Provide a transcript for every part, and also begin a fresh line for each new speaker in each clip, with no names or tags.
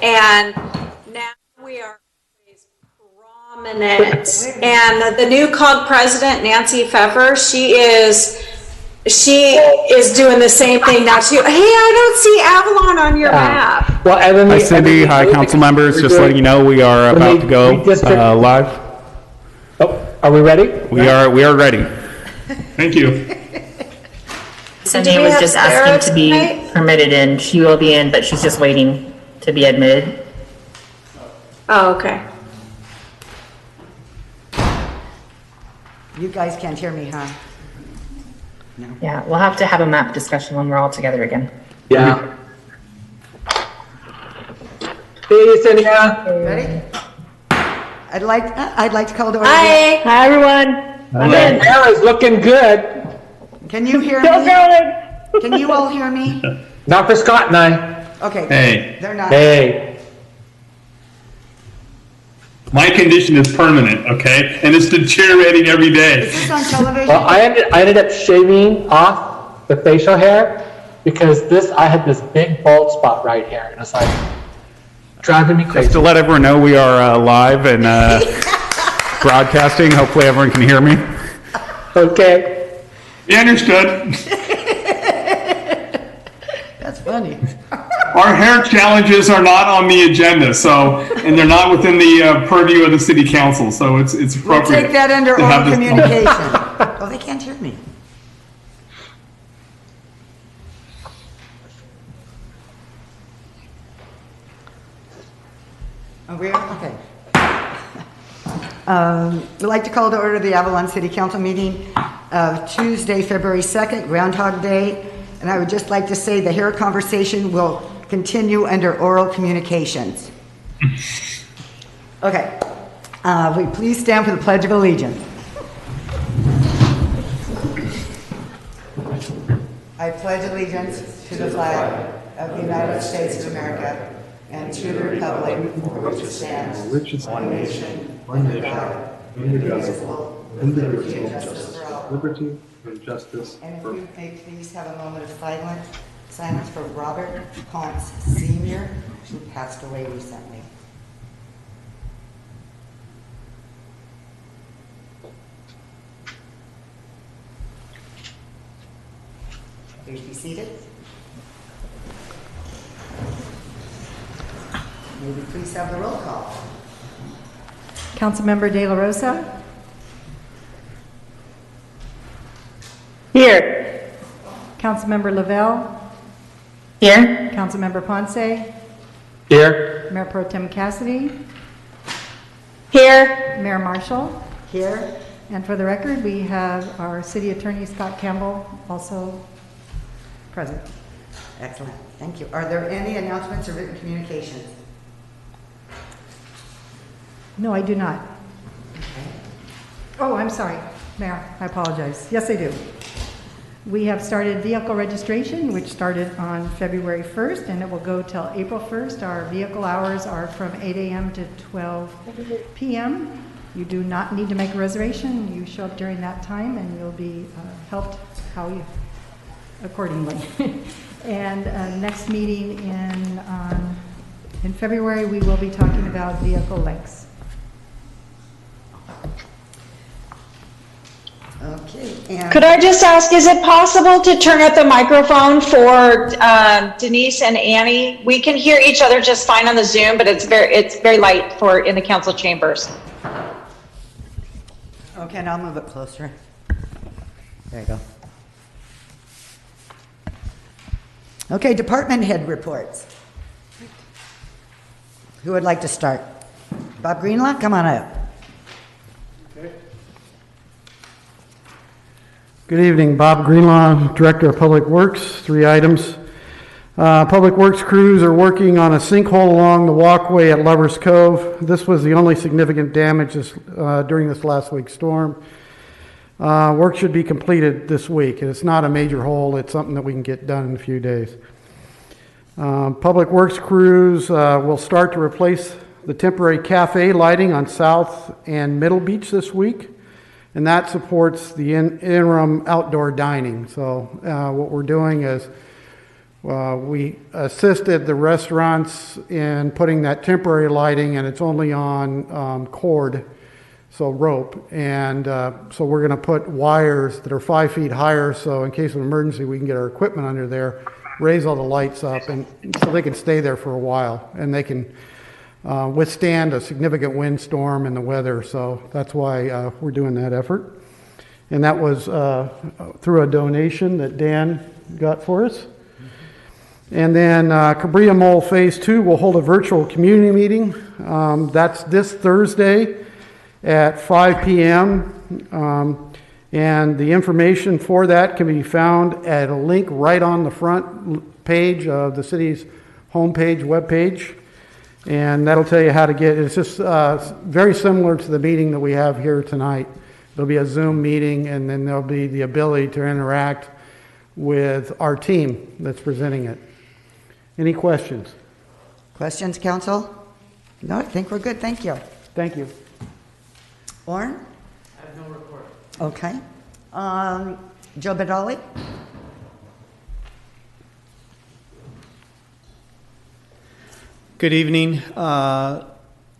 and now we are prominent. And the new COG president, Nancy Pfeffer, she is doing the same thing now too. Hey, I don't see Avalon on your map.
Well, and then
Hi, Cindy. Hi, council members. Just letting you know we are about to go live.
Oh, are we ready?
We are ready.
Thank you.
Cindy was just asking to be permitted in. She will be in, but she's just waiting to be admitted.
Oh, okay.
You guys can't hear me, huh? No.
Yeah, we'll have to have a map discussion when we're all together again.
Yeah. Hey, Cynthia.
Ready? I'd like to call to order.
Hi.
Hi, everyone.
And then Sarah's looking good.
Can you hear me? Can you all hear me?
Not for Scott and I.
Okay.
Hey.
They're not.
Hey.
My condition is permanent, okay? And it's deteriorating every day.
Is this on television?
Well, I ended up shaving off the facial hair because I had this big bald spot right here, and it's like driving me crazy.
Just to let everyone know, we are live and broadcasting. Hopefully everyone can hear me.
Okay.
Yeah, understood.
That's funny.
Our hair challenges are not on the agenda, and they're not within the purview of the city council, so it's
We'll
appropriate.
take that under
to have
oral
this
communication. Oh, they can't hear me. Oh, we are? Okay. We'd like to call to order the Avalon City Council meeting of Tuesday, February 2nd, Groundhog Day. And I would just like to say the hair conversation will continue under oral communications. Okay. Will you please stand for the Pledge of Allegiance? I pledge allegiance to the flag of the United States of America and to the republic for which it stands, one nation, under God, indivisible, with liberty and justice for all.
Liberty and justice
And
for
if you may please have a moment of silence for Robert Ponce Sr., who passed away recently. Please be seated. May we please have the roll call?
Councilmember De La Rosa?
Here.
Councilmember Lavelle?
Here.
Councilmember Ponce?
Here.
Mayor Pro Tem Cassidy?
Here.
Mayor Marshall?
Here.
And for the record, we have our City Attorney Scott Campbell also present.
Excellent. Thank you. Are there any announcements or written communications?
No, I do not. Oh, I'm sorry, Mayor, I apologize. Yes, I do. We have started vehicle registration, which started on February 1st, and it will go till April 1st. Our vehicle hours are from 8 a.m. to 12 p.m. You do not need to make a reservation. You show up during that time, and you'll be helped accordingly. And next meeting in February, we will be talking about vehicle lengths.
Okay. And
Could I just ask, is it possible to turn up the microphone for Denise and Annie? We can hear each other just fine on the Zoom, but it's very light for in the council chambers.
okay, and I'll move it closer. There you go. Okay, department head reports. Who would like to start? Bob Greenlaw, come on up.
Good evening, Bob Greenlaw, Director of Public Works. 3 items. Public Works crews are working on a sinkhole along the walkway at Lover's Cove. This was the only significant damage during this last week's storm. Work should be completed this week. It's not a major hole. It's something that we can get done in a few days. Public Works crews will start to replace the temporary cafe lighting on South and Middle Beach this week, and that supports the interim outdoor dining. So what we're doing is We assisted the restaurants in putting that temporary lighting, and it's only on cord, so rope. And so we're going to put wires that are 5 feet higher, so in case of emergency, we can get our equipment under there, raise all the lights up, and so they can stay there for a while, and they can withstand a significant windstorm and the weather. So that's why we're doing that effort. And that was through a donation that Dan got for us. And then Cabrillo Mall Phase 2 will hold a virtual community meeting. That's this Thursday at 5 p.m. And the information for that can be found at a link right on the front page of the city's homepage, webpage. And that'll tell you how to get it. It's just very similar to the meeting that we have here tonight. There'll be a Zoom meeting, and then there'll be the ability to interact with our team that's presenting it. Any questions?
Questions, council? No, I think we're good. Thank you.
Thank you.
Warren? I have no report. Okay. Joe Badali?
Good evening. Joe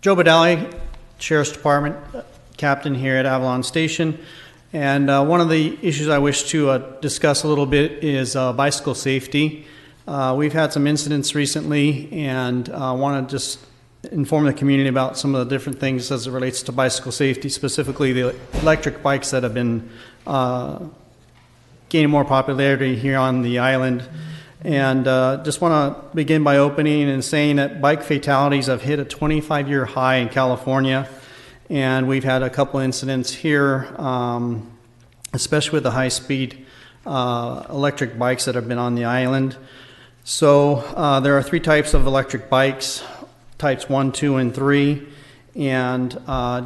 Badali, Sheriff's Department Captain here at Avalon Station. And one of the issues I wish to discuss a little bit is bicycle safety. We've had some incidents recently, and I want to just inform the community about some of the different things as it relates to bicycle safety, specifically the electric bikes that have been gaining more popularity here on the island. And just want to begin by opening and saying that bike fatalities have hit a 25-year high in California. And we've had a couple incidents here, especially with the high-speed electric bikes that have been on the island. So there are 3 types of electric bikes, types 1, 2, and 3. And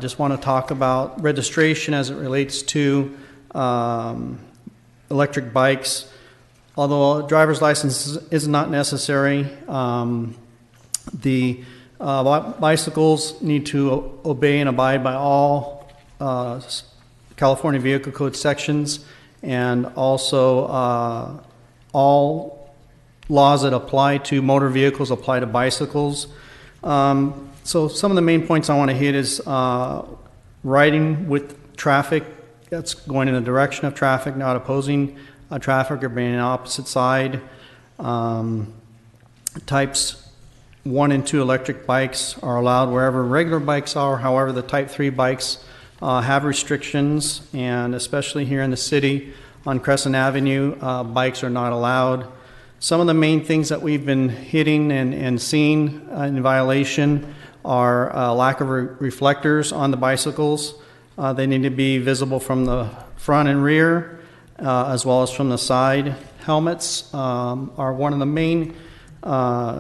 just want to talk about registration as it relates to electric bikes. Although a driver's license is not necessary, the bicycles need to obey and abide by all California Vehicle Code sections, and also all laws that apply to motor vehicles apply to bicycles. So some of the main points I want to hit is riding with traffic that's going in the direction of traffic, not opposing traffic or being on the opposite side. Types 1 and 2 electric bikes are allowed wherever regular bikes are. However, the Type 3 bikes have restrictions, and especially here in the city on Crescent Avenue, bikes are not allowed. Some of the main things that we've been hitting and seeing in violation are lack of reflectors on the bicycles. They need to be visible from the front and rear, as well as from the side. Helmets are one of the main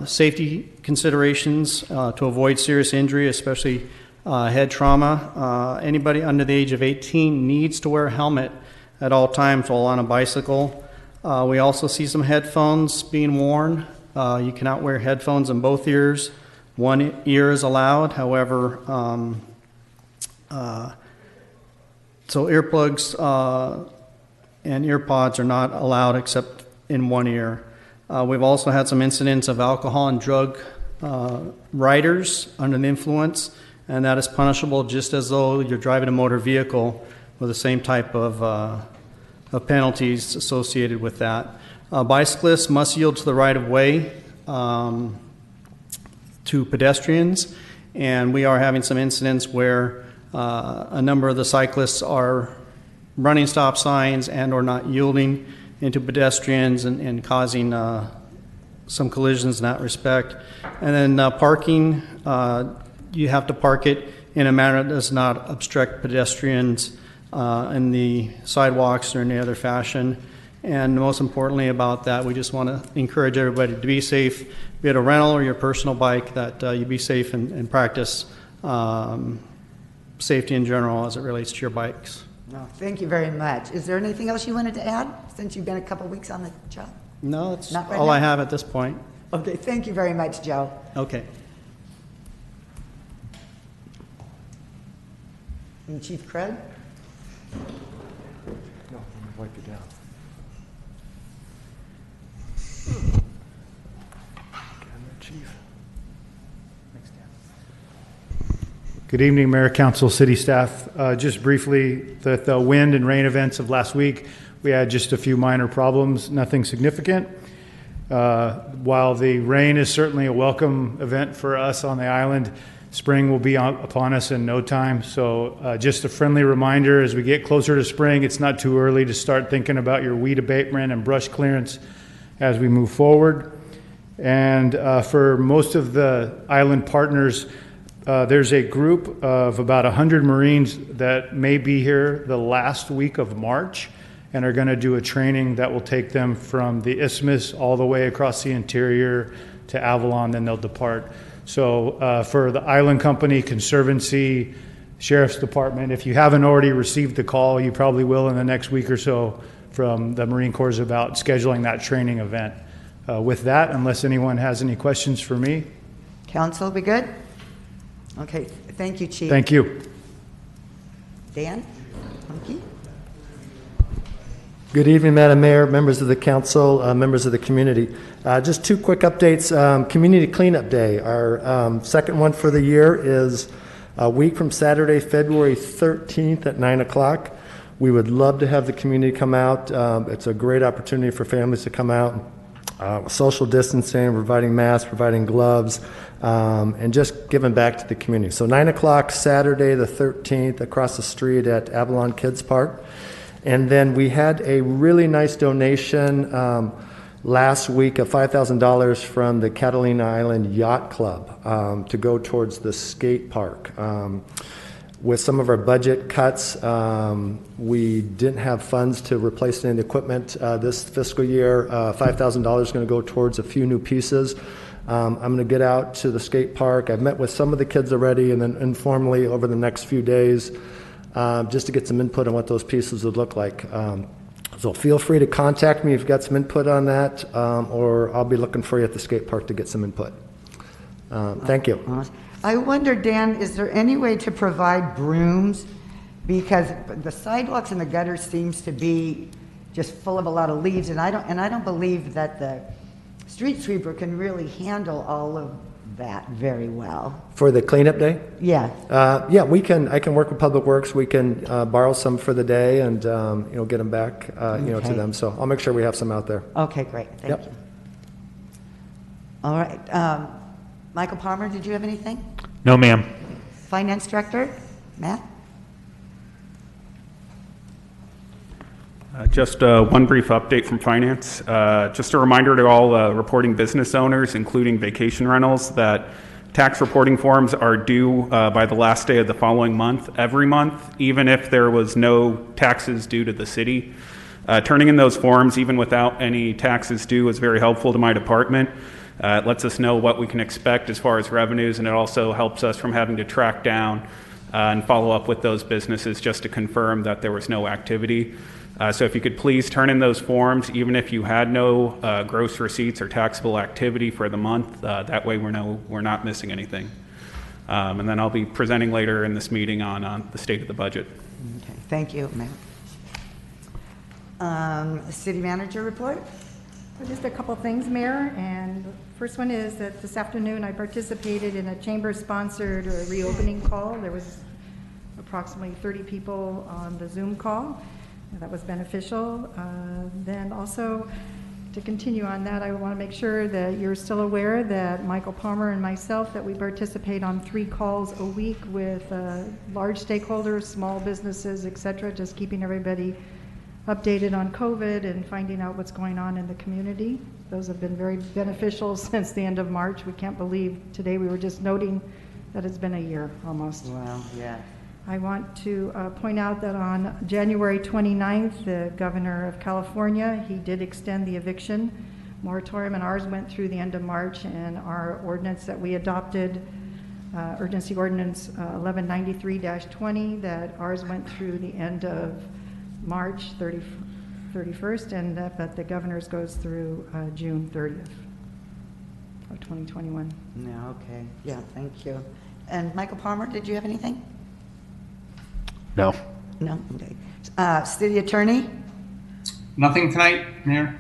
safety considerations to avoid serious injury, especially head trauma. Anybody under the age of 18 needs to wear a helmet at all times while on a bicycle. We also see some headphones being worn. You cannot wear headphones in both ears. One ear is allowed, however, so earplugs and earpods are not allowed except in one ear. We've also had some incidents of alcohol and drug riders under the influence, and that is punishable just as though you're driving a motor vehicle with the same type of penalties associated with that. Bicyclists must yield to the right-of-way to pedestrians, and we are having some incidents where a number of the cyclists are running stop signs and or not yielding into pedestrians and causing some collisions in that respect. And then parking, you have to park it in a manner that does not obstruct pedestrians in the sidewalks or any other fashion. And most importantly about that, we just want to encourage everybody to be safe, be it a rental or your personal bike, that you be safe and practice safety in general as it relates to your bikes.
No, thank you very much. Is there anything else you wanted to add since you've been a couple weeks on the job?
No, that's
Not right
all
now?
I have at this point.
Okay, thank you very much, Joe.
Okay.
And Chief Craig?
No, wipe it down. Good evening, Mayor, Council, City staff. Just briefly, the wind and rain events of last week, we had just a few minor problems, nothing significant. While the rain is certainly a welcome event for us on the island, spring will be upon us in no time. So just a friendly reminder, as we get closer to spring, it's not too early to start thinking about your weed abatement and brush clearance as we move forward. And for most of the island partners, there's a group of about 100 Marines that may be here the last week of March and are going to do a training that will take them from the Isthmus all the way across the interior to Avalon, then they'll depart. So for the Island Company, Conservancy, Sheriff's Department, if you haven't already received the call, you probably will in the next week or so from the Marine Corps about scheduling that training event. With that, unless anyone has any questions for me.
Council, we good? Okay, thank you, Chief.
Thank you.
Dan? Hunky?
Good evening, Madam Mayor, members of the council, members of the community. Just two quick updates. Community Cleanup Day. Our second one for the year is a week from Saturday, February 13th at 9 o'clock. We would love to have the community come out. It's a great opportunity for families to come out. Social distancing, providing masks, providing gloves, and just giving back to the community. So 9 o'clock Saturday the 13th across the street at Avalon Kids Park. And then we had a really nice donation last week of $5,000 from the Catalina Island Yacht Club to go towards the skate park. With some of our budget cuts, we didn't have funds to replace any of the equipment this fiscal year. $5,000 is going to go towards a few new pieces. I'm going to get out to the skate park. I've met with some of the kids already, and then informally over the next few days, just to get some input on what those pieces would look like. So feel free to contact me if you've got some input on that, or I'll be looking for you at the skate park to get some input. Thank you.
I wonder, Dan, is there any way to provide brooms? Because the sidewalks and the gutters seems to be just full of a lot of leaves, and I don't believe that the street sweeper can really handle all of that very well.
For the cleanup day?
Yeah.
Yeah, I can work with Public Works. We can borrow some for the day and get them back to them. So I'll make sure we have some out there.
Okay, great. Thank you. All right. Michael Palmer, did you have anything?
No, ma'am.
Finance Director, Matt?
Just one brief update from finance. Just a reminder to all reporting business owners, including vacation rentals, that tax reporting forms are due by the last day of the following month, every month, even if there was no taxes due to the city. Turning in those forms, even without any taxes due, is very helpful to my department. It lets us know what we can expect as far as revenues, and it also helps us from having to track down and follow up with those businesses just to confirm that there was no activity. So if you could please turn in those forms, even if you had no gross receipts or taxable activity for the month, that way we're not missing anything. And then I'll be presenting later in this meeting on the state of the budget.
Okay, thank you, Matt. City Manager report?
Just a couple things, Mayor, and the first one is that this afternoon I participated in a chamber-sponsored reopening call. There was approximately 30 people on the Zoom call. That was beneficial. Then also, to continue on that, I want to make sure that you're still aware that Michael Palmer and myself, that we participate on 3 calls a week with large stakeholders, small businesses, et cetera, just keeping everybody updated on COVID and finding out what's going on in the community. Those have been very beneficial since the end of March. We can't believe today we were just noting that it's been a year almost.
Wow, yeah.
I want to point out that on January 29th, the governor of California, he did extend the eviction moratorium, and ours went through the end of March, and our ordinance that we adopted, urgency ordinance 1193-20, that ours went through the end of March 31st, and but the governor's goes through June 30th of 2021.
Yeah, okay. Yeah, thank you. And Michael Palmer, did you have anything?
No.
No? Okay. City Attorney?
Nothing tonight, Mayor.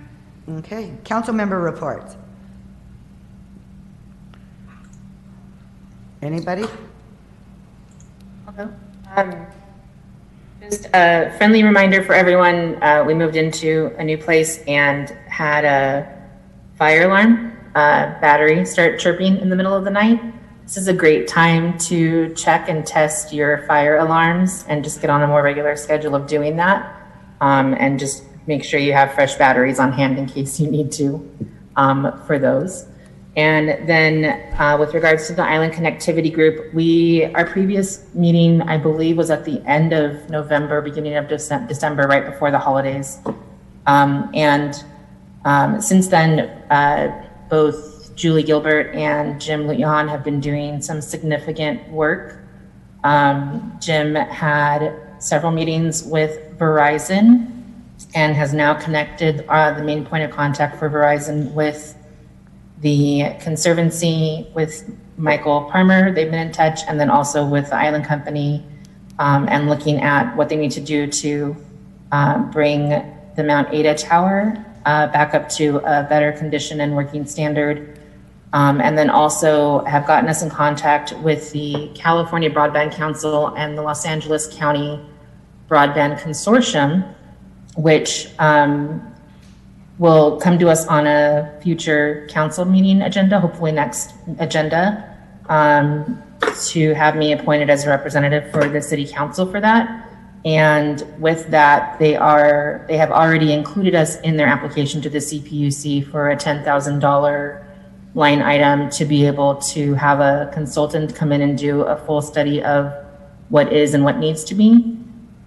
Okay. Council member reports. Anybody?
Just a friendly reminder for everyone, we moved into a new place and had a fire alarm battery start chirping in the middle of the night. This is a great time to check and test your fire alarms and just get on a more regular schedule of doing that. And just make sure you have fresh batteries on hand in case you need to for those. And then with regards to the Island Connectivity Group, our previous meeting, I believe, was at the end of November, beginning of December, right before the holidays. Since then, both Julie Gilbert and Jim Leon have been doing some significant work. Jim had several meetings with Verizon and has now connected the main point of contact for Verizon with the Conservancy, with Michael Palmer. They've been in touch, and then also with the Island Company, and looking at what they need to do to bring the Mount Ada Tower back up to a better condition and working standard. And then also have gotten us in contact with the California Broadband Council and the Los Angeles County Broadband Consortium, which will come to us on a future council meeting agenda, hopefully next agenda, to have me appointed as a representative for the city council for that. And with that, they have already included us in their application to the CPUC for a $10,000 line item to be able to have a consultant come in and do a full study of what is and what needs to be.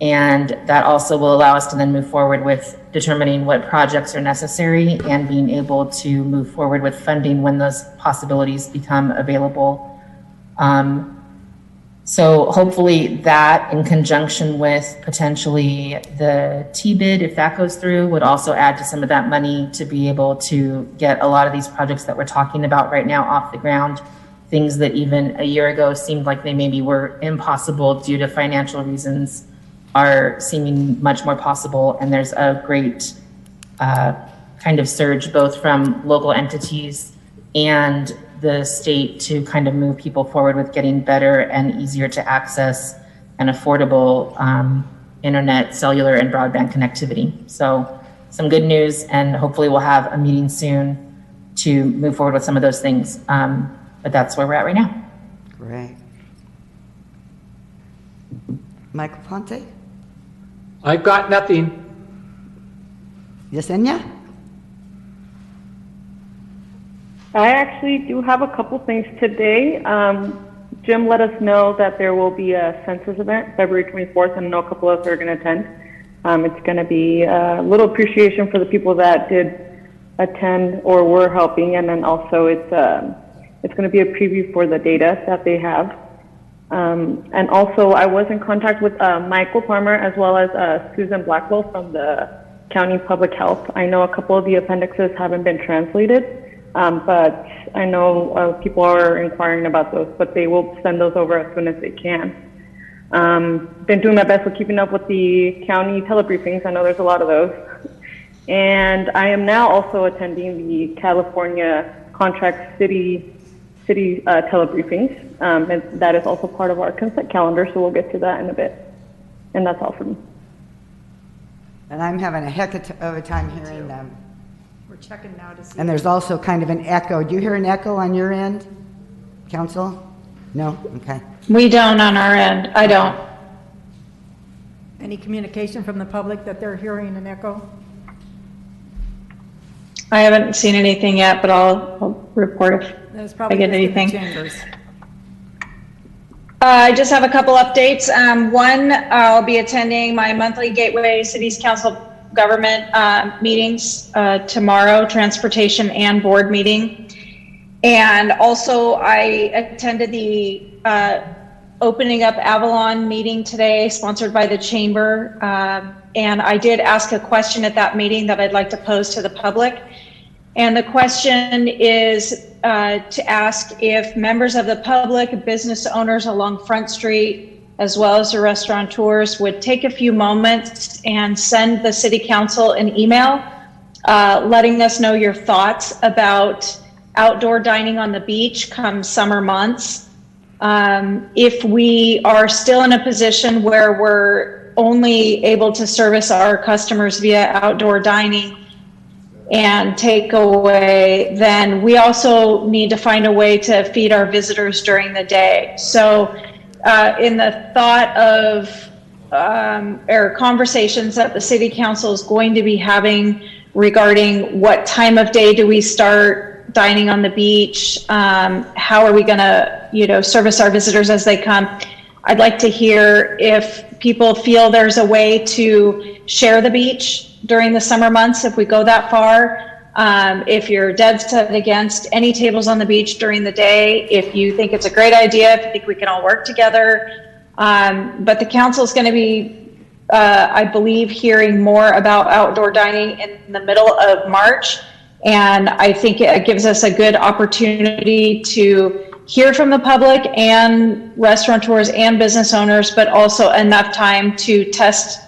And that also will allow us to then move forward with determining what projects are necessary and being able to move forward with funding when those possibilities become available. So hopefully that, in conjunction with potentially the T-bid, if that goes through, would also add to some of that money to be able to get a lot of these projects that we're talking about right now off the ground. Things that even a year ago seemed like they maybe were impossible due to financial reasons are seeming much more possible. And there's a great kind of surge both from local entities and the state to kind of move people forward with getting better and easier to access and affordable internet, cellular, and broadband connectivity. So some good news, and hopefully we'll have a meeting soon to move forward with some of those things. But that's where we're at right now.
Great. Michael Ponte?
I've got nothing.
Yesenia?
I actually do have a couple things today. Jim let us know that there will be a census event February 24th, and I know a couple of us are going to attend. It's going to be a little appreciation for the people that did attend or were helping, and then also it's going to be a preview for the data that they have. And also I was in contact with Michael Palmer as well as Susan Blackwell from the County Public Health. I know a couple of the appendixes haven't been translated. But I know people are inquiring about those, but they will send those over as soon as they can. Been doing my best with keeping up with the county telebriefings. I know there's a lot of those. And I am now also attending the California Contract City telebriefings. And that is also part of our consent calendar, so we'll get to that in a bit. And that's all for me.
And I'm having a heck of a time hearing them.
We're checking now to see.
And there's also kind of an echo. Do you hear an echo on your end, Council? No? Okay.
We don't on our end. I don't.
Any communication from the public that they're hearing an echo?
I haven't seen anything yet, but I'll report if I get anything. I just have a couple updates. One, I'll be attending my monthly Gateway Cities Council government meetings tomorrow, transportation and board meeting. And also I attended the opening up Avalon meeting today, sponsored by the chamber. And I did ask a question at that meeting that I'd like to pose to the public. And the question is to ask if members of the public, business owners along Front Street, as well as the restaurateurs, would take a few moments and send the city council an email letting us know your thoughts about outdoor dining on the beach come summer months. If we are still in a position where we're only able to service our customers via outdoor dining and takeaway, then we also need to find a way to feed our visitors during the day. So in the thought of or conversations that the city council is going to be having regarding what time of day do we start dining on the beach, how are we going to, service our visitors as they come. I'd like to hear if people feel there's a way to share the beach during the summer months, if we go that far. If you're dead set against any tables on the beach during the day, if you think it's a great idea, if you think we can all work together. But the council is going to be, I believe, hearing more about outdoor dining in the middle of March. And I think it gives us a good opportunity to hear from the public and restaurateurs and business owners, but also enough time to test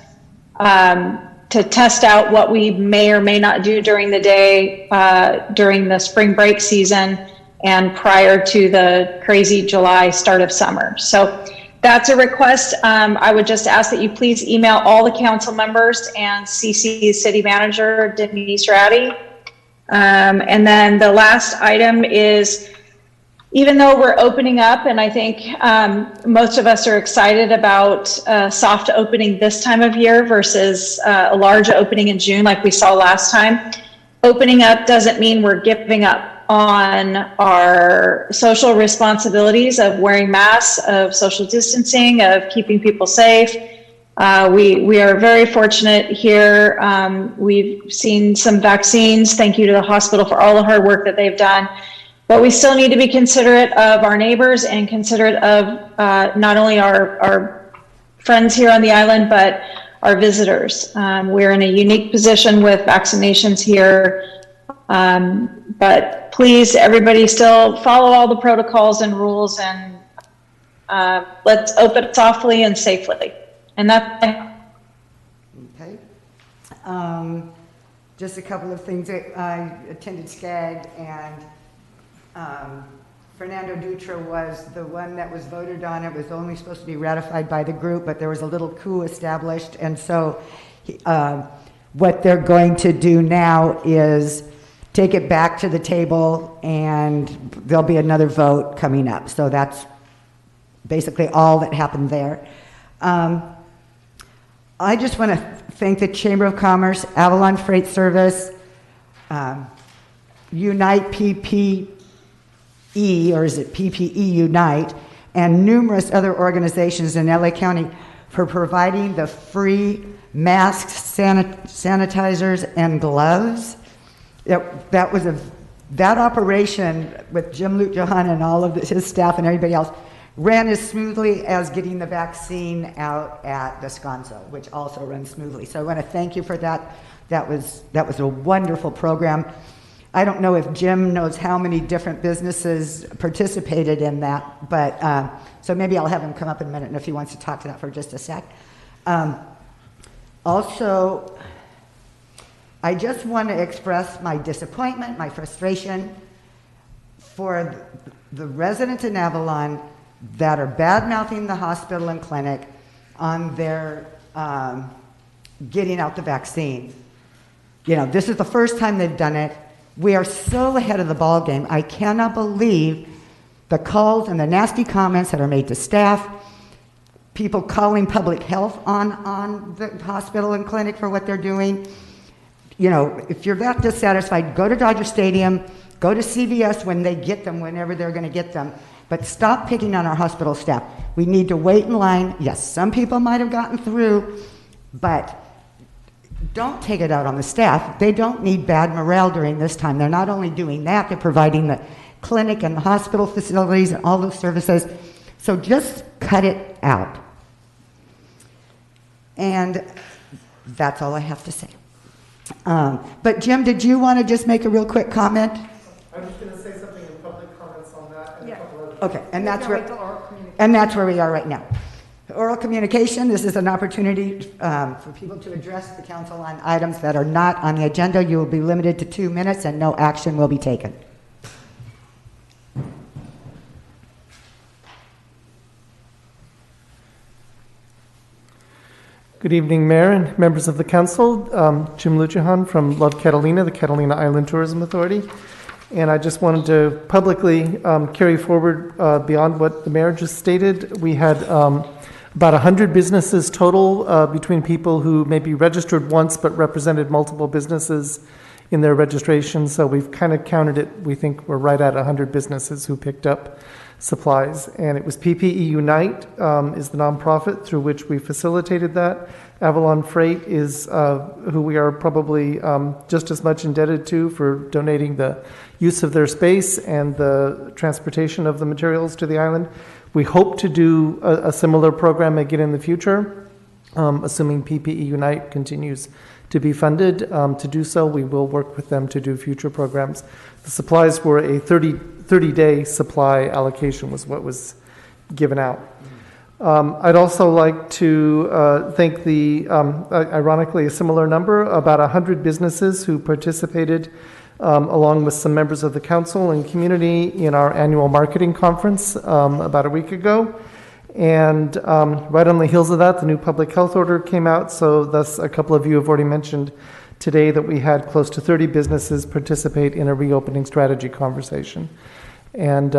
out what we may or may not do during the day, during the spring break season and prior to the crazy July start of summer. So that's a request. I would just ask that you please email all the council members and CC City Manager Denise Ratty. And then the last item is, even though we're opening up, and I think most of us are excited about soft opening this time of year versus a large opening in June like we saw last time, opening up doesn't mean we're giving up on our social responsibilities of wearing masks, of social distancing, of keeping people safe. We are very fortunate here. We've seen some vaccines. Thank you to the hospital for all the hard work that they've done. But we still need to be considerate of our neighbors and considerate of not only our friends here on the island, but our visitors. We're in a unique position with vaccinations here. But please, everybody still follow all the protocols and rules, and let's open softly and safely. And that's
okay. Just a couple of things. I attended SCAG, and Fernando Dutra was the one that was voted on. It was only supposed to be ratified by the group, but there was a little coup established. And so what they're going to do now is take it back to the table, and there'll be another vote coming up. So that's basically all that happened there. I just want to thank the Chamber of Commerce, Avalon Freight Service, Unite PPE, or is it PPE Unite, and numerous other organizations in LA County for providing the free masks, sanitizers, and gloves. That operation with Jim Luke Johanna and all of his staff and everybody else ran as smoothly as getting the vaccine out at Descanso, which also runs smoothly. So I want to thank you for that. That was a wonderful program. I don't know if Jim knows how many different businesses participated in that, but so maybe I'll have him come up in a minute, and if he wants to talk to that for just a sec. Also, I just want to express my disappointment, my frustration for the residents in Avalon that are bad-mouthing the hospital and clinic on their getting out the vaccine. This is the first time they've done it. We are so ahead of the ball game. I cannot believe the calls and the nasty comments that are made to staff, people calling public health on the hospital and clinic for what they're doing. If you're that dissatisfied, go to Dodger Stadium, go to CVS when they get them, whenever they're going to get them. But stop picking on our hospital staff. We need to wait in line. Yes, some people might have gotten through, but don't take it out on the staff. They don't need bad morale during this time. They're not only doing that, they're providing the clinic and the hospital facilities and all those services. So just cut it out. And that's all I have to say. But Jim, did you want to just make a real quick comment?
I'm just going to say something in public comments on that. And
Yeah.
a couple other
Okay, and that's
Wait till oral communication.
and that's where we are right now. Oral communication, this is an opportunity for people to address the council on items that are not on the agenda. You will be limited to 2 minutes and no action will be taken.
Good evening, Mayor and members of the council. Jim Luchahan from Love Catalina, the Catalina Island Tourism Authority. And I just wanted to publicly carry forward beyond what the mayor just stated. We had about 100 businesses total between people who maybe registered once but represented multiple businesses in their registration. So we've kind of counted it. We think we're right at 100 businesses who picked up supplies. And it was PPE Unite is the nonprofit through which we facilitated that. Avalon Freight is who we are probably just as much indebted to for donating the use of their space and the transportation of the materials to the island. We hope to do a similar program again in the future, assuming PPE Unite continues to be funded. To do so, we will work with them to do future programs. The supplies were a 30-day supply allocation was what was given out. I'd also like to thank the, ironically, a similar number, about 100 businesses who participated along with some members of the council and community in our annual marketing conference about a week ago. And right on the heels of that, the new public health order came out. So thus, a couple of you have already mentioned today that we had close to 30 businesses participate in a reopening strategy conversation. And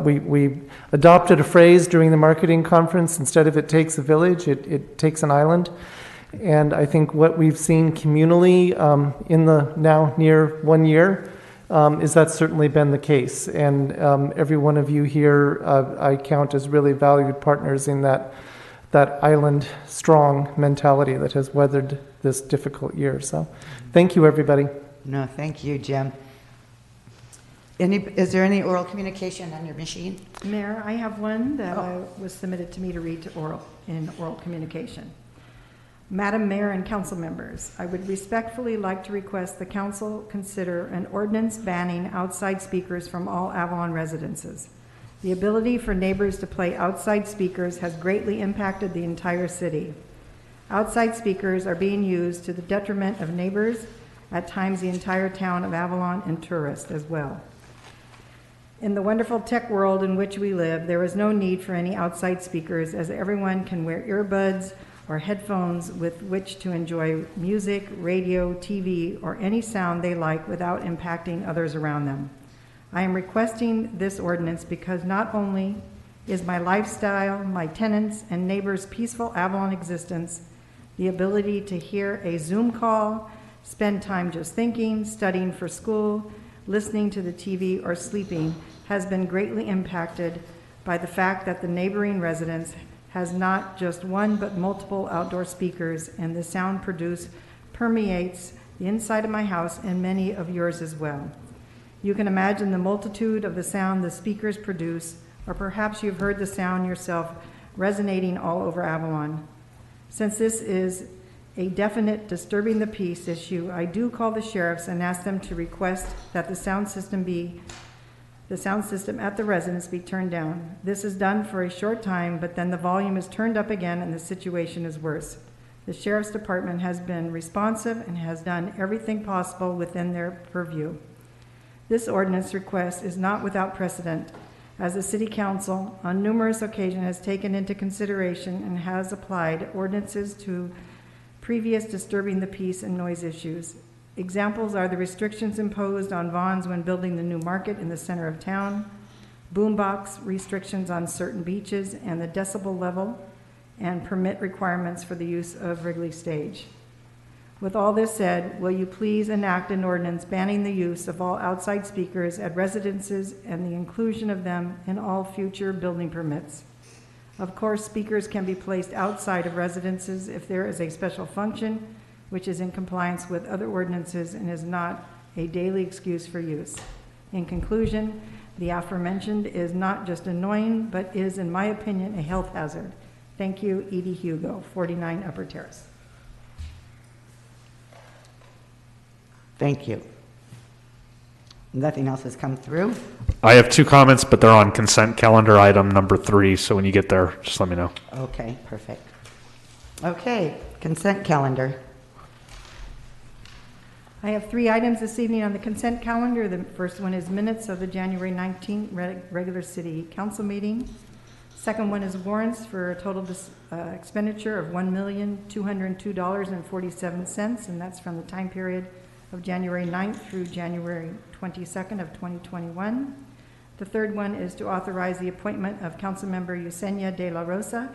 we adopted a phrase during the marketing conference. Instead of "it takes a village," it takes an island. And I think what we've seen communally in the now near 1 year is that's certainly been the case. And every one of you here I count as really valued partners in that island strong mentality that has weathered this difficult year. So thank you, everybody.
No, thank you, Jim. Is there any oral communication on your machine?
Mayor, I have one that was submitted to me to read to oral communication. Madam Mayor and council members, I would respectfully like to request the council consider an ordinance banning outside speakers from all Avalon residences. The ability for neighbors to play outside speakers has greatly impacted the entire city. Outside speakers are being used to the detriment of neighbors, at times the entire town of Avalon, and tourists as well. In the wonderful tech world in which we live, there is no need for any outside speakers, as everyone can wear earbuds or headphones with which to enjoy music, radio, TV, or any sound they like without impacting others around them. I am requesting this ordinance because not only is my lifestyle, my tenants, and neighbors' peaceful Avalon existence, the ability to hear a Zoom call, spend time just thinking, studying for school, listening to the TV, or sleeping has been greatly impacted by the fact that the neighboring residence has not just one but multiple outdoor speakers, and the sound produced permeates the inside of my house and many of yours as well. You can imagine the multitude of the sound the speakers produce, or perhaps you've heard the sound yourself resonating all over Avalon. Since this is a definite disturbing the peace issue, I do call the sheriffs and ask them to request that the sound system at the residence be turned down. This is done for a short time, but then the volume is turned up again and the situation is worse. The sheriff's department has been responsive and has done everything possible within their purview. This ordinance request is not without precedent, as the City Council on numerous occasions has taken into consideration and has applied ordinances to previous disturbing the peace and noise issues. Examples are the restrictions imposed on Vons when building the new market in the center of town, boombox restrictions on certain beaches and the decibel level, and permit requirements for the use of Wrigley Stage. With all this said, will you please enact an ordinance banning the use of all outside speakers at residences and the inclusion of them in all future building permits? Of course, speakers can be placed outside of residences if there is a special function, which is in compliance with other ordinances and is not a daily excuse for use. In conclusion, the aforementioned is not just annoying, but is, in my opinion, a health hazard. Thank you, Edie Hugo, 49 Upper Terrace.
Thank you. Nothing else has come through?
I have 2 comments, but they're on consent calendar item number 3, so when you get there, just let me know.
Okay, perfect. Okay, consent calendar.
I have 3 items this evening on the consent calendar. The first one is minutes of the January 19th regular City Council meeting. Second one is warrants for a total expenditure of $1,202.47, and that's from the time period of January 9th through January 22nd of 2021. The third one is to authorize the appointment of Councilmember Yesenia De La Rosa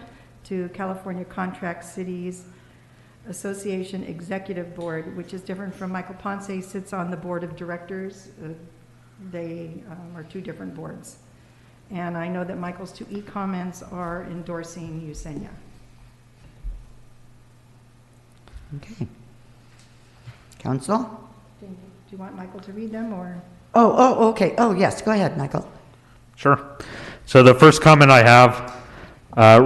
to California Contract Cities Association Executive Board, which is different from Michael Ponce, sits on the Board of Directors. They are two different boards. And I know that Michael's two e-comments are endorsing Yesenia.
Okay. Council?
Do you want Michael to read them or?
Oh, okay. Oh, yes, go ahead, Michael.
Sure. So the first comment I have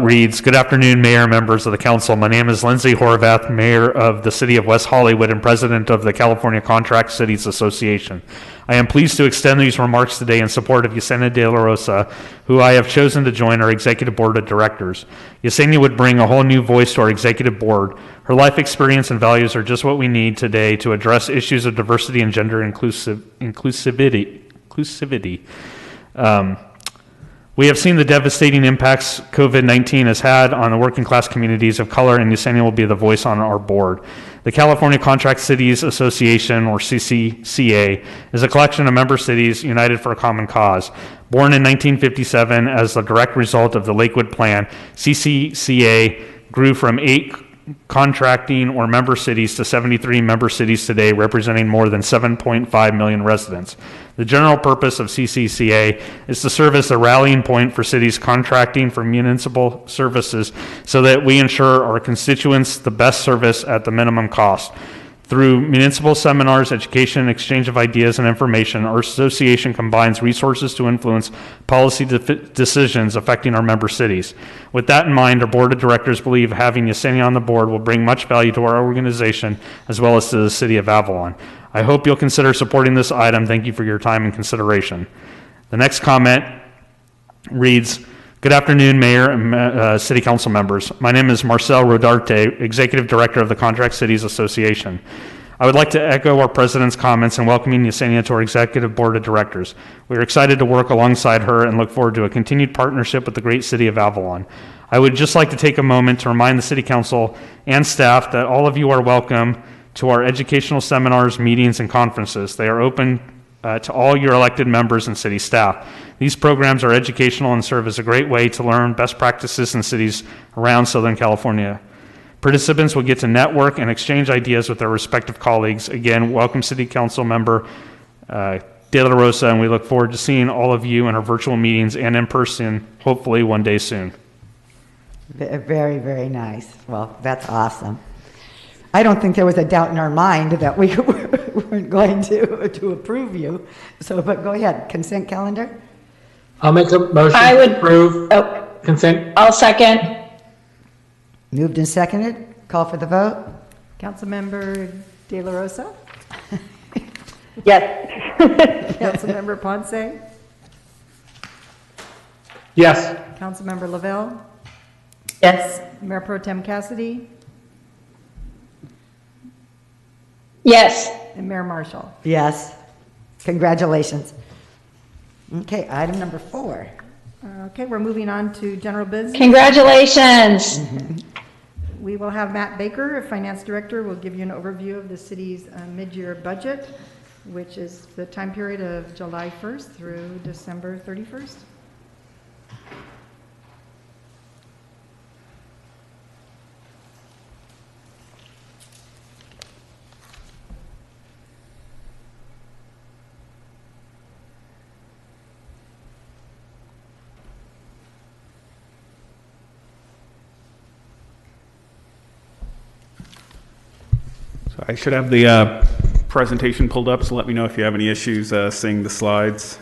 reads, "Good afternoon, Mayor, members of the council. My name is Lindsay Horvath, Mayor of the City of West Hollywood and President of the California Contract Cities Association. I am pleased to extend these remarks today in support of Yesenia De La Rosa, who I have chosen to join our Executive Board of Directors. Yesenia would bring a whole new voice to our Executive Board. Her life experience and values are just what we need today to address issues of diversity and gender inclusivity. We have seen the devastating impacts COVID-19 has had on the working class communities of color, and Yesenia will be the voice on our board. The California Contract Cities Association, or CCCA, is a collection of member cities united for a common cause. Born in 1957 as a direct result of the Lakewood Plan, CCCA grew from 8 contracting or member cities to 73 member cities today, representing more than 7.5 million residents. The general purpose of CCCA is to serve as the rallying point for cities contracting for municipal services so that we ensure our constituents the best service at the minimum cost. Through municipal seminars, education, exchange of ideas and information, our association combines resources to influence policy decisions affecting our member cities. With that in mind, our board of directors believe having Yesenia on the board will bring much value to our organization as well as to the city of Avalon. I hope you'll consider supporting this item. Thank you for your time and consideration." The next comment reads, "Good afternoon, Mayor and City Council members. My name is Marcel Rodarte, Executive Director of the Contract Cities Association. I would like to echo our President's comments in welcoming Yesenia to our Executive Board of Directors. We are excited to work alongside her and look forward to a continued partnership with the great city of Avalon. I would just like to take a moment to remind the City Council and staff that all of you are welcome to our educational seminars, meetings, and conferences. They are open to all your elected members and city staff. These programs are educational and serve as a great way to learn best practices in cities around Southern California. Participants will get to network and exchange ideas with their respective colleagues. Again, welcome City Council member De La Rosa, and we look forward to seeing all of you in our virtual meetings and in person, hopefully one day soon."
Very, very nice. Well, that's awesome. I don't think there was a doubt in our mind that we weren't going to approve you. So, but go ahead. Consent calendar?
I'll make a motion
I would
to approve consent.
I'll second.
Moved and seconded. Call for the vote.
Councilmember De La Rosa?
Yes.
Councilmember Ponce?
Yes.
Councilmember Lavelle?
Yes.
Mayor Pro Tem Cassidy?
Yes.
And Mayor Marshall?
Yes. Congratulations. Okay, item number 4.
Okay, we're moving on to general business.
Congratulations.
We will have Matt Baker, Finance Director, will give you an overview of the city's mid-year budget, which is the time period of July 1st through December 31st.
So I should have the presentation pulled up, so let me know if you have any issues seeing the slides.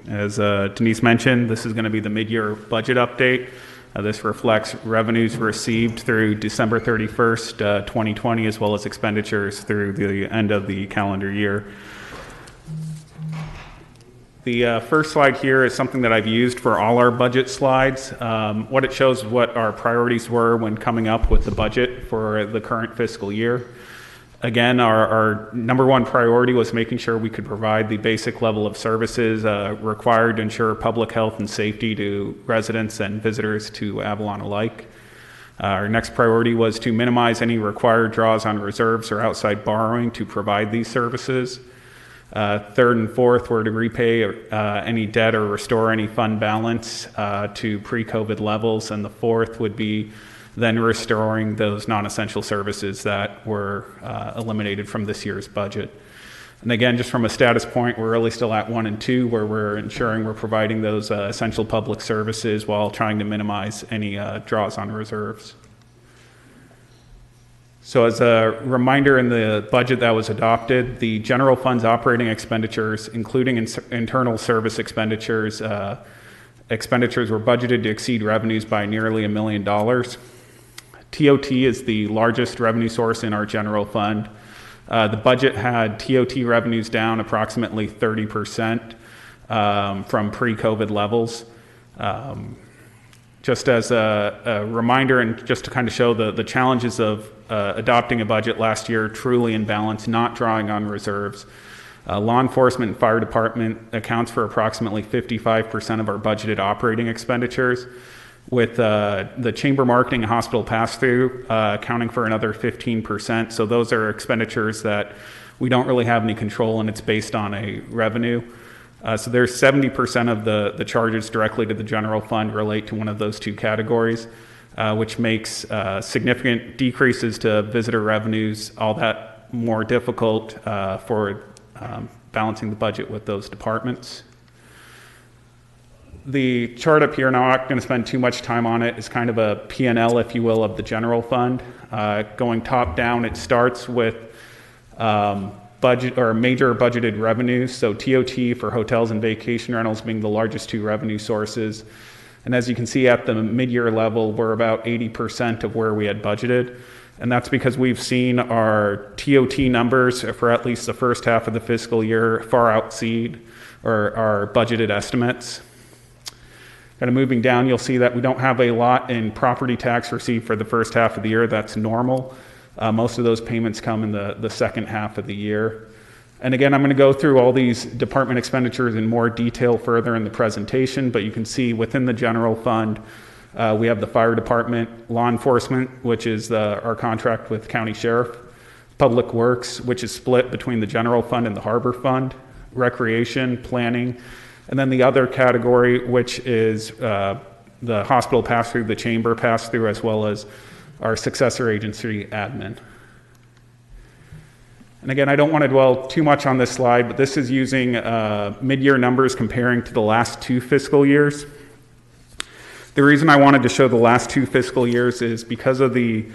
As Denise mentioned, this is going to be the mid-year budget update. This reflects revenues received through December 31st, 2020, as well as expenditures through the end of the calendar year. The first slide here is something that I've used for all our budget slides. What it shows is what our priorities were when coming up with the budget for the current fiscal year. Again, our number one priority was making sure we could provide the basic level of services required to ensure public health and safety to residents and visitors to Avalon alike. Our next priority was to minimize any required draws on reserves or outside borrowing to provide these services. Third and fourth were to repay any debt or restore any fund balance to pre-COVID levels. And the fourth would be then restoring those non-essential services that were eliminated from this year's budget. And again, just from a status point, we're really still at 1 and 2, where we're ensuring we're providing those essential public services while trying to minimize any draws on reserves. So as a reminder, in the budget that was adopted, the general fund's operating expenditures, including internal service expenditures, expenditures were budgeted to exceed revenues by nearly $1 million. TOT is the largest revenue source in our general fund. The budget had TOT revenues down approximately 30% from pre-COVID levels. Just as a reminder and just to kind of show the challenges of adopting a budget last year, truly in balance, not drawing on reserves. Law enforcement and fire department accounts for approximately 55% of our budgeted operating expenditures, with the chamber marketing and hospital pass-through accounting for another 15%. So those are expenditures that we don't really have any control, and it's based on a revenue. So there's 70% of the charges directly to the general fund relate to one of those two categories, which makes significant decreases to visitor revenues all that more difficult for balancing the budget with those departments. The chart up here, and I'm not going to spend too much time on it, is kind of a P&L, if you will, of the general fund. Going top down, it starts with budget or major budgeted revenues. So TOT for hotels and vacation rentals being the largest two revenue sources. And as you can see at the mid-year level, we're about 80% of where we had budgeted. And that's because we've seen our TOT numbers for at least the first half of the fiscal year far exceed our budgeted estimates. Kind of moving down, you'll see that we don't have a lot in property tax received for the first half of the year. That's normal. Most of those payments come in the second half of the year. And again, I'm going to go through all these department expenditures in more detail further in the presentation, but you can see within the general fund, we have the fire department, law enforcement, which is our contract with county sheriff, public works, which is split between the general fund and the harbor fund, recreation, planning, and then the other category, which is the hospital pass-through, the chamber pass-through, as well as our successor agency admin. And again, I don't want to dwell too much on this slide, but this is using mid-year numbers comparing to the last two fiscal years. The reason I wanted to show the last two fiscal years is because of the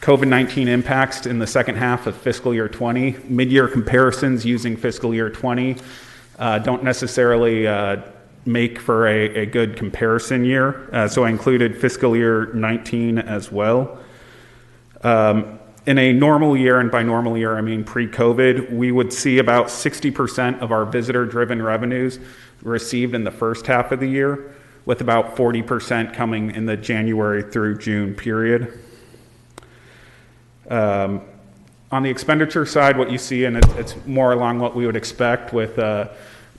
COVID-19 impacts in the second half of fiscal year 20. Mid-year comparisons using fiscal year 20 don't necessarily make for a good comparison year. So I included fiscal year 19 as well. In a normal year, and by normal year I mean pre-COVID, we would see about 60% of our visitor-driven revenues received in the first half of the year, with about 40% coming in the January through June period. On the expenditure side, what you see, and it's more along what we would expect with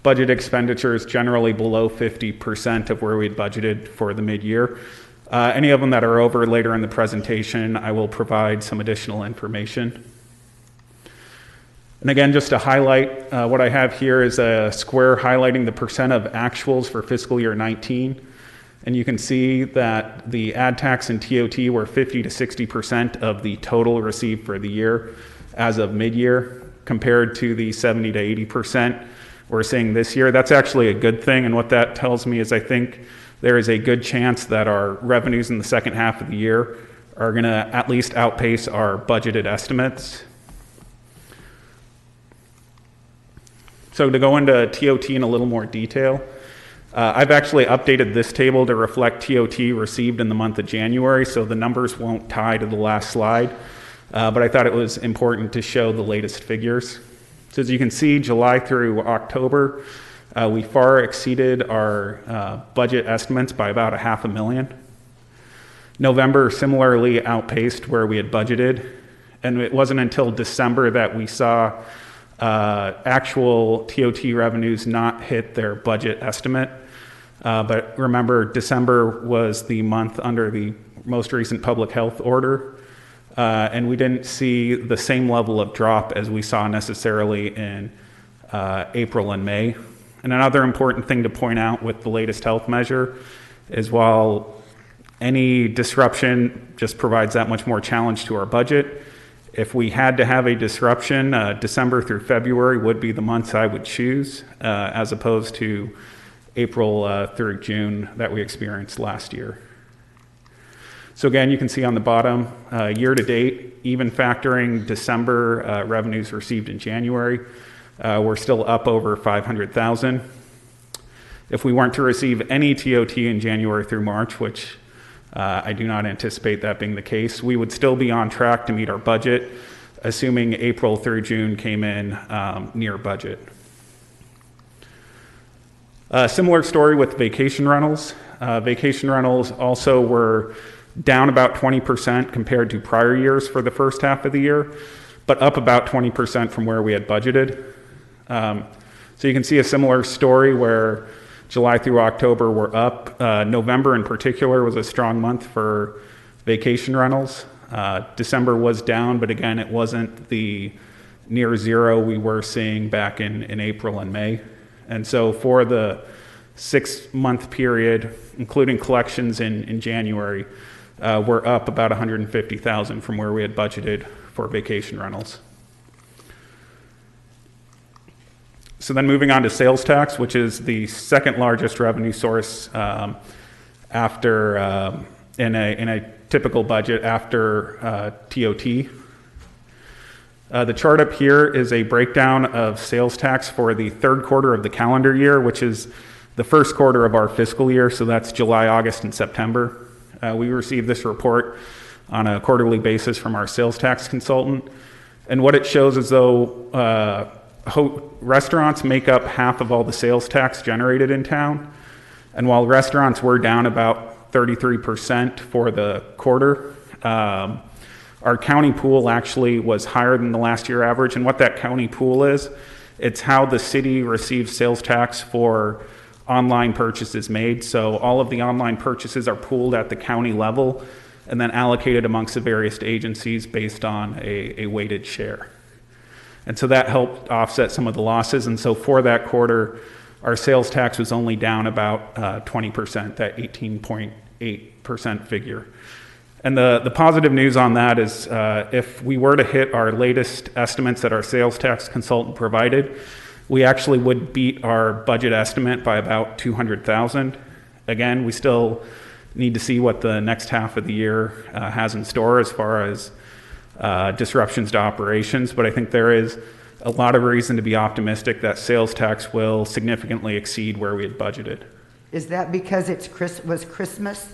budget expenditures generally below 50% of where we'd budgeted for the mid-year. Any of them that are over later in the presentation, I will provide some additional information. And again, just to highlight, what I have here is a square highlighting the percent of actuals for fiscal year 19. And you can see that the ad tax and TOT were 50 to 60% of the total received for the year as of mid-year, compared to the 70 to 80% we're seeing this year. That's actually a good thing, and what that tells me is I think there is a good chance that our revenues in the second half of the year are going to at least outpace our budgeted estimates. So to go into TOT in a little more detail, I've actually updated this table to reflect TOT received in the month of January, so the numbers won't tie to the last slide, but I thought it was important to show the latest figures. So as you can see, July through October, we far exceeded our budget estimates by about $500,000. November similarly outpaced where we had budgeted. And it wasn't until December that we saw actual TOT revenues not hit their budget estimate. But remember, December was the month under the most recent public health order, and we didn't see the same level of drop as we saw necessarily in April and May. And another important thing to point out with the latest health measure is while any disruption just provides that much more challenge to our budget, if we had to have a disruption, December through February would be the months I would choose, as opposed to April through June that we experienced last year. So again, you can see on the bottom, year to date, even factoring December revenues received in January, we're still up over 500,000. If we weren't to receive any TOT in January through March, which I do not anticipate that being the case, we would still be on track to meet our budget, assuming April through June came in near budget. Similar story with vacation rentals. Vacation rentals also were down about 20% compared to prior years for the first half of the year, but up about 20% from where we had budgeted. So you can see a similar story where July through October were up. November in particular was a strong month for vacation rentals. December was down, but again, it wasn't the near zero we were seeing back in April and May. And so for the 6-month period, including collections in January, we're up about 150,000 from where we had budgeted for vacation rentals. So then moving on to sales tax, which is the second largest revenue source after in a typical budget after TOT. The chart up here is a breakdown of sales tax for the third quarter of the calendar year, which is the first quarter of our fiscal year, so that's July, August, and September. We receive this report on a quarterly basis from our sales tax consultant, and what it shows is though restaurants make up half of all the sales tax generated in town, and while restaurants were down about 33% for the quarter, our county pool actually was higher than the last year average. And what that county pool is, it's how the city receives sales tax for online purchases made. So all of the online purchases are pooled at the county level and then allocated amongst the various agencies based on a weighted share. And so that helped offset some of the losses. And so for that quarter, our sales tax was only down about 20%, that 18.8% figure. And the positive news on that is if we were to hit our latest estimates that our sales tax consultant provided, we actually would beat our budget estimate by about 200,000. Again, we still need to see what the next half of the year has in store as far as disruptions to operations, but I think there is a lot of reason to be optimistic that sales tax will significantly exceed where we had budgeted.
Is that because was Christmas,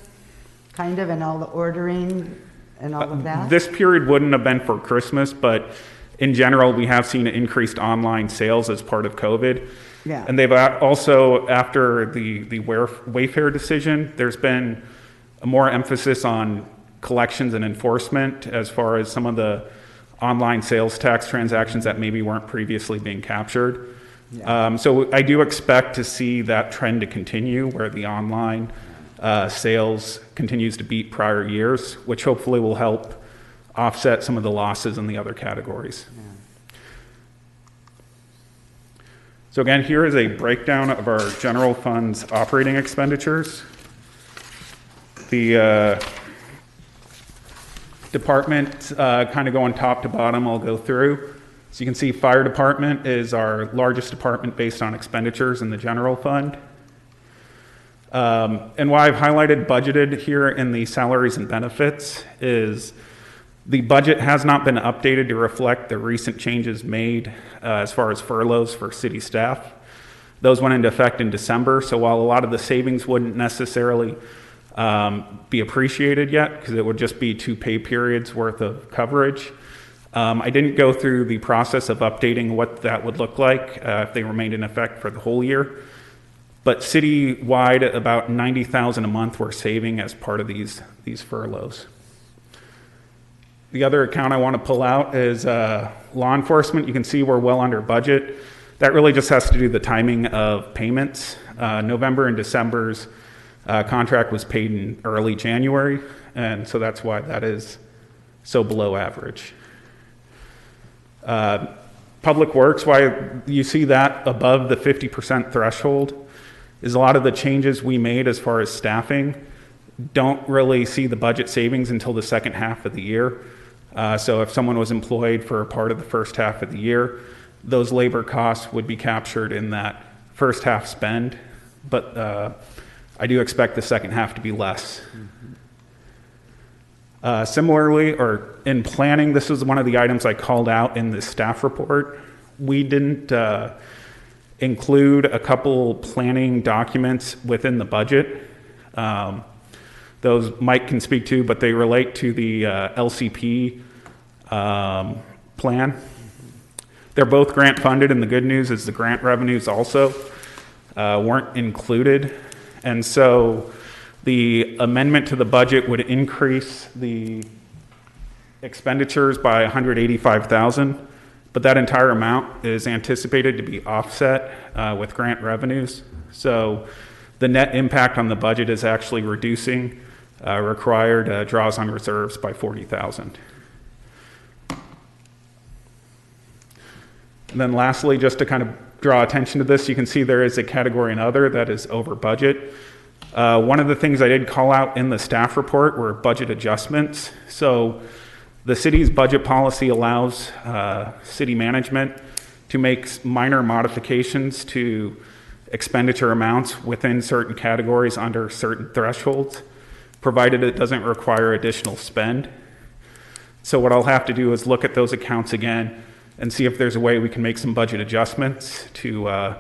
kind of, and all the ordering and all of that?
This period wouldn't have been for Christmas, but in general, we have seen increased online sales as part of COVID.
Yeah.
And they've also, after the Wayfair decision, there's been a more emphasis on collections and enforcement as far as some of the online sales tax transactions that maybe weren't previously being captured. Yeah. So I do expect to see that trend to continue where the online sales continues to beat prior years, which hopefully will help offset some of the losses in the other categories. Yeah. So again, here is a breakdown of our general fund's operating expenditures. The department, kind of going top to bottom, I'll go through. So you can see fire department is our largest department based on expenditures in the general fund. And why I've highlighted budgeted here in the salaries and benefits is the budget has not been updated to reflect the recent changes made as far as furloughs for city staff. Those went into effect in December, so while a lot of the savings wouldn't necessarily be appreciated yet, because it would just be 2 pay periods worth of coverage, I didn't go through the process of updating what that would look like if they remained in effect for the whole year. But city-wide, about $90,000 a month we're saving as part of these furloughs. The other account I want to pull out is law enforcement. You can see we're well under budget. That really just has to do the timing of payments. November and December's contract was paid in early January, and so that's why that is so below average. Public Works, why you see that above the 50% threshold, is a lot of the changes we made as far as staffing don't really see the budget savings until the second half of the year. So if someone was employed for a part of the first half of the year, those labor costs would be captured in that first half spend. But I do expect the second half to be less. Similarly, or in planning, this was one of the items I called out in the staff report. We didn't include a couple planning documents within the budget. Those Mike can speak to, but they relate to the LCP plan. They're both grant funded, and the good news is the grant revenues also weren't included. And so the amendment to the budget would increase the expenditures by $185,000, but that entire amount is anticipated to be offset with grant revenues. So the net impact on the budget is actually reducing required draws on reserves by $40,000. And then lastly, just to kind of draw attention to this, you can see there is a category in other that is over budget. One of the things I did call out in the staff report were budget adjustments. So the city's budget policy allows city management to make minor modifications to expenditure amounts within certain categories under certain thresholds, provided it doesn't require additional spend. So what I'll have to do is look at those accounts again and see if there's a way we can make some budget adjustments to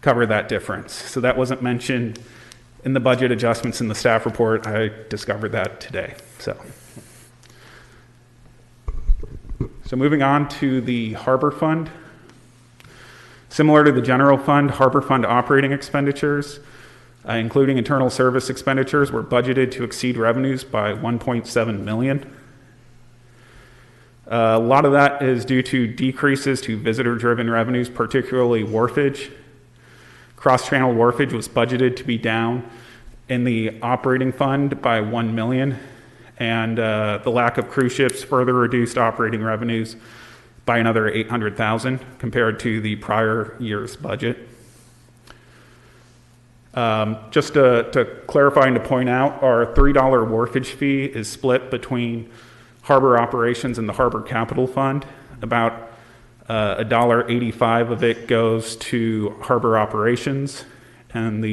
cover that difference. So that wasn't mentioned in the budget adjustments in the staff report. I discovered that today. So moving on to the Harbor Fund. Similar to the general fund, Harbor Fund operating expenditures, including internal service expenditures, were budgeted to exceed revenues by $1.7 million. A lot of that is due to decreases to visitor-driven revenues, particularly wharfage. Cross-channel wharfage was budgeted to be down in the operating fund by $1 million, and the lack of cruise ships further reduced operating revenues by another $800,000 compared to the prior year's budget. Just to clarify and to point out, our $3 wharfage fee is split between harbor operations and the Harbor Capital Fund. About $1.85 of it goes to harbor operations, and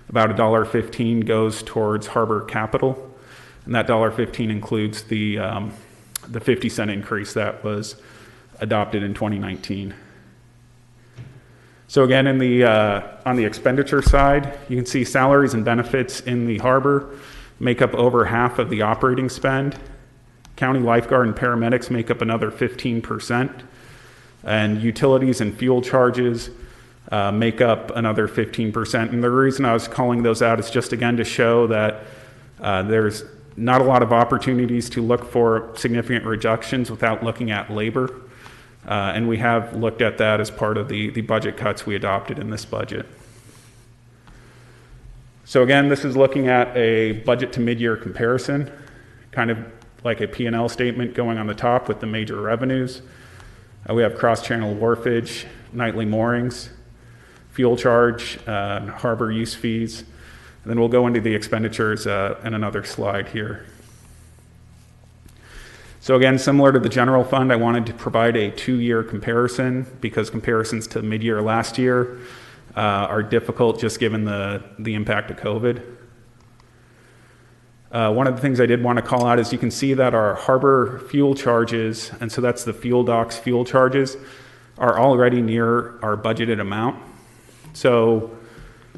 about $1.15 goes towards harbor capital, and that $1.15 includes the 50-cent increase that was adopted in 2019. So again, on the expenditure side, you can see salaries and benefits in the harbor make up over half of the operating spend. County lifeguard and paramedics make up another 15%, and utilities and fuel charges make up another 15%. And the reason I was calling those out is just again to show that there's not a lot of opportunities to look for significant reductions without looking at labor. And we have looked at that as part of the budget cuts we adopted in this budget. So again, this is looking at a budget to mid-year comparison, kind of like a P&L statement going on the top with the major revenues. We have cross-channel wharfage, nightly moorings, fuel charge, harbor use fees. And then we'll go into the expenditures in another slide here. So again, similar to the general fund, I wanted to provide a 2-year comparison because comparisons to mid-year last year are difficult just given the impact of COVID. One of the things I did want to call out is you can see that our harbor fuel charges, and so that's the fuel docks fuel charges, are already near our budgeted amount. So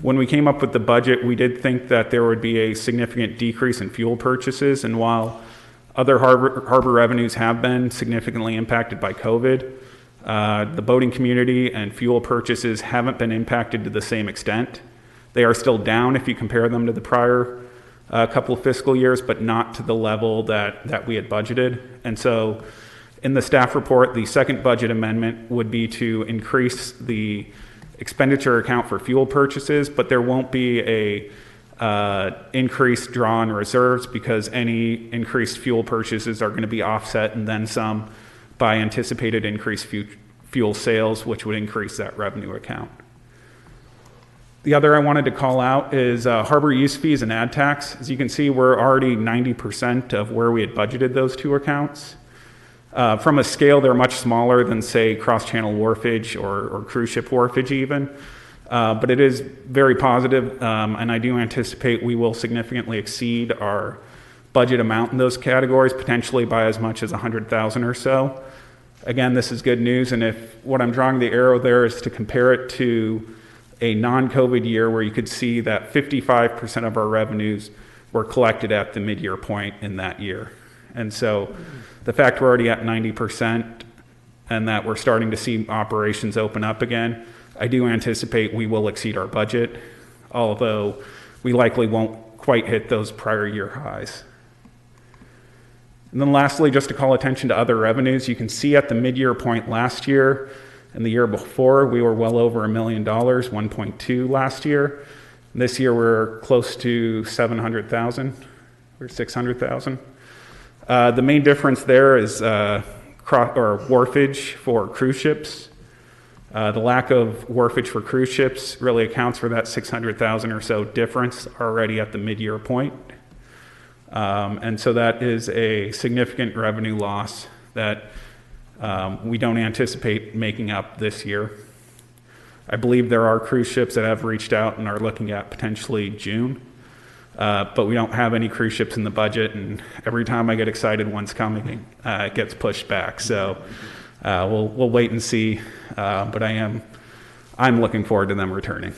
when we came up with the budget, we did think that there would be a significant decrease in fuel purchases, and while other harbor revenues have been significantly impacted by COVID, the boating community and fuel purchases haven't been impacted to the same extent. They are still down if you compare them to the prior a couple of fiscal years, but not to the level that we had budgeted. And so in the staff report, the second budget amendment would be to increase the expenditure account for fuel purchases, but there won't be a increased draw on reserves because any increased fuel purchases are going to be offset and then some by anticipated increased fuel sales, which would increase that revenue account. The other I wanted to call out is harbor use fees and ad tax. As you can see, we're already 90% of where we had budgeted those two accounts. From a scale, they're much smaller than, say, cross-channel wharfage or cruise ship wharfage even. But it is very positive, and I do anticipate we will significantly exceed our budget amount in those categories, potentially by as much as $100,000 or so. Again, this is good news, and if what I'm drawing the arrow there is to compare it to a non-COVID year where you could see that 55% of our revenues were collected at the mid-year point in that year. And so the fact we're already at 90% and that we're starting to see operations open up again, I do anticipate we will exceed our budget, although we likely won't quite hit those prior year highs. And then lastly, just to call attention to other revenues, you can see at the mid-year point last year and the year before, we were well over $1 million, 1.2 last year. This year, we're close to 700,000 or 600,000. The main difference there is wharfage for cruise ships. The lack of wharfage for cruise ships really accounts for that 600,000 or so difference already at the mid-year point. And so that is a significant revenue loss that we don't anticipate making up this year. I believe there are cruise ships that have reached out and are looking at potentially June, but we don't have any cruise ships in the budget, and every time I get excited one's coming, it gets pushed back. So we'll wait and see, but I'm looking forward to them returning.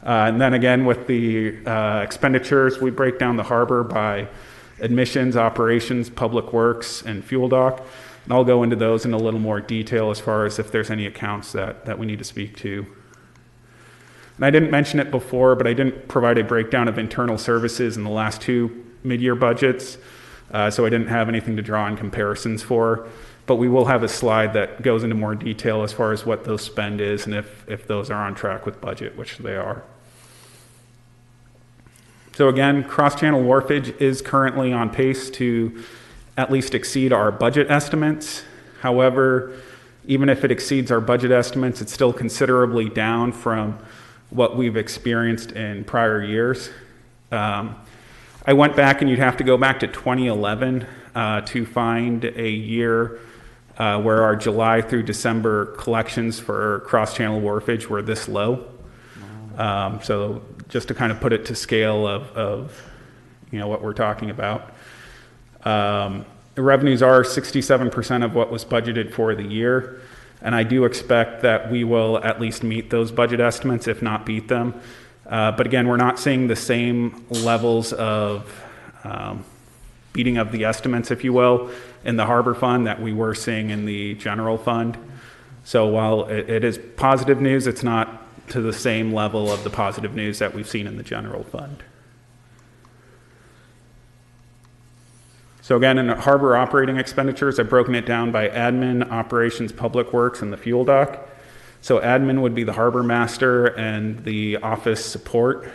And then again, with the expenditures, we break down the harbor by admissions, operations, public works, and fuel dock. And I'll go into those in a little more detail as far as if there's any accounts that we need to speak to. And I didn't mention it before, but I didn't provide a breakdown of internal services in the last two mid-year budgets, so I didn't have anything to draw on comparisons for. But we will have a slide that goes into more detail as far as what those spend is and if those are on track with budget, which they are. So again, cross-channel wharfage is currently on pace to at least exceed our budget estimates. However, even if it exceeds our budget estimates, it's still considerably down from what we've experienced in prior years. I went back, and you'd have to go back to 2011 to find a year where our July through December collections for cross-channel wharfage were this low. So just to kind of put it to scale of what we're talking about. The revenues are 67% of what was budgeted for the year, and I do expect that we will at least meet those budget estimates, if not beat them. But again, we're not seeing the same levels of beating of the estimates, if you will, in the harbor fund that we were seeing in the general fund. So while it is positive news, it's not to the same level of the positive news that we've seen in the general fund. So again, in harbor operating expenditures, I've broken it down by admin, operations, public works, and the fuel dock. So admin would be the harbor master and the office support.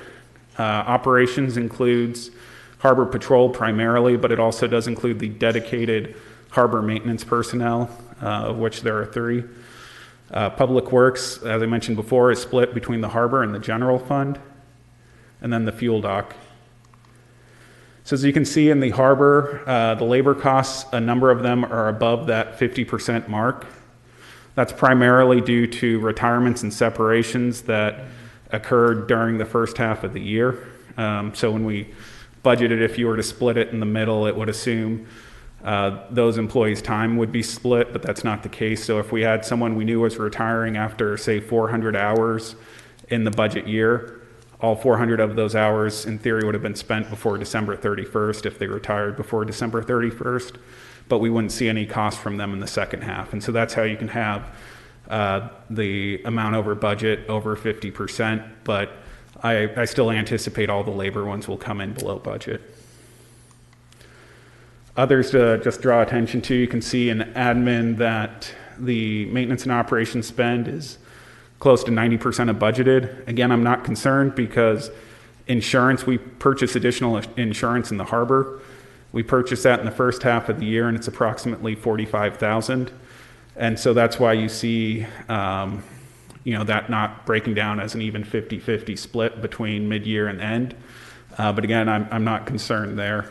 Operations includes harbor patrol primarily, but it also does include the dedicated harbor maintenance personnel, of which there are 3. Public works, as I mentioned before, is split between the harbor and the general fund, and then the fuel dock. So as you can see in the harbor, the labor costs, a number of them are above that 50% mark. That's primarily due to retirements and separations that occurred during the first half of the year. So when we budgeted, if you were to split it in the middle, it would assume those employees' time would be split, but that's not the case. So if we had someone we knew was retiring after, say, 400 hours in the budget year, all 400 of those hours, in theory, would have been spent before December 31st if they retired before December 31st, but we wouldn't see any cost from them in the second half. And so that's how you can have the amount over budget over 50%, but I still anticipate all the labor ones will come in below budget. Others to just draw attention to, you can see in admin that the maintenance and operations spend is close to 90% of budgeted. Again, I'm not concerned because insurance, we purchase additional insurance in the harbor. We purchased that in the first half of the year, and it's approximately $45,000. And so that's why you see, that not breaking down as an even 50-50 split between mid-year and end. But again, I'm not concerned there.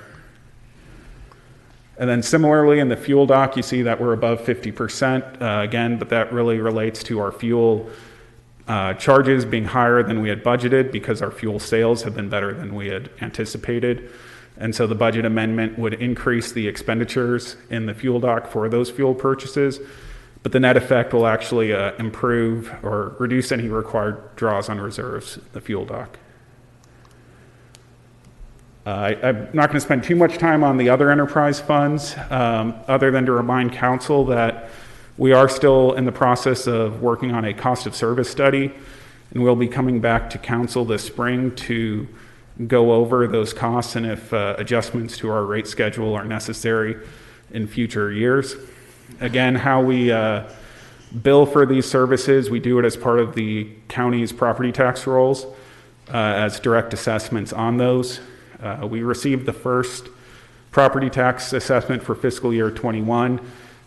And then similarly in the fuel dock, you see that we're above 50% again, but that really relates to our fuel charges being higher than we had budgeted because our fuel sales have been better than we had anticipated. And so the budget amendment would increase the expenditures in the fuel dock for those fuel purchases, but the net effect will actually improve or reduce any required draws on reserves in the fuel dock. I'm not going to spend too much time on the other enterprise funds, other than to remind council that we are still in the process of working on a cost of service study, and we'll be coming back to council this spring to go over those costs and if adjustments to our rate schedule are necessary in future years. Again, how we bill for these services, we do it as part of the county's property tax rolls as direct assessments on those. We received the first property tax assessment for fiscal year 21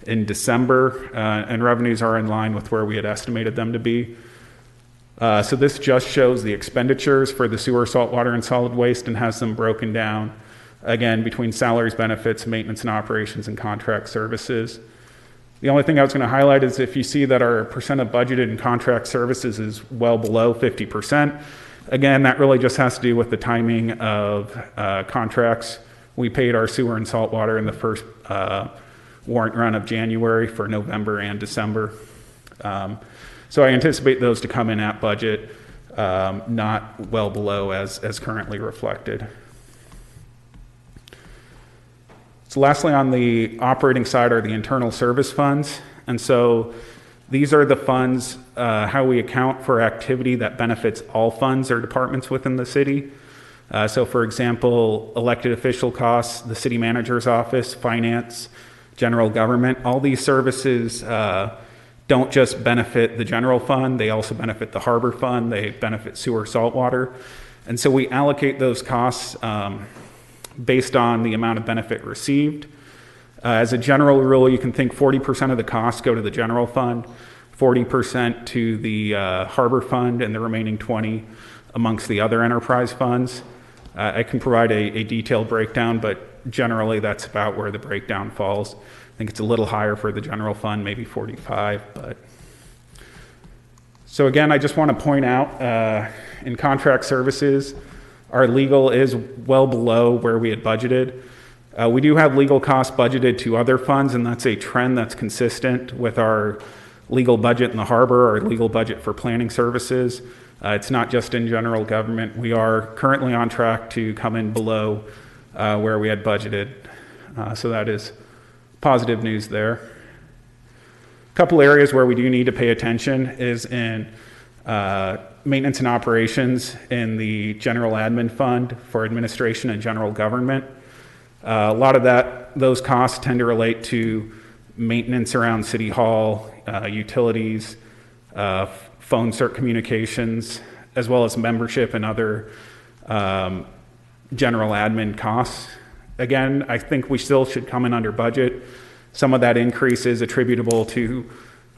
in December, and revenues are in line with where we had estimated them to be. So this just shows the expenditures for the sewer, saltwater, and solid waste and has them broken down, again, between salaries, benefits, maintenance and operations, and contract services. The only thing I was going to highlight is if you see that our percent of budgeted in contract services is well below 50%, again, that really just has to do with the timing of contracts. We paid our sewer and saltwater in the first warrant run of January for November and December. So I anticipate those to come in at budget, not well below as currently reflected. So lastly, on the operating side are the internal service funds. And so these are the funds, how we account for activity that benefits all funds or departments within the city. So for example, elected official costs, the city manager's office, finance, general government, all these services don't just benefit the general fund, they also benefit the harbor fund, they benefit sewer, saltwater. And so we allocate those costs based on the amount of benefit received. As a general rule, you can think 40% of the costs go to the general fund, 40% to the harbor fund, and the remaining 20 amongst the other enterprise funds. I can provide a detailed breakdown, but generally that's about where the breakdown falls. I think it's a little higher for the general fund, maybe 45. But so again, I just want to point out in contract services, our legal is well below where we had budgeted. We do have legal costs budgeted to other funds, and that's a trend that's consistent with our legal budget in the harbor, our legal budget for planning services. It's not just in general government. We are currently on track to come in below where we had budgeted. So that is positive news there. A couple areas where we do need to pay attention is in maintenance and operations in the general admin fund for administration and general government. A lot of those costs tend to relate to maintenance around City Hall, utilities, phone cert communications, as well as membership and other general admin costs. Again, I think we still should come in under budget. Some of that increase is attributable to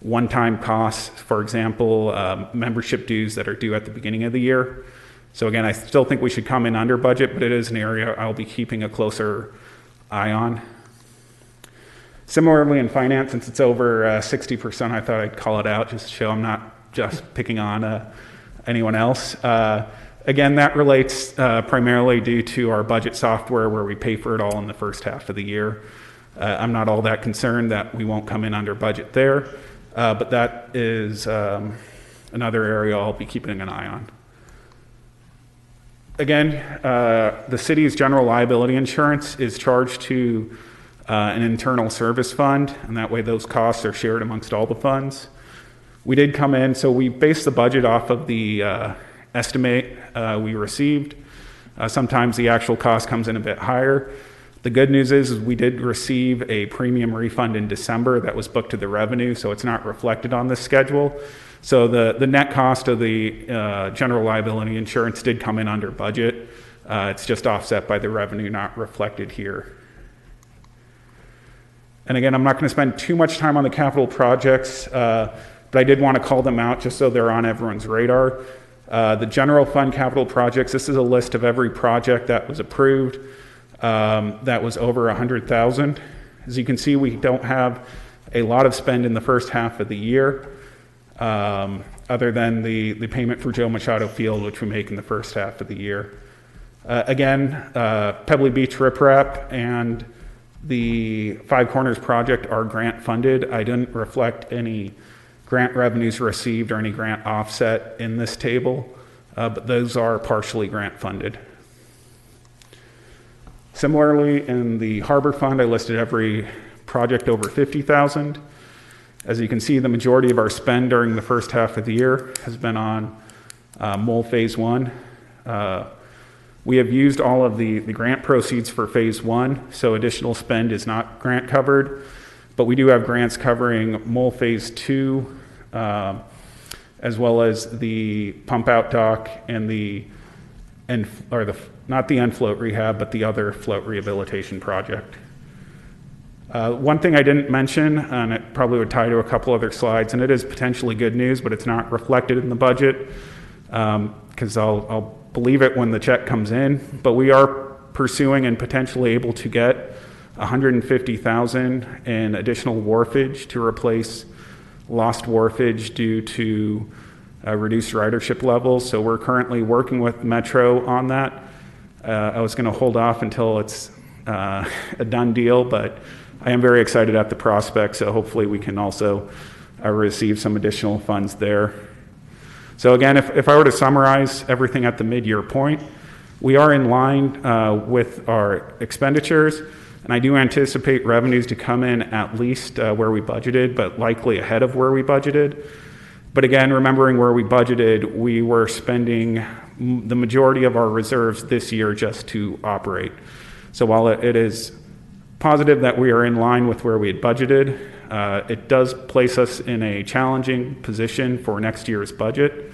one-time costs, for example, membership dues that are due at the beginning of the year. So again, I still think we should come in under budget, but it is an area I'll be keeping a closer eye on. Similarly in finance, since it's over 60%, I thought I'd call it out just to show I'm not just picking on anyone else. Again, that relates primarily due to our budget software where we pay for it all in the first half of the year. I'm not all that concerned that we won't come in under budget there, but that is another area I'll be keeping an eye on. Again, the city's general liability insurance is charged to an internal service fund, and that way those costs are shared amongst all the funds. We did come in, so we based the budget off of the estimate we received. Sometimes the actual cost comes in a bit higher. The good news is we did receive a premium refund in December that was booked to the revenue, so it's not reflected on this schedule. So the net cost of the general liability insurance did come in under budget. It's just offset by the revenue not reflected here. And again, I'm not going to spend too much time on the capital projects, but I did want to call them out just so they're on everyone's radar. The general fund capital projects, this is a list of every project that was approved that was over $100,000. As you can see, we don't have a lot of spend in the first half of the year, other than the payment for Joe Machado Field, which we make in the first half of the year. Again, Pebbly Beach Riprap and the Five Corners project are grant funded. I didn't reflect any grant revenues received or any grant offset in this table, but those are partially grant funded. Similarly, in the Harbor Fund, I listed every project over $50,000. As you can see, the majority of our spend during the first half of the year has been on Mole Phase 1. We have used all of the grant proceeds for Phase 1, so additional spend is not grant covered, but we do have grants covering Mole Phase 2, as well as the pump out dock and not the end float rehab, but the other float rehabilitation project. One thing I didn't mention, and it probably would tie to a couple other slides, and it is potentially good news, but it's not reflected in the budget, because I'll believe it when the check comes in, but we are pursuing and potentially able to get $150,000 in additional wharfage to replace lost wharfage due to reduced ridership levels. So we're currently working with Metro on that. I was going to hold off until it's a done deal, but I am very excited at the prospect, so hopefully we can also receive some additional funds there. So again, if I were to summarize everything at the mid-year point, we are in line with our expenditures, and I do anticipate revenues to come in at least where we budgeted, but likely ahead of where we budgeted. But again, remembering where we budgeted, we were spending the majority of our reserves this year just to operate. So while it is positive that we are in line with where we had budgeted, it does place us in a challenging position for next year's budget.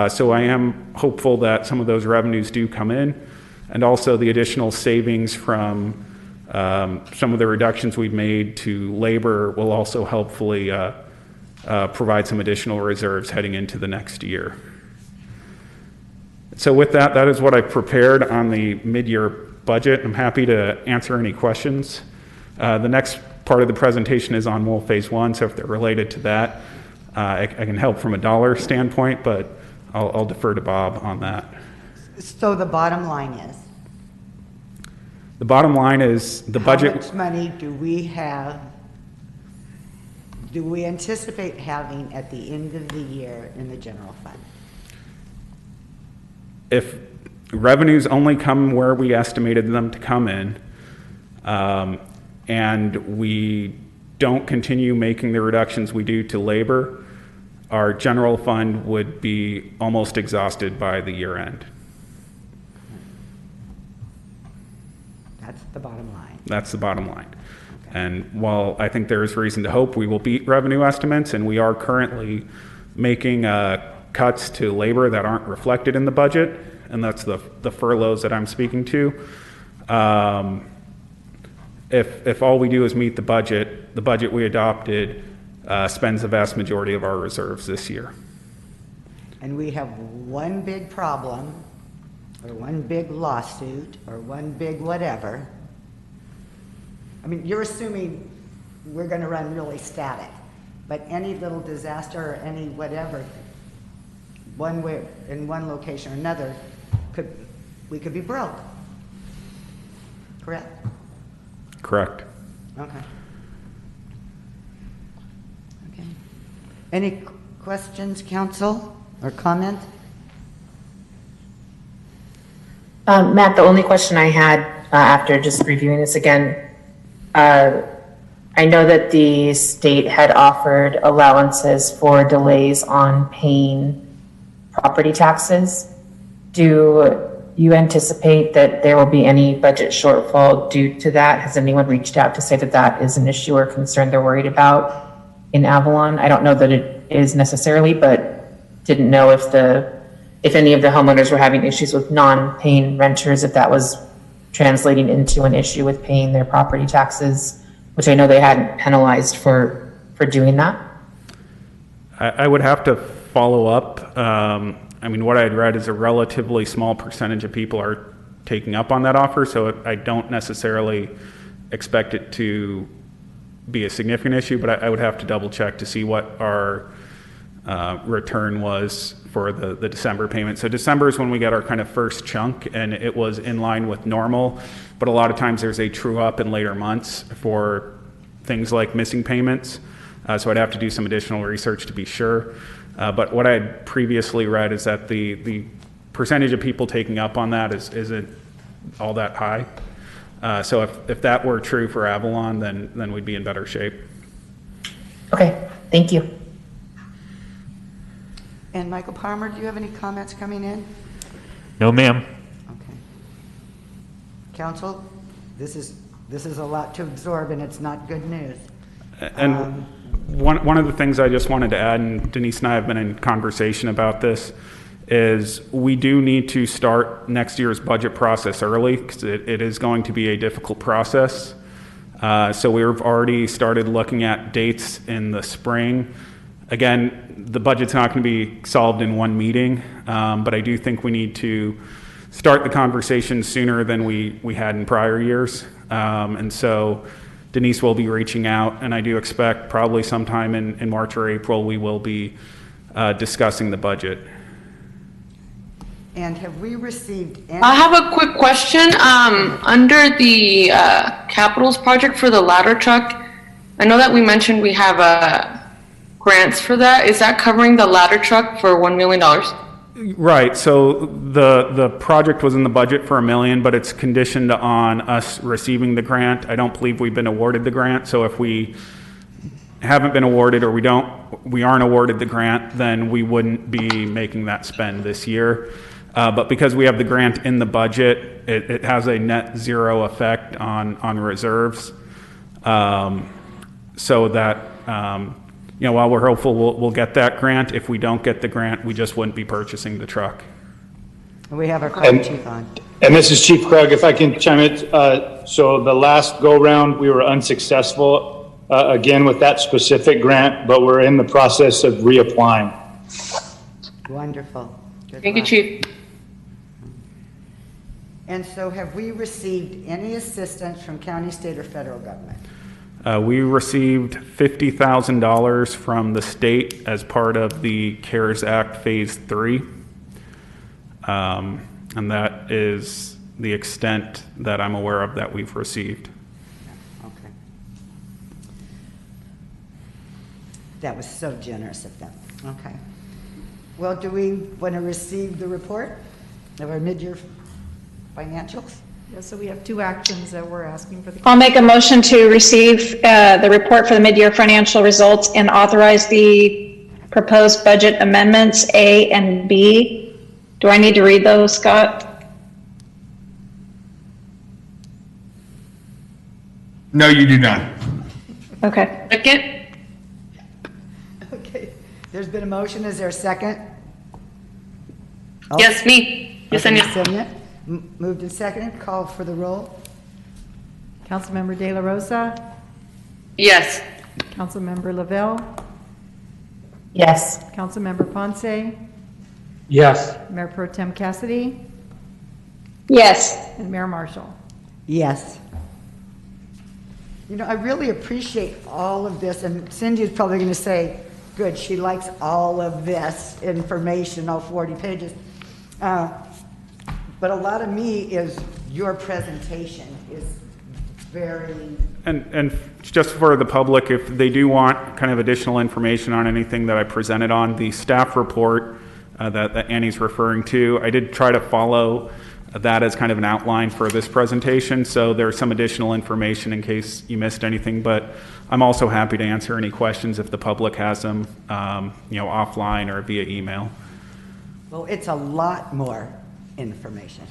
So I am hopeful that some of those revenues do come in, and also the additional savings from some of the reductions we've made to labor will also hopefully provide some additional reserves heading into the next year. So with that, that is what I prepared on the mid-year budget. I'm happy to answer any questions. The next part of the presentation is on Mole Phase 1, so if they're related to that, I can help from a dollar standpoint, but I'll defer to Bob on that.
So the bottom line is?
The bottom line is the budget.
How much money do we have, do we anticipate having at the end of the year in the general fund?
If revenues only come where we estimated them to come in, and we don't continue making the reductions we do to labor, our general fund would be almost exhausted by the year end.
That's the bottom line.
That's the bottom line. Okay. And while I think there is reason to hope we will beat revenue estimates, and we are currently making cuts to labor that aren't reflected in the budget, and that's the furloughs that I'm speaking to. If all we do is meet the budget we adopted spends the vast majority of our reserves this year.
And we have one big problem, or one big lawsuit, or one big whatever. I mean, you're assuming we're going to run really static, but any little disaster or any whatever, one way, in one location or another, we could be broke. Correct?
Correct.
Okay. Okay. Any questions, council, or comment?
Matt, the only question I had after just reviewing this again, I know that the state had offered allowances for delays on paying property taxes. Do you anticipate that there will be any budget shortfall due to that? Has anyone reached out to say that that is an issue or concern they're worried about in Avalon? I don't know that it is necessarily, but didn't know if any of the homeowners were having issues with non-paying renters, if that was translating into an issue with paying their property taxes, which I know they hadn't penalized for doing that.
I would have to follow up. I mean, what I had read is a relatively small percentage of people are taking up on that offer, so I don't necessarily expect it to be a significant issue, but I would have to double check to see what our return was for the December payment. So December is when we get our kind of first chunk, and it was in line with normal, but a lot of times there's a true up in later months for things like missing payments. So I'd have to do some additional research to be sure. But what I had previously read is that the percentage of people taking up on that isn't all that high. So if that were true for Avalon, then we'd be in better shape.
Okay, thank you.
And Michael Palmer, do you have any comments coming in?
No, ma'am.
Okay. Council?
This is a lot to absorb, and it's not good news.
And one of the things I just wanted to add, and Denise and I have been in conversation about this, is we do need to start next year's budget process early, because it is going to be a difficult process. So we've already started looking at dates in the spring. Again, the budget's not going to be solved in one meeting, but I do think we need to start the conversation sooner than we had in prior years. And so Denise will be reaching out, and I do expect probably sometime in March or April we will be discussing the budget.
And have we received any?
I have a quick question. Under the capitals project for the ladder truck, I know that we mentioned we have grants for that. Is that covering the ladder truck for $1 million?
Right. So the project was in the budget for $1 million, but it's conditioned on us receiving the grant. I don't believe we've been awarded the grant. So if we haven't been awarded, or we aren't awarded the grant, then we wouldn't be making that spend this year. But because we have the grant in the budget, it has a net zero effect on reserves. So that, while we're hopeful we'll get that grant, if we don't get the grant, we just wouldn't be purchasing the truck.
We have our fire chief on.
And this is Chief Krug, if I can chime in. So the last go-round, we were unsuccessful, again, with that specific grant, but we're in the process of reapplying.
Wonderful. Good
Thank you,
luck.
Chief.
And so have we received any assistance from county, state, or federal government?
We received $50,000 from the state as part of the CARES Act Phase 3. And that is the extent that I'm aware of that we've received.
Okay. That was so generous of them. Okay.
Well, do we want to receive the report of our mid-year financials?
Yeah, so we have two actions that we're asking for the.
I'll make a motion to receive the report for the mid-year financial results and authorize the proposed budget amendments A and B. Do I need to read those, Scott?
No, you do not.
Okay.
Second?
Okay. There's been a motion. Is there a second?
Yes, me. Yesenia.
Yesenia. Moved and seconded. Call for the roll.
Councilmember De La Rosa,
Yes.
Councilmember Lavelle,
Yes.
Councilmember Ponce,
Yes.
Mayor Pro Tem Cassidy,
Yes.
and Mayor Marshall.
Yes.
You know, I really appreciate all of this, and Cindy is probably going to say, good, she likes all of this information, all 40 pages. But a lot of me is your presentation is very...
And just for the public, if they do want kind of additional information on anything that I presented on, the staff report that Annie's referring to, I did try to follow that as kind of an outline for this presentation, so there's some additional information in case you missed anything, but I'm also happy to answer any questions if the public has them, offline or via email.
Well, it's a lot more information.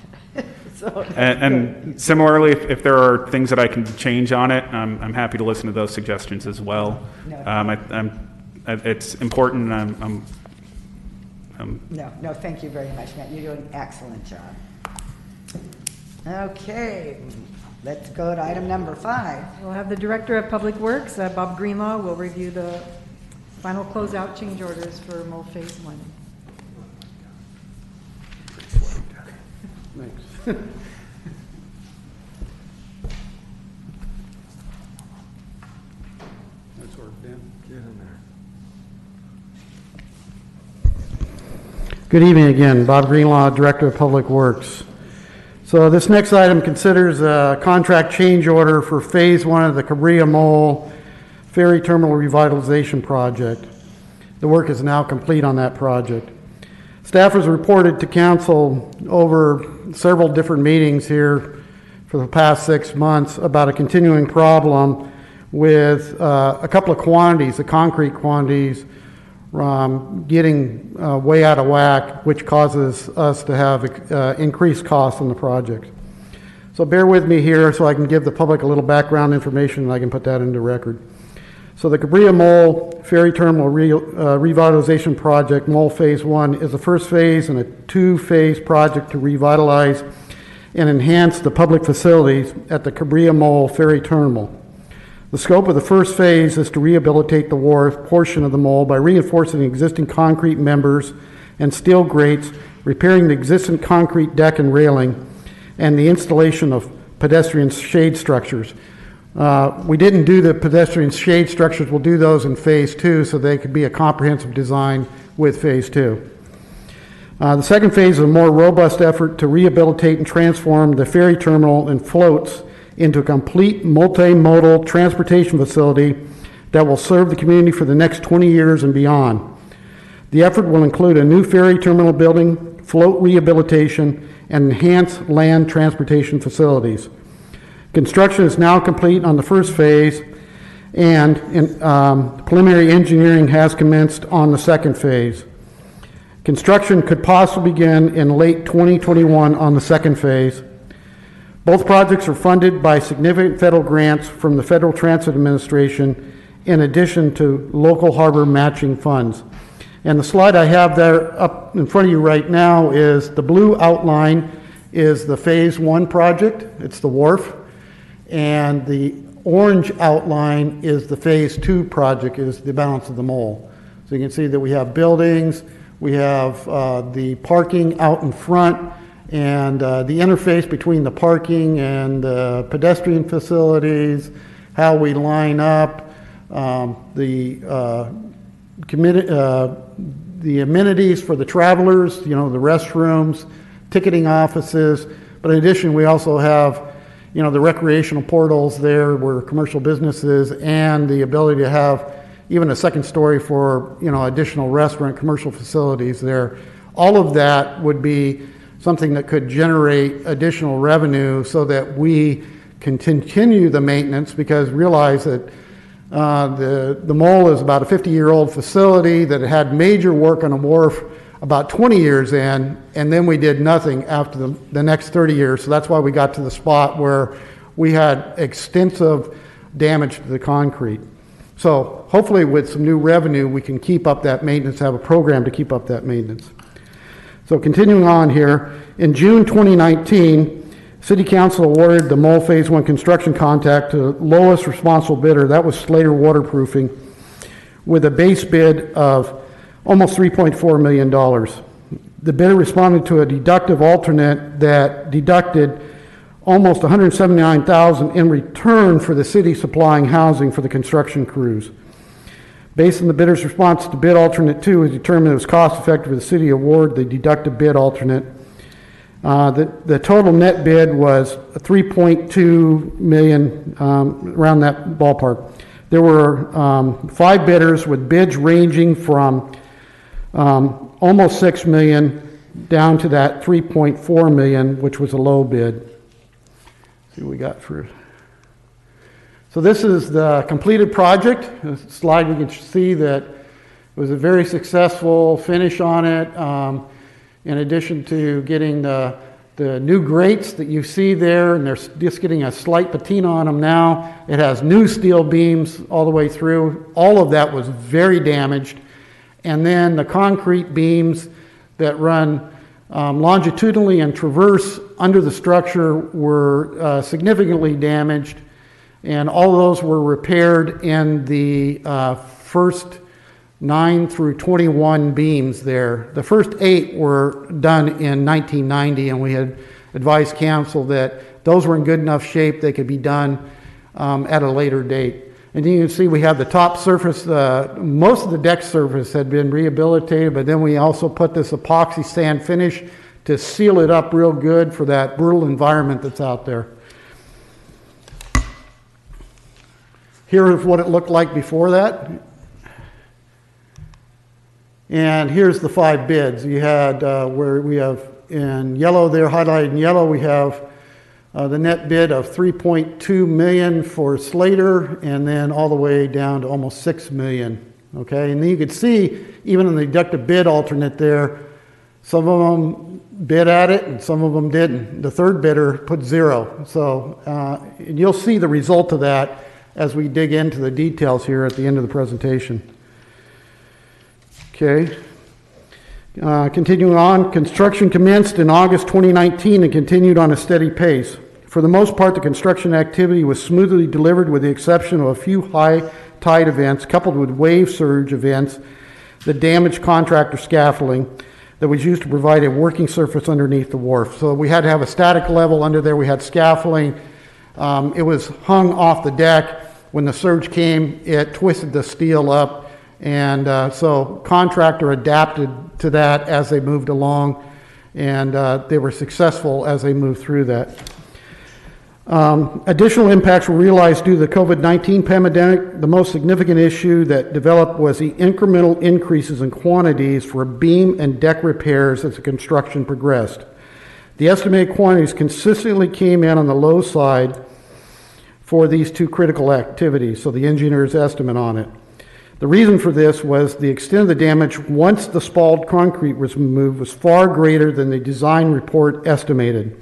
So that's
And similarly, if there are things that I can change on it, I'm happy to listen to those suggestions as well.
No.
It's important, and
No, thank you very much, Matt. You do an excellent job. Okay, let's go to item number 5.
We'll have the Director of Public Works, Bob Greenlaw, will review the final closeout change orders for Mole Phase 1.
Thanks. That's where Ben, get in there. Good evening again. Bob Greenlaw, Director of Public Works. So this next item considers a contract change order for Phase 1 of the Cabrillo Mole Ferry Terminal Revitalization Project. The work is now complete on that project. Staff has reported to council over several different meetings here for the past 6 months about a continuing problem with a couple of quantities, the concrete quantities, getting way out of whack, which causes us to have increased costs on the project. So bear with me here so I can give the public a little background information and I can put that into record. So the Cabrillo Mole Ferry Terminal Revitalization Project, Mole Phase 1, is the first phase in a 2-phase project to revitalize and enhance the public facilities at the Cabrillo Mole Ferry Terminal. The scope of the first phase is to rehabilitate the wharf portion of the mole by reinforcing existing concrete members and steel grates, repairing the existing concrete deck and railing, and the installation of pedestrian shade structures. We didn't do the pedestrian shade structures. We'll do those in Phase 2 so they could be a comprehensive design with Phase 2. The second phase is a more robust effort to rehabilitate and transform the ferry terminal and floats into a complete multimodal transportation facility that will serve the community for the next 20 years and beyond. The effort will include a new ferry terminal building, float rehabilitation, and enhanced land transportation facilities. Construction is now complete on the first phase, and preliminary engineering has commenced on the second phase. Construction could possibly begin in late 2021 on the second phase. Both projects are funded by significant federal grants from the Federal Transit Administration, in addition to local harbor matching funds. And the slide I have there up in front of you right now is the blue outline is the Phase 1 project. It's the wharf. And the orange outline is the Phase 2 project, is the balance of the mole. So you can see that we have buildings, we have the parking out in front, and the interface between the parking and the pedestrian facilities, how we line up, the amenities for the travelers, you know, the restrooms, ticketing offices. But in addition, we also have, you know, the recreational portals there where commercial businesses, and the ability to have even a second story for, you know, additional restaurant commercial facilities there. All of that would be something that could generate additional revenue so that we can continue the maintenance, because realize that the mole is about a 50-year-old facility that had major work on a wharf about 20 years in, and then we did nothing after the next 30 years. So that's why we got to the spot where we had extensive damage to the concrete. So hopefully with some new revenue, we can keep up that maintenance, have a program to keep up that maintenance. So continuing on here, in June 2019, City Council awarded the Mole Phase 1 construction contract to lowest responsible bidder. That was Slater Waterproofing, with a base bid of almost $3.4 million. The bidder responded to a deductive alternate that deducted almost $179,000 in return for the city supplying housing for the construction crews. Based on the bidder's response to bid alternate 2, it was determined it was cost effective for the city to award the deductive bid alternate. The total net bid was $3.2 million, around that ballpark. There were 5 bidders with bids ranging from almost $6 million down to that $3.4 million, which was a low bid. Let's see what we got for. So this is the completed project. This slide, we can see that it was a very successful finish on it. in addition to getting the new grates that you see there, and they're just getting a slight patina on them now. It has new steel beams all the way through. All of that was very damaged. And then the concrete beams that run longitudinally and traverse under the structure were significantly damaged. And all of those were repaired in the first 9 through 21 beams there. The first 8 were done in 1990, and we had advised council that those were in good enough shape they could be done at a later date. And you can see we have the top surface, most of the deck surface had been rehabilitated, but then we also put this epoxy sand finish to seal it up real good for that brutal environment that's out there. Here is what it looked like before that. And here's the 5 bids. You had where we have in yellow there, highlighted in yellow, we have the net bid of $3.2 million for Slater, and then all the way down to almost $6 million. Okay, and then you could see even in the deductive bid alternate there, some of them bid at it and some of them didn't. The third bidder put 0. So you'll see the result of that as we dig into the details here at the end of the presentation. Okay. Continuing on, construction commenced in August 2019 and continued on a steady pace. For the most part, the construction activity was smoothly delivered with the exception of a few high tide events coupled with wave surge events that damaged contractor scaffolding that was used to provide a working surface underneath the wharf. So we had to have a static level under there. We had scaffolding. It was hung off the deck. When the surge came, it twisted the steel up. And so contractor adapted to that as they moved along, and they were successful as they moved through that. Additional impacts were realized due to the COVID-19 pandemic. The most significant issue that developed was the incremental increases in quantities for beam and deck repairs as the construction progressed. The estimated quantities consistently came in on the low side for these 2 critical activities, so the engineer's estimate on it. The reason for this was the extent of the damage once the spalled concrete was removed was far greater than the design report estimated.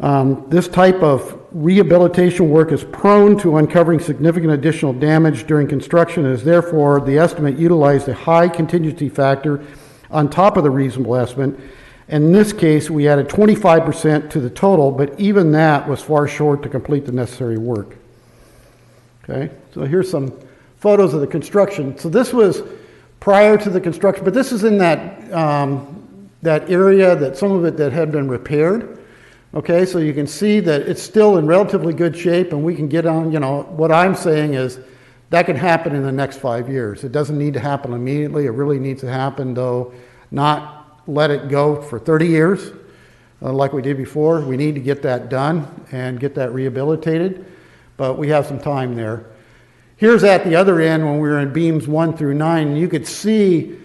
This type of rehabilitation work is prone to uncovering significant additional damage during construction and is therefore the estimate utilized a high contingency factor on top of the reasonable estimate. And in this case, we added 25% to the total, but even that was far short to complete the necessary work. Okay, so here's some photos of the construction. So this was prior to the construction, but this is in that that area that some of it that had been repaired. Okay, so you can see that it's still in relatively good shape, and we can get on, what I'm saying is that can happen in the next 5 years. It doesn't need to happen immediately. It really needs to happen, though, not let it go for 30 years like we did before. We need to get that done and get that rehabilitated, but we have some time there. Here's at the other end when we were in beams 1 through 9, you could see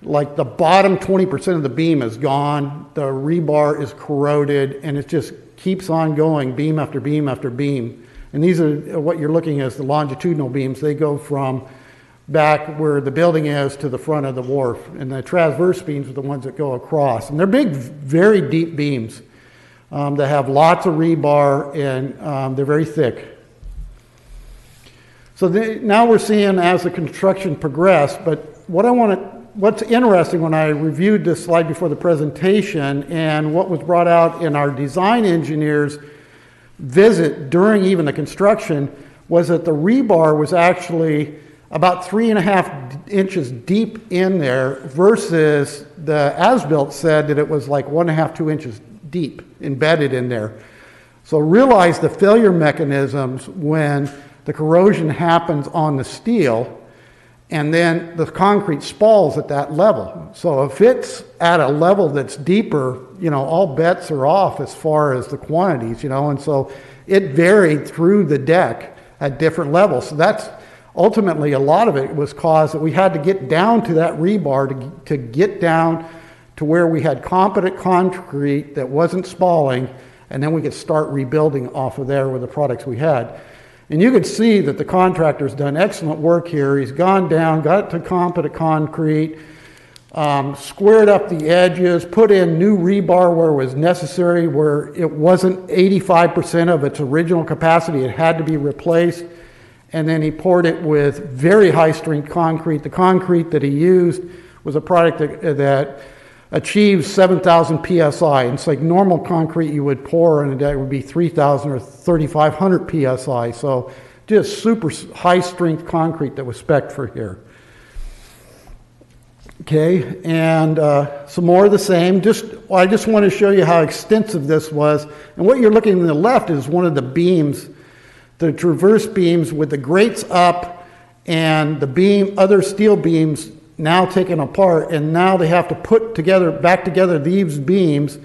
like the bottom 20% of the beam is gone, the rebar is corroded, and it just keeps on going beam after beam after beam. And these are what you're looking at as the longitudinal beams. They go from back where the building is to the front of the wharf. And the transverse beams are the ones that go across. And they're big, very deep beams that have lots of rebar, and they're very thick. So now we're seeing as the construction progressed, but what's interesting when I reviewed this slide before the presentation and what was brought out in our design engineers' visit during even the construction was that the rebar was actually about 3.5 inches deep in there versus the as-built said that it was like 1.5, 2 inches deep embedded in there. So realize the failure mechanisms when the corrosion happens on the steel, and then the concrete spalls at that level. So if it's at a level that's deeper, all bets are off as far as the quantities, and so it varied through the deck at different levels. So that's ultimately a lot of it was caused that we had to get down to that rebar to get down to where we had competent concrete that wasn't spalling, and then we could start rebuilding off of there with the products we had. And you could see that the contractor's done excellent work here. He's gone down, got it to competent concrete, squared up the edges, put in new rebar where it was necessary, where it wasn't 85% of its original capacity, it had to be replaced. And then he poured it with very high strength concrete. The concrete that he used was a product that achieves 7,000 PSI. And it's like normal concrete you would pour, and that would be 3,000 or 3,500 PSI. So just super high strength concrete that was spec'd for here. Okay, and some more of the same. I just want to show you how extensive this was. And what you're looking at the left is one of the beams, the traverse beams with the grates up and the other steel beams now taken apart, and now they have to put back together these beams,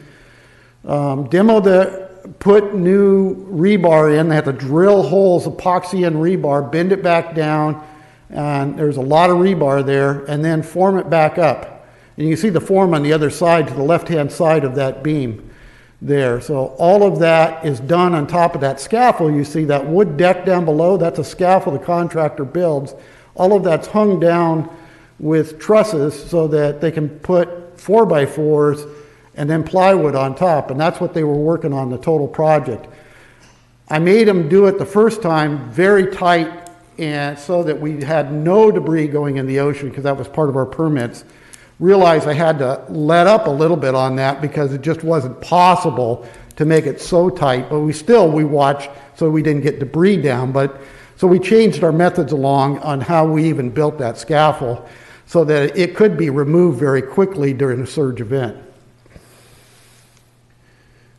put new rebar in. They have to drill holes, epoxy and rebar, bend it back down, and there's a lot of rebar there, and then form it back up. And you can see the form on the other side, to the left-hand side of that beam there. So all of that is done on top of that scaffold. You see that wood deck down below, that's a scaffold the contractor builds. All of that's hung down with trusses so that they can put 4x4s and then plywood on top, and that's what they were working on, the total project. I made them do it the first time very tight, and so that we had no debris going in the ocean, because that was part of our permits. Realized I had to let up a little bit on that because it just wasn't possible to make it so tight, but we watched so we didn't get debris down. But so we changed our methods along on how we even built that scaffold so that it could be removed very quickly during a surge event.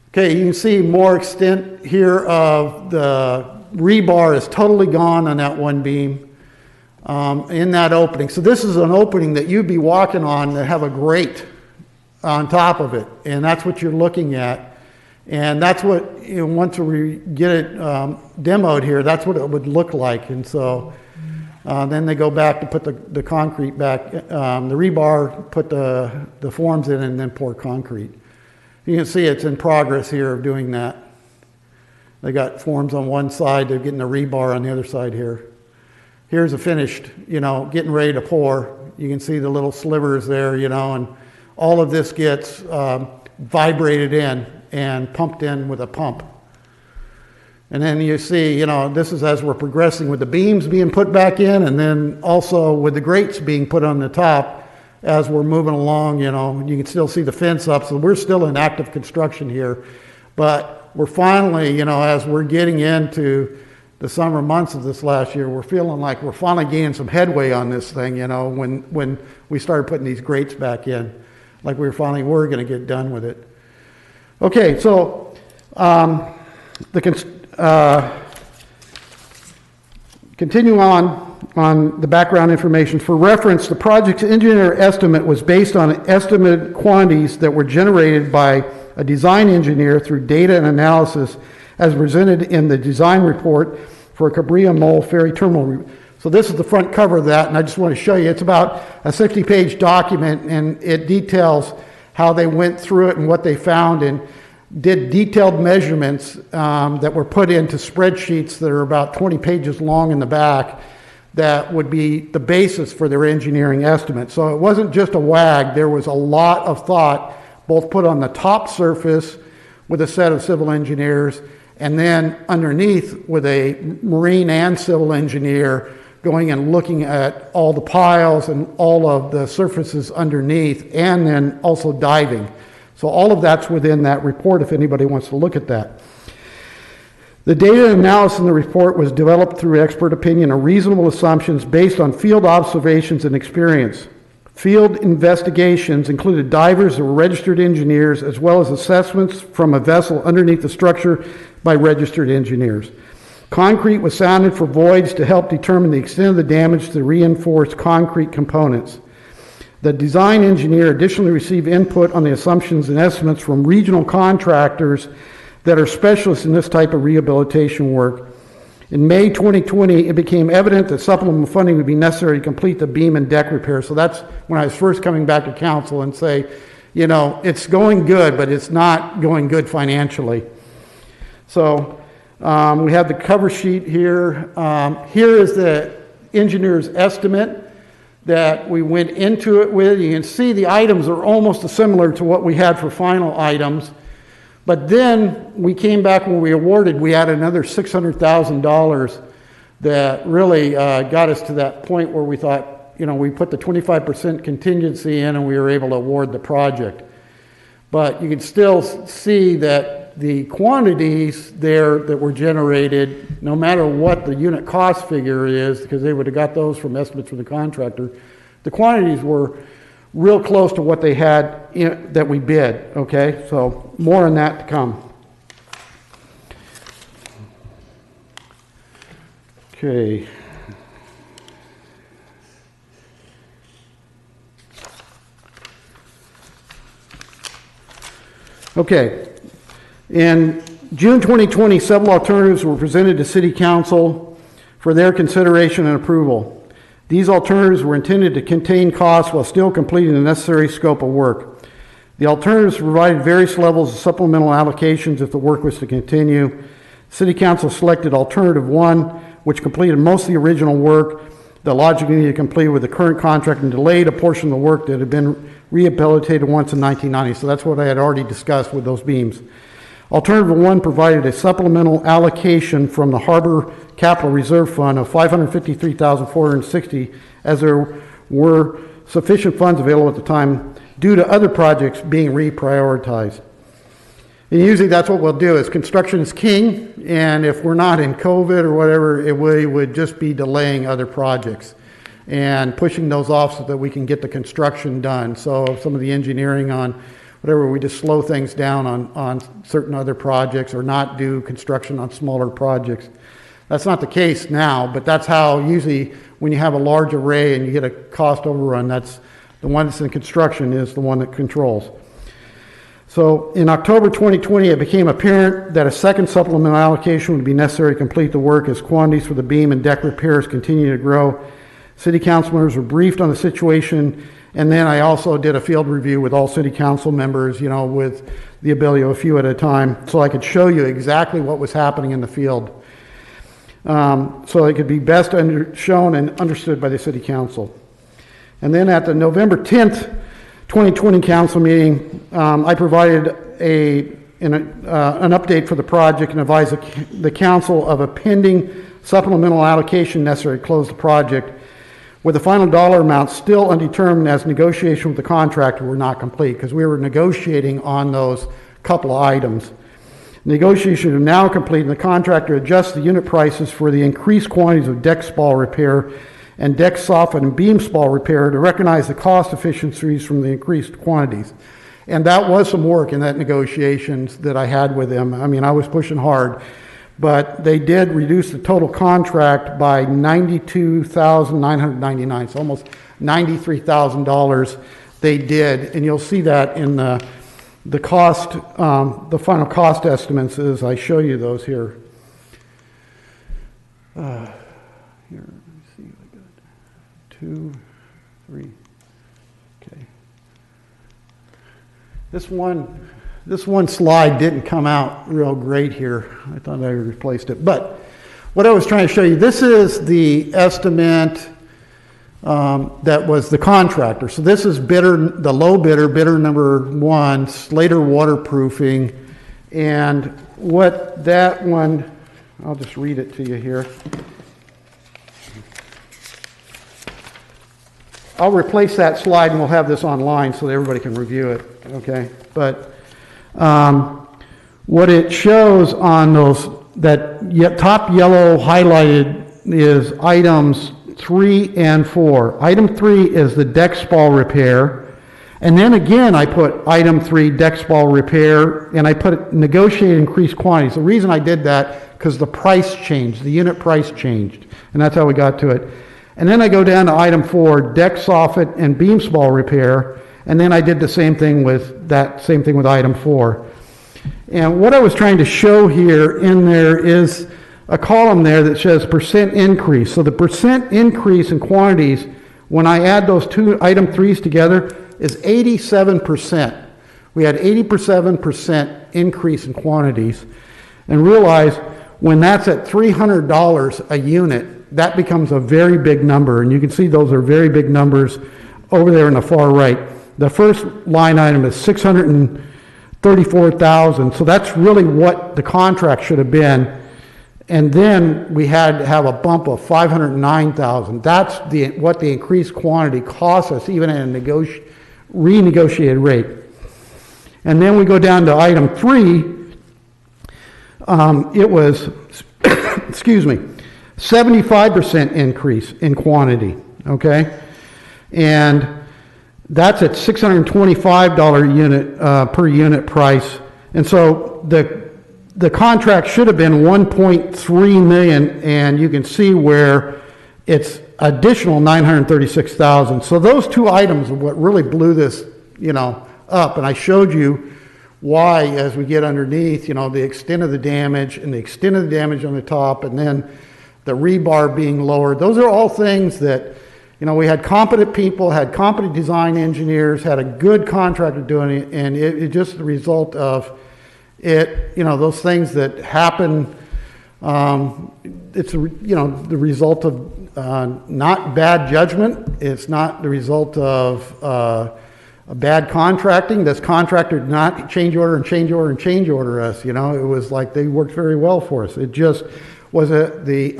Okay, you can see more extent here of the rebar is totally gone on that one beam in that opening. So this is an opening that you'd be walking on that have a grate on top of it, and that's what you're looking at. And that's what, once we get it demoed here, that's what it would look like. And so then they go back to put the concrete back, the rebar, put the forms in, and then pour concrete. You can see it's in progress here of doing that. They got forms on one side, they're getting the rebar on the other side here. Here's a finished, getting ready to pour. You can see the little slivers there, and all of this gets vibrated in and pumped in with a pump. And then you see, this is as we're progressing with the beams being put back in, and then also with the grates being put on the top as we're moving along. You can still see the fence up, so we're still in active construction here. But we're finally, as we're getting into the summer months of this last year, we're feeling like we're finally gaining some headway on this thing, when we started putting these grates back in, like we finally were going to get done with it. Okay, so continue on the background information. For reference, the project's engineer estimate was based on estimated quantities that were generated by a design engineer through data and analysis as presented in the design report for Cabrera Mole Ferry Terminal. So this is the front cover of that, and I just want to show you. It's about a 60-page document, and it details how they went through it and what they found, and did detailed measurements that were put into spreadsheets that are about 20 pages long in the back that would be the basis for their engineering estimate. So it wasn't just a wag. There was a lot of thought, both put on the top surface with a set of civil engineers, and then underneath with a marine and civil engineer going and looking at all the piles and all of the surfaces underneath, and then also diving. So all of that's within that report if anybody wants to look at that. The data analysis in the report was developed through expert opinion and reasonable assumptions based on field observations and experience. Field investigations included divers that were registered engineers, as well as assessments from a vessel underneath the structure by registered engineers. Concrete was sounded for voids to help determine the extent of the damage to the reinforced concrete components. The design engineer additionally received input on the assumptions and estimates from regional contractors that are specialists in this type of rehabilitation work. In May 2020, it became evident that supplemental funding would be necessary to complete the beam and deck repair. So that's when I was first coming back to council and say, it's going good, but it's not going good financially. So we have the cover sheet here. Here is the engineer's estimate. that we went into it with. You can see the items are almost similar to what we had for final items. But then we came back when we awarded, we had another $600,000 that really got us to that point where we thought, we put the 25% contingency in and we were able to award the project. But you can still see that the quantities there that were generated, no matter what the unit cost figure is, because they would have got those from estimates from the contractor, the quantities were real close to what they had that we bid, okay? So more on that to come. Okay. Okay. In June 2020, several alternatives were presented to City Council for their consideration and approval. These alternatives were intended to contain costs while still completing the necessary scope of work. The alternatives provided various levels of supplemental allocations if the work was to continue. City Council selected alternative 1, which completed most of the original work that logically needed to complete with the current contract and delayed a portion of the work that had been rehabilitated once in 1990. So that's what I had already discussed with those beams. Alternative 1 provided a supplemental allocation from the Harbor Capital Reserve Fund of $553,460, as there were sufficient funds available at the time due to other projects being reprioritized. And usually that's what we'll do, is construction is king, and if we're not in COVID or whatever, we would just be delaying other projects and pushing those off so that we can get the construction done. So some of the engineering on whatever, we just slow things down on certain other projects or not do construction on smaller projects. That's not the case now, but that's how usually when you have a large array and you get a cost overrun, that's the one that's in construction is the one that controls. So in October 2020, it became apparent that a second supplemental allocation would be necessary to complete the work as quantities for the beam and deck repairs continue to grow. City council members were briefed on the situation, and then I also did a field review with all city council members, with the ability of a few at a time, so I could show you exactly what was happening in the field. So it could be best shown and understood by the city council. And then at the November 10th, 2020 council meeting, I provided an update for the project and advised the council of a pending supplemental allocation necessary to close the project, with the final dollar amount still undetermined as negotiation with the contractor were not complete, because we were negotiating on those couple of items. Negotiations are now complete, and the contractor adjusts the unit prices for the increased quantities of deck spall repair and deck soffit and beam spall repair to recognize the cost efficiencies from the increased quantities. And that was some work in that negotiations that I had with them. I mean, I was pushing hard, but they did reduce the total contract by $92,999, so almost $93,000 they did. And you'll see that in the cost, the final cost estimates as I show you those here. Here, let me see, I got 2, 3, okay. This one slide didn't come out real great here. I thought I replaced it. But what I was trying to show you, this is the estimate that was the contractor. So this is the low bidder number 1, Slater Waterproofing. And what that one, I'll just read it to you here. I'll replace that slide and we'll have this online so that everybody can review it, okay? But what it shows on those, that top yellow highlighted is items 3 and 4. Item 3 is the deck spall repair. And then again, I put item 3, deck spall repair, and I put negotiate increased quantities. The reason I did that, because the price changed, the unit price changed, and that's how we got to it. And then I go down to item 4, deck soffit and beam spall repair, and then I did the same thing with item 4. And what I was trying to show here in there is a column there that says percent increase. So the percent increase in quantities, when I add those two item 3s together, is 87%. We had 87% increase in quantities. And realize when that's at $300 a unit, that becomes a very big number. And you can see those are very big numbers over there in the far right. The first line item is 634,000. So that's really what the contract should have been. And then we had to have a bump of 509,000. That's what the increased quantity costs us, even at a renegotiated rate. And then we go down to item 3. It was, excuse me, 75% increase in quantity, okay? And that's at $625 unit per unit price. And so the contract should have been 1.3 million, and you can see where it's additional 936,000. So those two items are what really blew this, up. And I showed you why, as we get underneath, the extent of the damage and the extent of the damage on the top, and then the rebar being lowered. Those are all things that, we had competent people, had competent design engineers, had a good contractor doing it, and it just the result of it, those things that happen. It's the result of not bad judgment. It's not the result of bad contracting. This contractor did not change order us. It was like they worked very well for us. It just was the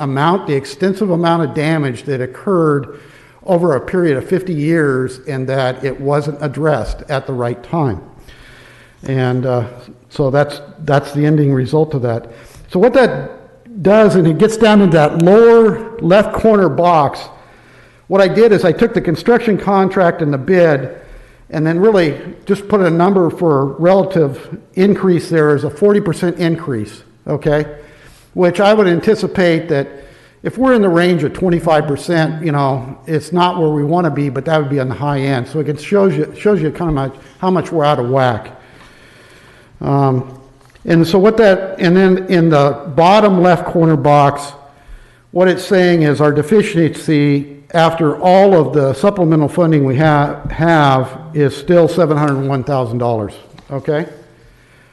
extensive amount of damage that occurred over a period of 50 years, and that it wasn't addressed at the right time. And so that's the ending result of that. So what that does, and it gets down into that lower left corner box, what I did is I took the construction contract and the bid, and then really just put a number for relative increase there as a 40% increase, okay? Which I would anticipate that if we're in the range of 25%, it's not where we want to be, but that would be on the high end. So it shows you kind of how much we're out of whack. And so and then in the bottom left corner box, what it's saying is our deficiency after all of the supplemental funding we have is still $701,000, okay?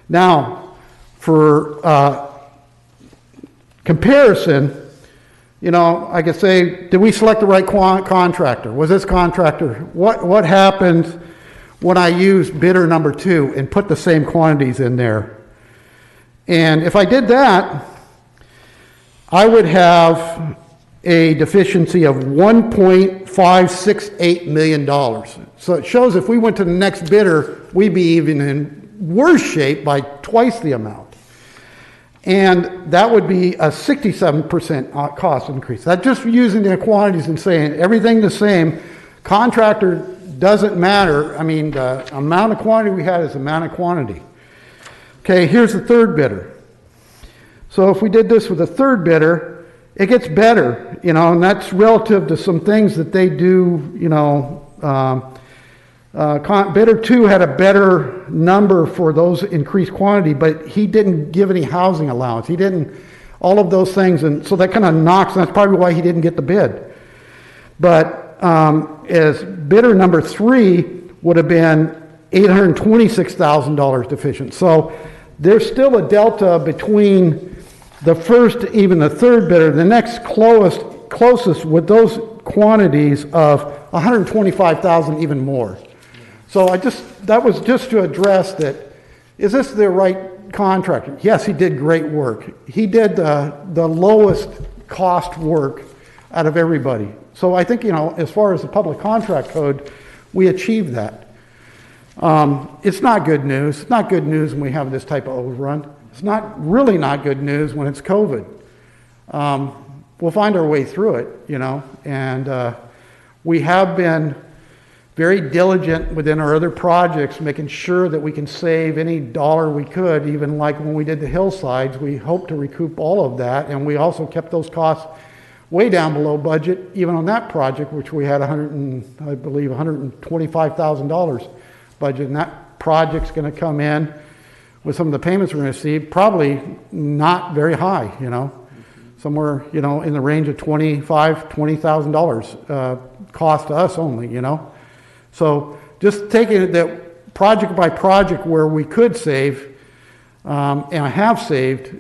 Now, for comparison, I could say, did we select the right contractor? Was this contractor, what happens when I use bidder number 2 and put the same quantities in there? And if I did that, I would have a deficiency of $1.568 million. So it shows if we went to the next bidder, we'd be even in worse shape by twice the amount. And that would be a 67% cost increase. That's just using the quantities and saying everything the same. Contractor doesn't matter. I mean, the amount of quantity we had is the amount of quantity. Okay, here's the third bidder. So if we did this with a third bidder, it gets better, and that's relative to some things that they do, bidder 2 had a better number for those increased quantity, but he didn't give any housing allowance. He didn't, all of those things, and so that kind of knocks, and that's probably why he didn't get the bid. But as bidder number 3 would have been $826,000 deficient. So there's still a delta between the first, even the third bidder, the next closest with those quantities of 125,000 even more. So that was just to address that, is this the right contractor? Yes, he did great work. He did the lowest cost work out of everybody. So I think, as far as the public contract code, we achieved that. It's not good news. It's not good news when we have this type of overrun. It's really not good news when it's COVID. We'll find our way through it, and we have been very diligent within our other projects, making sure that we can save any dollar we could, even like when we did the hillsides, we hope to recoup all of that, and we also kept those costs way down below budget, even on that project, which we had $125,000 budget, and that project's going to come in with some of the payments we're going to receive, probably not very high, somewhere, in the range of $20,000 cost to us only, So just taking it that project by project where we could save, and I have saved,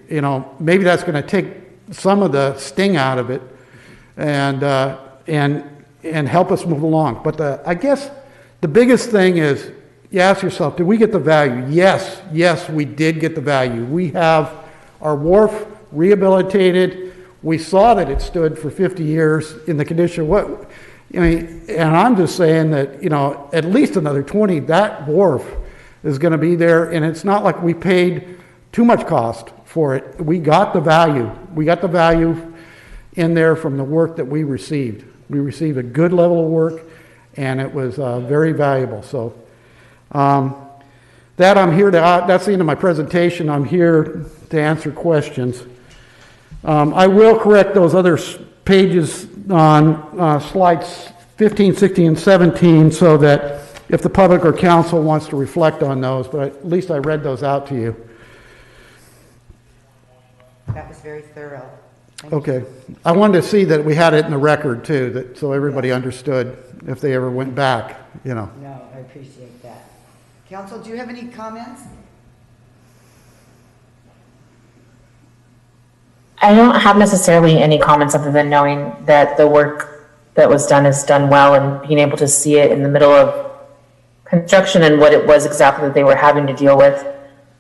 maybe that's going to take some of the sting out of it. and help us move along. But I guess the biggest thing is, you ask yourself, did we get the value? Yes, we did get the value. We have our wharf rehabilitated. We saw that it stood for 50 years in the condition. And I'm just saying that, at least another 20, that wharf is going to be there. And it's not like we paid too much cost for it. We got the value. We got the value in there from the work that we received. We received a good level of work, and it was very valuable. So that I'm here to, that's the end of my presentation. I'm here to answer questions. I will correct those other pages on slides 15, 16, and 17 so that if the public or council wants to reflect on those, but at least I read those out to you.
That was very thorough.
Okay. I wanted to see that we had it in the record too, so everybody understood if they ever went back,
No, I appreciate that. Council, do you have any comments?
I don't have necessarily any comments other than knowing that the work that was done is done well, and being able to see it in the middle of construction and what it was exactly that they were having to deal with.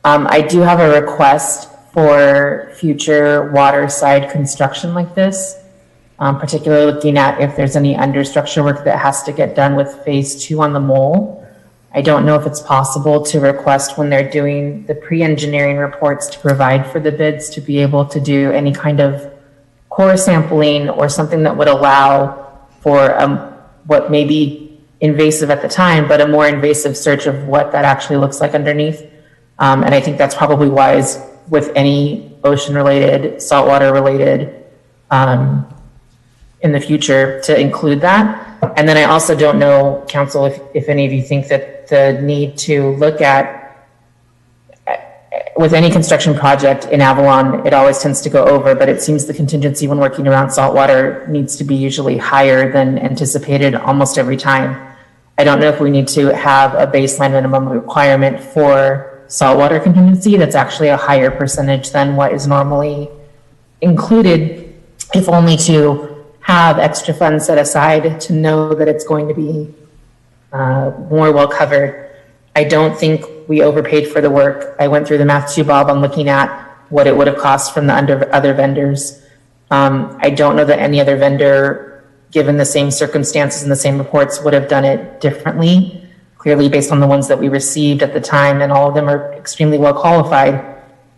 I do have a request for future water side construction like this, particularly looking at if there's any understructure work that has to get done with phase 2 on the mole. I don't know if it's possible to request when they're doing the pre-engineering reports to provide for the bids to be able to do any kind of core sampling or something that would allow for what may be invasive at the time, but a more invasive search of what that actually looks like underneath. And I think that's probably wise with any ocean-related, saltwater-related in the future to include that. And then I also don't know, Council, if any of you think that the need to look at, with any construction project in Avalon, it always tends to go over, but it seems the contingency when working around saltwater needs to be usually higher than anticipated almost every time. I don't know if we need to have a baseline minimum requirement for saltwater contingency that's actually a higher percentage than what is normally included, if only to have extra funds set aside to know that it's going to be more well covered. I don't think we overpaid for the work. I went through the math too, Bob, on looking at what it would have cost from the other vendors. I don't know that any other vendor, given the same circumstances and the same reports, would have done it differently. Clearly, based on the ones that we received at the time, and all of them are extremely well qualified.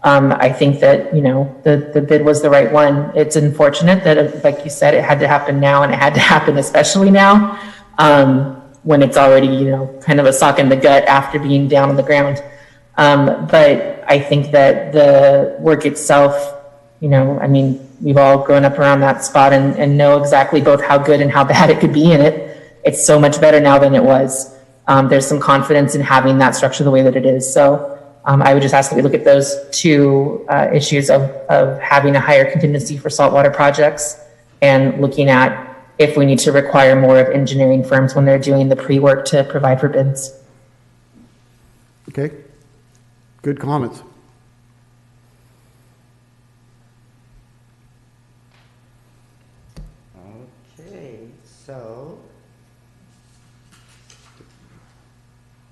I think that, the bid was the right one. It's unfortunate that, like you said, it had to happen now, and it had to happen especially now, when it's already, kind of a sock in the gut after being down on the ground. But I think that the work itself, we've all grown up around that spot and know exactly both how good and how bad it could be in it. It's so much better now than it was. There's some confidence in having that structure the way that it is. So I would just ask that we look at those two issues of having a higher contingency for saltwater projects and looking at if we need to require more of engineering firms when they're doing the pre-work to provide for bids.
Okay. Good comments.
Okay, so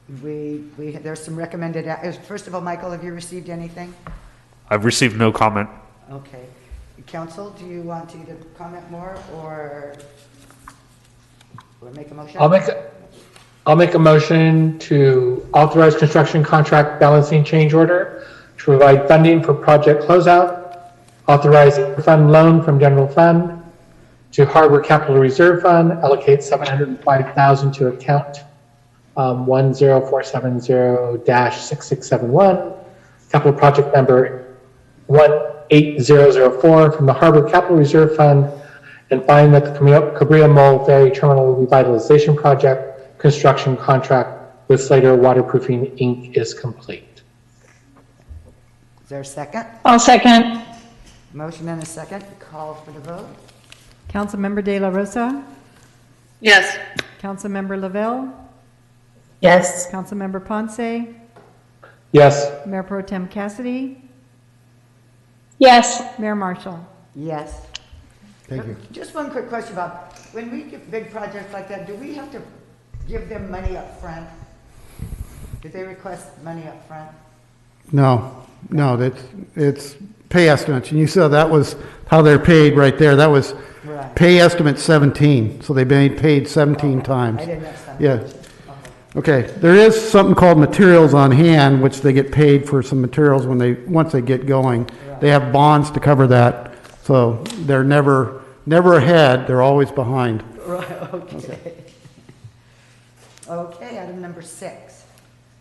there's some recommended, first of all, Michael, have you received anything?
I've received no comment.
Okay. Council, do you want to either comment more or make a motion?
I'll make a motion to authorize construction contract balancing change order to provide funding for project closeout, authorize fund loan from general fund to Harbor Capital Reserve Fund, allocate $705,000 to account 10470-6671, capital project number 18004 from the Harbor Capital Reserve Fund, and find that the Cabrillo Mole Ferry Terminal Revitalization Project construction contract with Slater Waterproofing, Inc. is complete.
Is there a second?
I'll second.
Motion and a second. Call for the vote.
Councilmember De La Rosa?
Yes.
Councilmember Lavelle?
Yes.
Councilmember Ponce?
Yes.
Mayor Pro Tem Cassidy?
Yes.
Mayor Marshall?
Yes.
Thank you.
Just one quick question, Bob. When we get big projects like that, do we have to give them money up front? Do they request money up front?
No, it's pay estimates. And you saw that was how they're paid right there. That was
Right.
pay estimate 17. So they've been paid 17 times.
I didn't understand.
Yeah. Okay. There is something called materials on hand, which they get paid for some materials once they get going. They have bonds to cover that. So they're never ahead. They're always behind.
Right, okay. Okay, item number 6.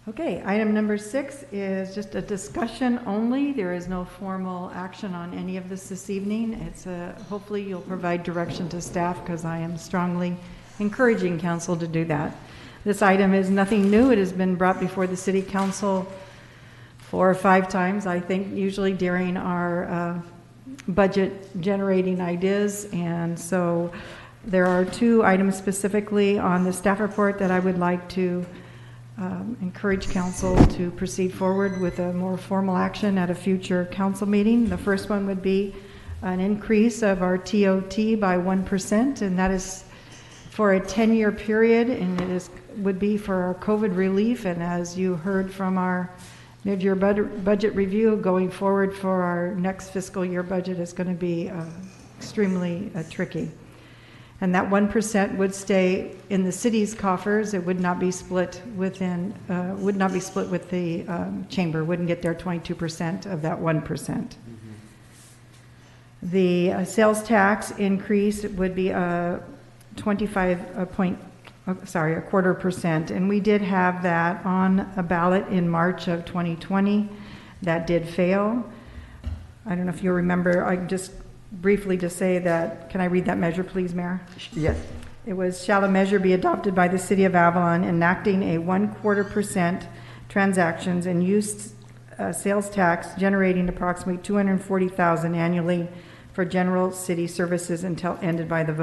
Okay, item number 6 is just a discussion only. There is no formal action on any of this evening. It's hopefully you'll provide direction to staff because I am strongly encouraging council to do that. This item is nothing new. It has been brought before the city council 4 or 5 times, I think, usually during our budget generating ideas. And so there are 2 items specifically on the staff report that I would like to encourage council to proceed forward with a more formal action at a future council meeting. The first one would be an increase of our TOT by 1%, and that is for a 10-year period, and would be for our COVID relief. And as you heard from our mid-year budget review, going forward for our next fiscal year budget is going to be extremely tricky. And that 1% would stay in the city's coffers. It would not be split with the chamber. Wouldn't get their 22% of that 1%. The sales tax increase would be a quarter percent. And we did have that on a ballot in March of 2020. That did fail. I don't know if you remember, I just briefly to say that, can I read that measure, please, Mayor?
Yes.
It was, shall a measure be adopted by the City of Avalon enacting a 1/4% transactions and use sales tax generating approximately $240,000 annually for general city services until ended by the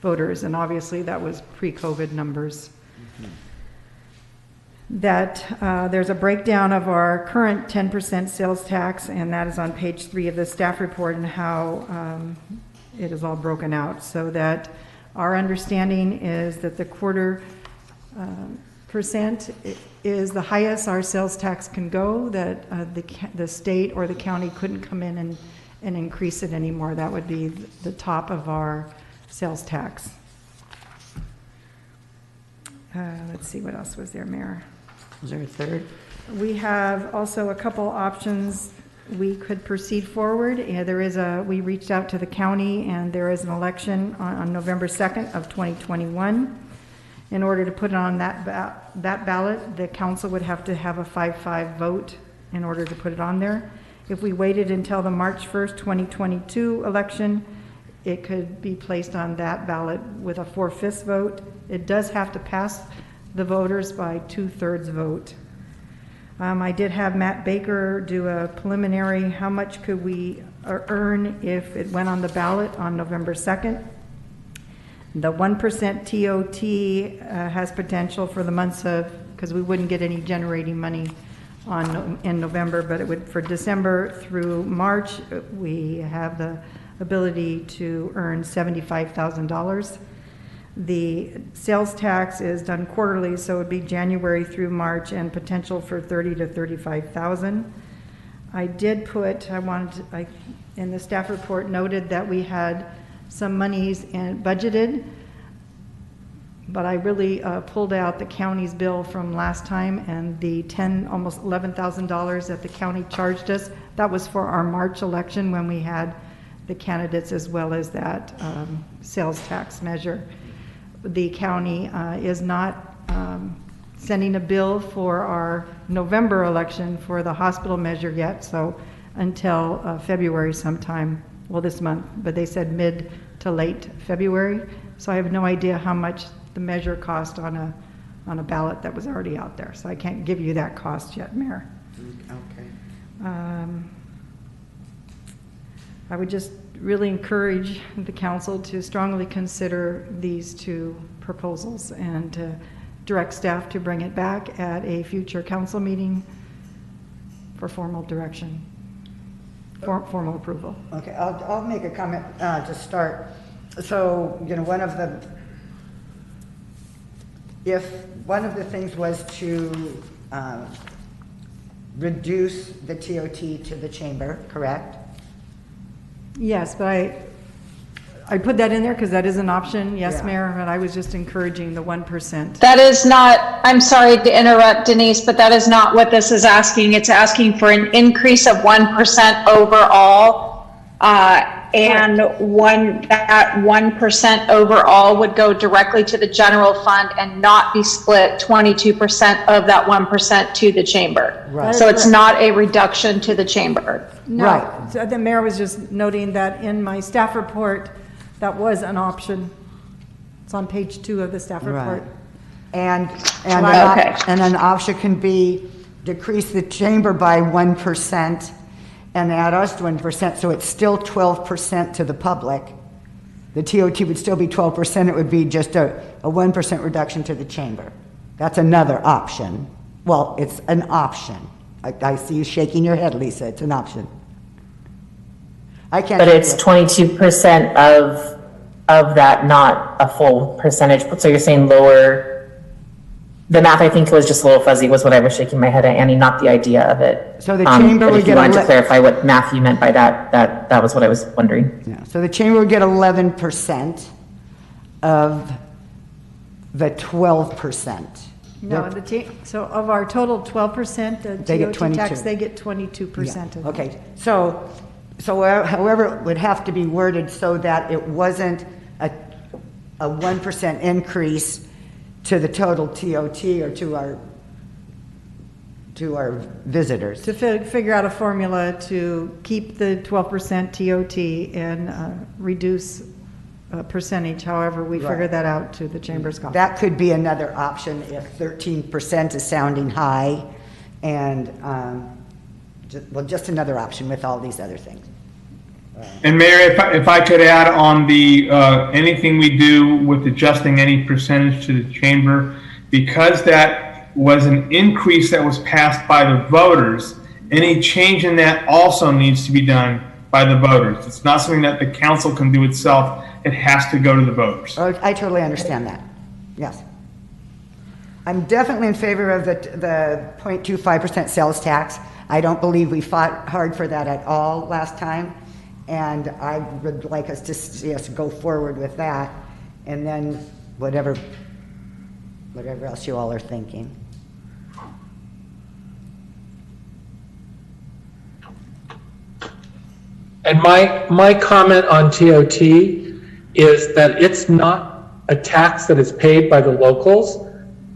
voters. And obviously that was pre-COVID numbers. That there's a breakdown of our current 10% sales tax, and that is on page 3 of the staff report, and how it is all broken out. So that our understanding is that the quarter percent is the highest our sales tax can go, that the state or the county couldn't come in and increase it anymore. That would be the top of our sales tax. Let's see, what else was there, Mayor?
Was there a third?
We have also a couple options. We could proceed forward. We reached out to the county, and there is an election on November 2nd of 2021. In order to put it on that ballot, the council would have to have a 5-5 vote in order to put it on there. If we waited until the March 1st, 2022 election, it could be placed on that ballot with a 4/5 vote. It does have to pass the voters by 2/3 vote. I did have Matt Baker do a preliminary, how much could we earn if it went on the ballot on November 2nd. The 1% TOT has potential for the months of, because we wouldn't get any generating money in November, but it would, for December through March, we have the ability to earn $75,000. The sales tax is done quarterly, so it would be January through March, and potential for $30,000 to $35,000. I did put, in the staff report noted that we had some monies budgeted, but I really pulled out the county's bill from last time, and the almost $11,000 that the county charged us. That was for our March election when we had the candidates as well as that sales tax measure. The county is not sending a bill for our November election for the hospital measure yet, so until February sometime, well, this month, but they said mid to late February. So I have no idea how much the measure cost on a ballot that was already out there. So I can't give you that cost yet, Mayor.
Okay.
I would just really encourage the council to strongly consider these 2 proposals and to direct staff to bring it back at a future council meeting for formal direction. formal approval.
Okay, I'll make a comment to start. So, if one of the things was to reduce the TOT to the chamber, correct?
Yes, but I put that in there because that is an option, yes,
Yeah.
Mayor, and I was just encouraging the 1%.
That is not, I'm sorry to interrupt, Denise, but that is not what this is asking. It's asking for an increase of 1% overall. And that 1% overall would go directly to the general fund and not be split 22% of that 1% to the chamber.
Right.
So it's not a reduction to the chamber.
No,
Right.
so the mayor was just noting that in my staff report, that was an option. It's on page 2 of the staff report.
And
Okay.
an option can be decrease the chamber by 1% and add us to 1%, so it's still 12% to the public. The TOT would still be 12%, it would be just a 1% reduction to the chamber. That's another option. Well, it's an option. I see you shaking your head, Lisa, it's an option. I can't.
But it's 22% of that, not a full percentage. So you're saying lower, the math I think was just a little fuzzy, was what I was shaking my head at, Annie, not the idea of it.
So the chamber
but
would
if you
get
wanted to clarify what math you meant by that was what I was wondering.
Yeah, so the chamber would get 11% of the 12%.
No, so of our total 12%, the
They get
TOT tax,
22.
they get 22% of it.
Okay, so however, it would have to be worded so that it wasn't a 1% increase to the total TOT or to our visitors.
To figure out a formula to keep the 12% TOT and reduce percentage, however we figure
Right.
that out to the chamber's cost.
That could be another option if 13% is sounding high, and, just another option with all these other things.
And Mayor, if I could add on the, anything we do with adjusting any percentage to the chamber, because that was an increase that was passed by the voters, any change in that also needs to be done by the voters. It's not something that the council can do itself. It has to go to the voters.
Oh, I totally understand that, yes. I'm definitely in favor of the 0.25% sales tax. I don't believe we fought hard for that at all last time, and I would like us to see us go forward with that, and then whatever else you all are thinking.
And my comment on TOT is that it's not a tax that is paid by the locals,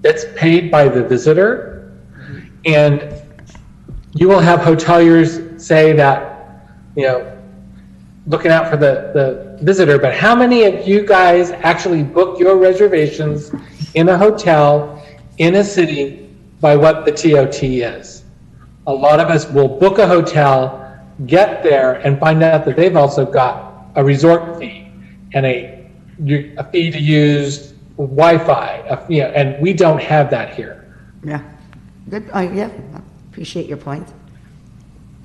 it's paid by the visitor. And you will have hoteliers say that, looking out for the visitor, but how many of you guys actually book your reservations in a hotel in a city by what the TOT is? A lot of us will book a hotel, get there, and find out that they've also got a resort fee and a fee to use Wi-Fi, and we don't have that here.
Yeah, good, yeah, appreciate your point.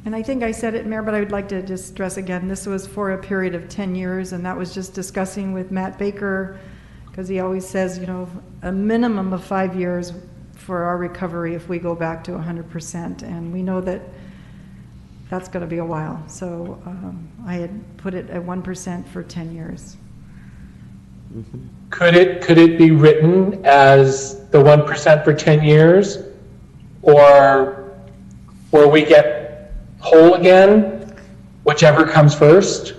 And I think I said it, Mayor, but I would like to just stress again, this was for a period of 10 years, and that was just discussing with Matt Baker, because he always says, a minimum of 5 years for our recovery if we go back to 100%, and we know that that's going to be a while. So I had put it at 1% for 10 years.
Could it be written as the 1% for 10 years, or where we get whole again, whichever comes first?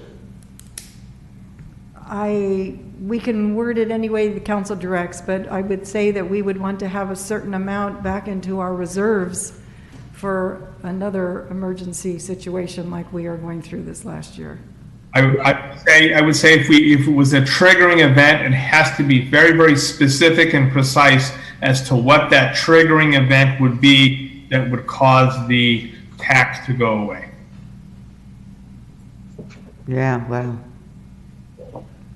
We can word it any way the council directs, but I would say that we would want to have a certain amount back into our reserves for another emergency situation like we are going through this last year.
I would say if it was a triggering event, it has to be very, very specific and precise as to what that triggering event would be that would cause the tax to go away.
Yeah, well,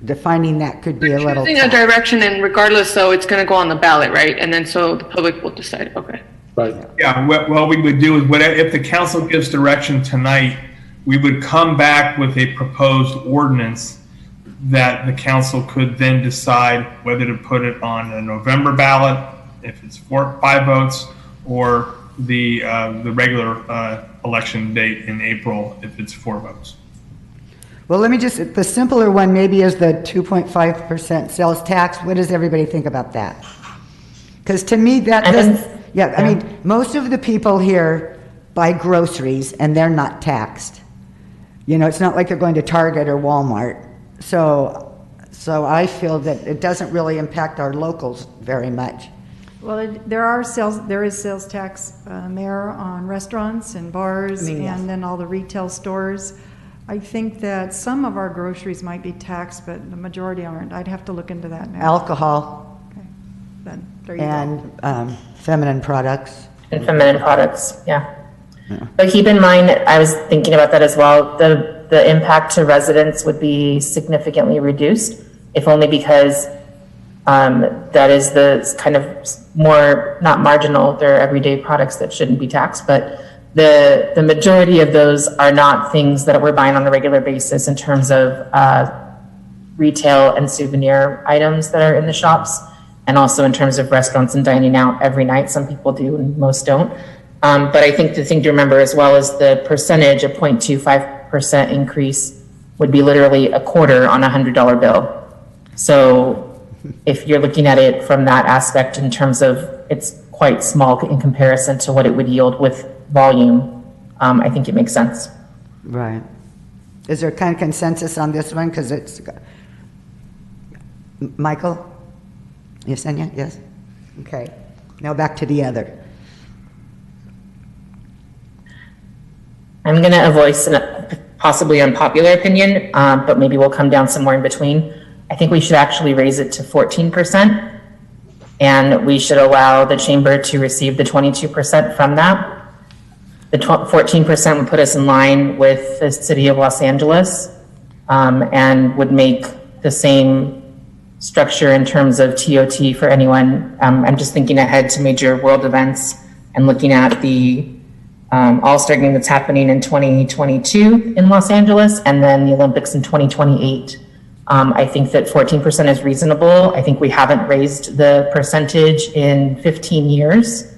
defining that could be a little
Choosing a
tough.
direction, and regardless, so it's going to go on the ballot, right? And then so the public will decide. Okay.
Right.
Yeah, what we would do is if the council gives direction tonight we would come back with a proposed ordinance that the council could then decide whether to put it on a November ballot, if it's 5 votes, or the regular election date in April, if it's 4 votes.
Well, let me just, the simpler one maybe is the 2.5% sales tax. What does everybody think about that? Because to me, that doesn't, I mean, most of the people here buy groceries and they're not taxed. You know, it's not like they're going to Target or Walmart. So I feel that it doesn't really impact our locals very much.
Well, there is sales tax, Mayor, on restaurants and bars, and then all the retail stores. I think that some of our groceries might be taxed, but the majority aren't. I'd have to look into that now.
Alcohol.
Okay, then there you go.
And feminine products.
And feminine products, yeah. But keep in mind, I was thinking about that as well, the impact to residents would be significantly reduced, if only because that is the kind of more, not marginal, they're everyday products that shouldn't be taxed, but the majority of those are not things that we're buying on a regular basis in terms of retail and souvenir items that are in the shops, and also in terms of restaurants and dining out every night. Some people do and most don't. But I think the thing to remember as well is the percentage, a 0.25% increase would be literally a quarter on a $100 bill. So if you're looking at it from that aspect in terms of it's quite small in comparison to what it would yield with volume, I think it makes sense.
Right. Is there kind of consensus on this one? Because it's, Michael? Yesenia? Yes? Okay. Now back to the other.
I'm going to voice a possibly unpopular opinion, but maybe we'll come down somewhere in between. I think we should actually raise it to 14%, and we should allow the chamber to receive the 22% from that. The 14% would put us in line with the city of Los Angeles, and would make the same structure in terms of TOT for anyone. I'm just thinking ahead to major world events and looking at the All-Star game that's happening in 2022 in Los Angeles, and then the Olympics in 2028. I think that 14% is reasonable. I think we haven't raised the percentage in 15 years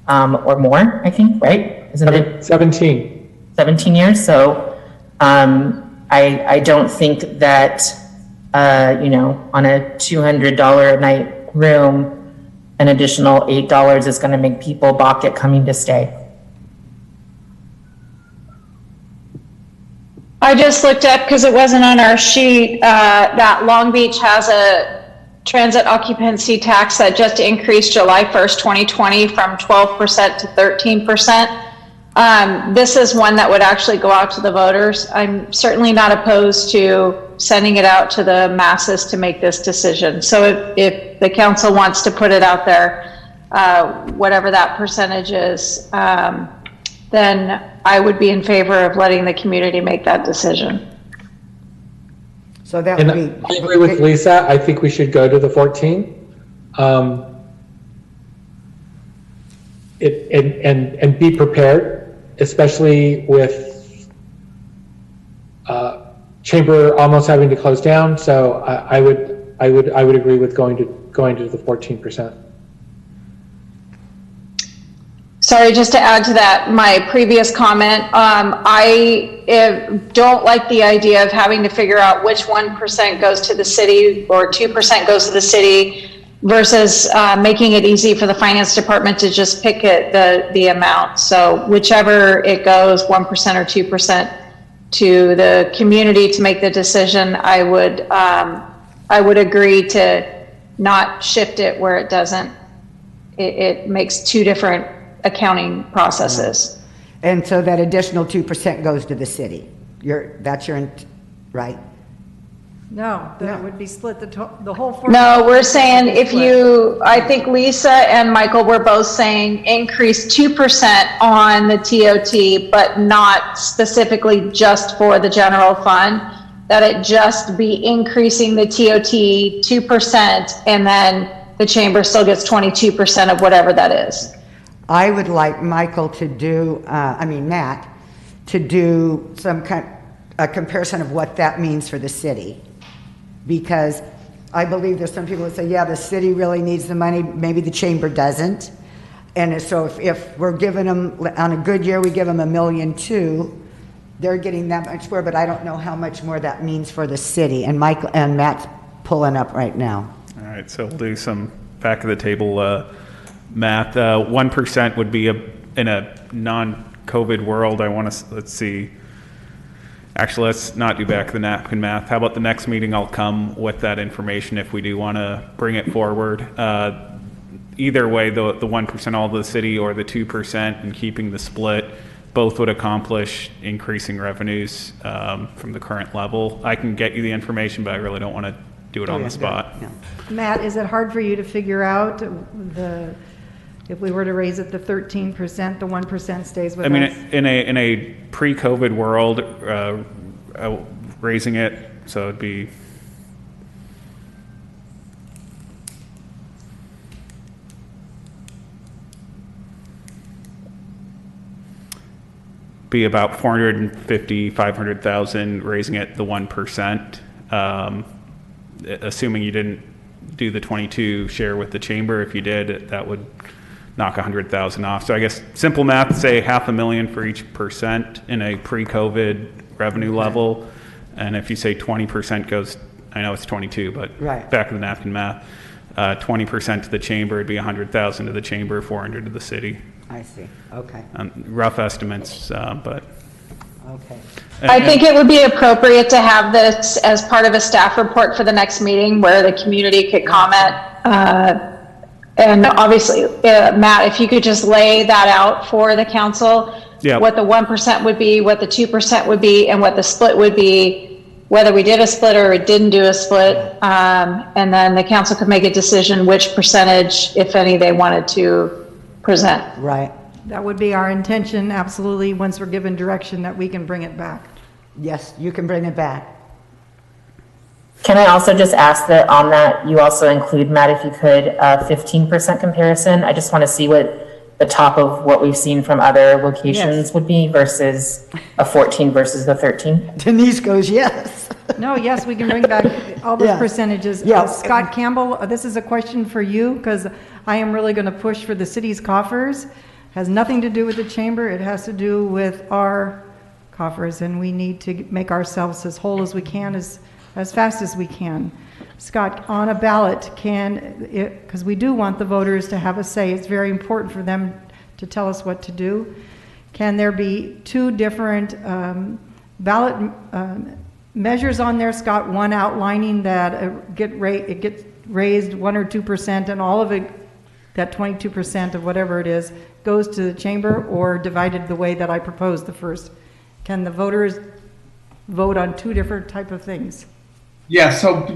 or more, I think, right? Isn't it?
17.
17 years. So I don't think that, on a $200 a night room, an additional $8 is going to make people balk at coming to stay.
I just looked up, because it wasn't on our sheet, that Long Beach has a transit occupancy tax that just increased July 1st, 2020 from 12% to 13%. This is one that would actually go out to the voters. I'm certainly not opposed to sending it out to the masses to make this decision. So if the council wants to put it out there, whatever that percentage is, then I would be in favor of letting the community make that decision.
So that
And
would be.
I agree with Lisa. I think we should go to the 14. And be prepared, especially with chamber almost having to close down. So I would agree with going to the 14%.
Sorry, just to add to that, my previous comment, I don't like the idea of having to figure out which 1% goes to the city or 2% goes to the city versus making it easy for the finance department to just pick the amount. So whichever it goes, 1% or 2% to the community to make the decision, I would agree to not shift it where it doesn't. It makes two different accounting processes.
And so that additional 2% goes to the city. That's your, right?
No, that would be split, the whole.
No, we're saying I think Lisa and Michael were both saying increase 2% on the TOT, but not specifically just for the general fund, that it just be increasing the TOT 2%, and then the chamber still gets 22% of whatever that is.
I would like Michael to do, Matt, to do a comparison of what that means for the city. Because I believe there's some people that say, yeah, the city really needs the money, maybe the chamber doesn't. And so if we're giving them, on a good year, we give them $1.2 million, they're getting that much more, but I don't know how much more that means for the city. And Michael and Matt's pulling up right now.
All right, so we'll do some back of the table math. 1% would be in a non-COVID world. Let's see. Actually, let's not do back of the napkin math. How about the next meeting? I'll come with that information if we do want to bring it forward. Either way, the 1% all of the city or the 2% and keeping the split, both would accomplish increasing revenues from the current level. I can get you the information, but I really don't want to do it on the spot.
Yeah.
Matt, is it hard for you to figure out if we were to raise it to 13%, the 1% stays with us?
I mean, in a pre-COVID world, raising it, so it'd be about 450, 500,000, raising it the 1%. Assuming you didn't do the 22 share with the chamber. If you did, that would knock 100,000 off. So I guess simple math, say $500,000 for each percent in a pre-COVID revenue level. And if you say 20% goes, I know it's 22, but
right.
Back of the napkin math, 20% to the chamber would be 100,000 to the chamber, 400 to the city.
I see. Okay.
Rough estimates, but.
Okay.
I think it would be appropriate to have this as part of a staff report for the next meeting where the community could comment. And obviously, Matt, if you could just lay that out for the council, what the 1% would be, what the 2% would be, and what the split would be, whether we did a split or didn't do a split. And then the council could make a decision which percentage, if any, they wanted to present.
Right.
That would be our intention, absolutely, once we're given direction that we can bring it back.
Yes, you can bring it back.
Can I also just ask that on that, you also include, Matt, if you could, a 15% comparison? I just want to see what the top of what we've seen from other locations would be versus a 14 versus the 13.
Denise goes, yes.
No, yes, we can bring back all those percentages.
Yeah.
Scott Campbell, this is a question for you because I am really going to push for the city's coffers. Has nothing to do with the chamber. It has to do with our coffers, and we need to make ourselves as whole as we can, as fast as we can. Scott, on a ballot, because we do want the voters to have a say, it's very important for them to tell us what to do. Can there be two different ballot measures on there, Scott? One outlining that it gets raised 1 or 2%, and all of it, that 22% of whatever it is, goes to the chamber, or divided the way that I proposed the first? Can the voters vote on two different type of things?
Yeah, so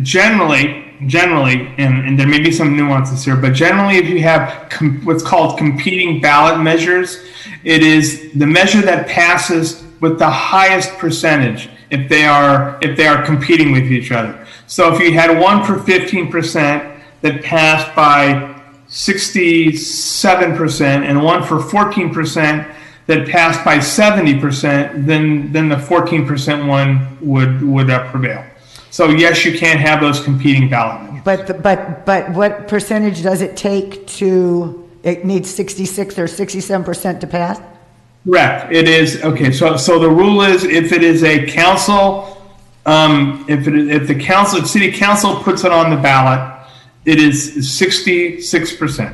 generally, and there may be some nuances here, but generally if you have what's called competing ballot measures, it is the measure that passes with the highest percentage if they are competing with each other. So if you had one for 15% that passed by 67% and one for 14% that passed by 70%, then the 14% one would prevail. So yes, you can have those competing ballot measures.
But what percentage does it take to? It needs 66 or 67% to pass.
Correct. It is okay. So the rule is if it is a council, if the city council puts it on the ballot, it is 66%.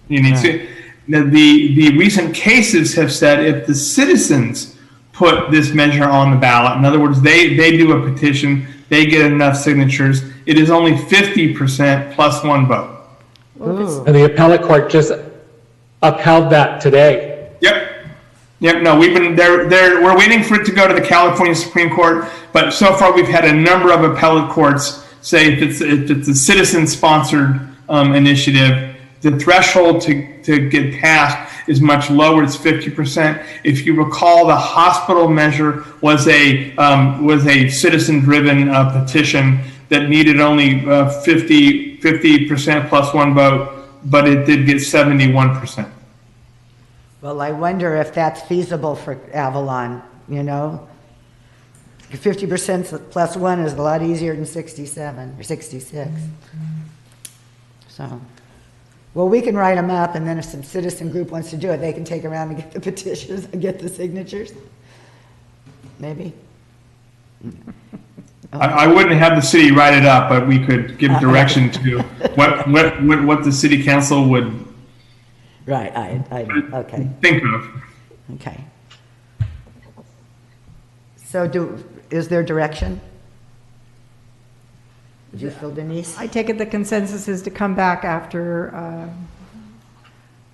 You need to. The recent cases have said if the citizens put this measure on the ballot, in other words, they do a petition, they get enough signatures, it is only 50% plus one vote.
And the appellate court just upheld that today.
Yep. No, we've been there. We're waiting for it to go to the California Supreme Court, but so far we've had a number of appellate courts say if it's a citizen-sponsored initiative, the threshold to get passed is much lower. It's 50%. If you recall, the hospital measure was a citizen-driven petition that needed only 50% plus one vote, but it did get 71%.
Well, I wonder if that's feasible for Avalon, you know? 50% plus 1 is a lot easier than 67 or 66. So, well, we can write them up, and then if some citizen group wants to do it, they can take around and get the petitions and get the signatures. Maybe.
I wouldn't have the city write it up, but we could give direction to what the city council would
Right, okay.
think of.
Okay. So is there direction? Did you feel, Denise?
I take it the consensus is to come back after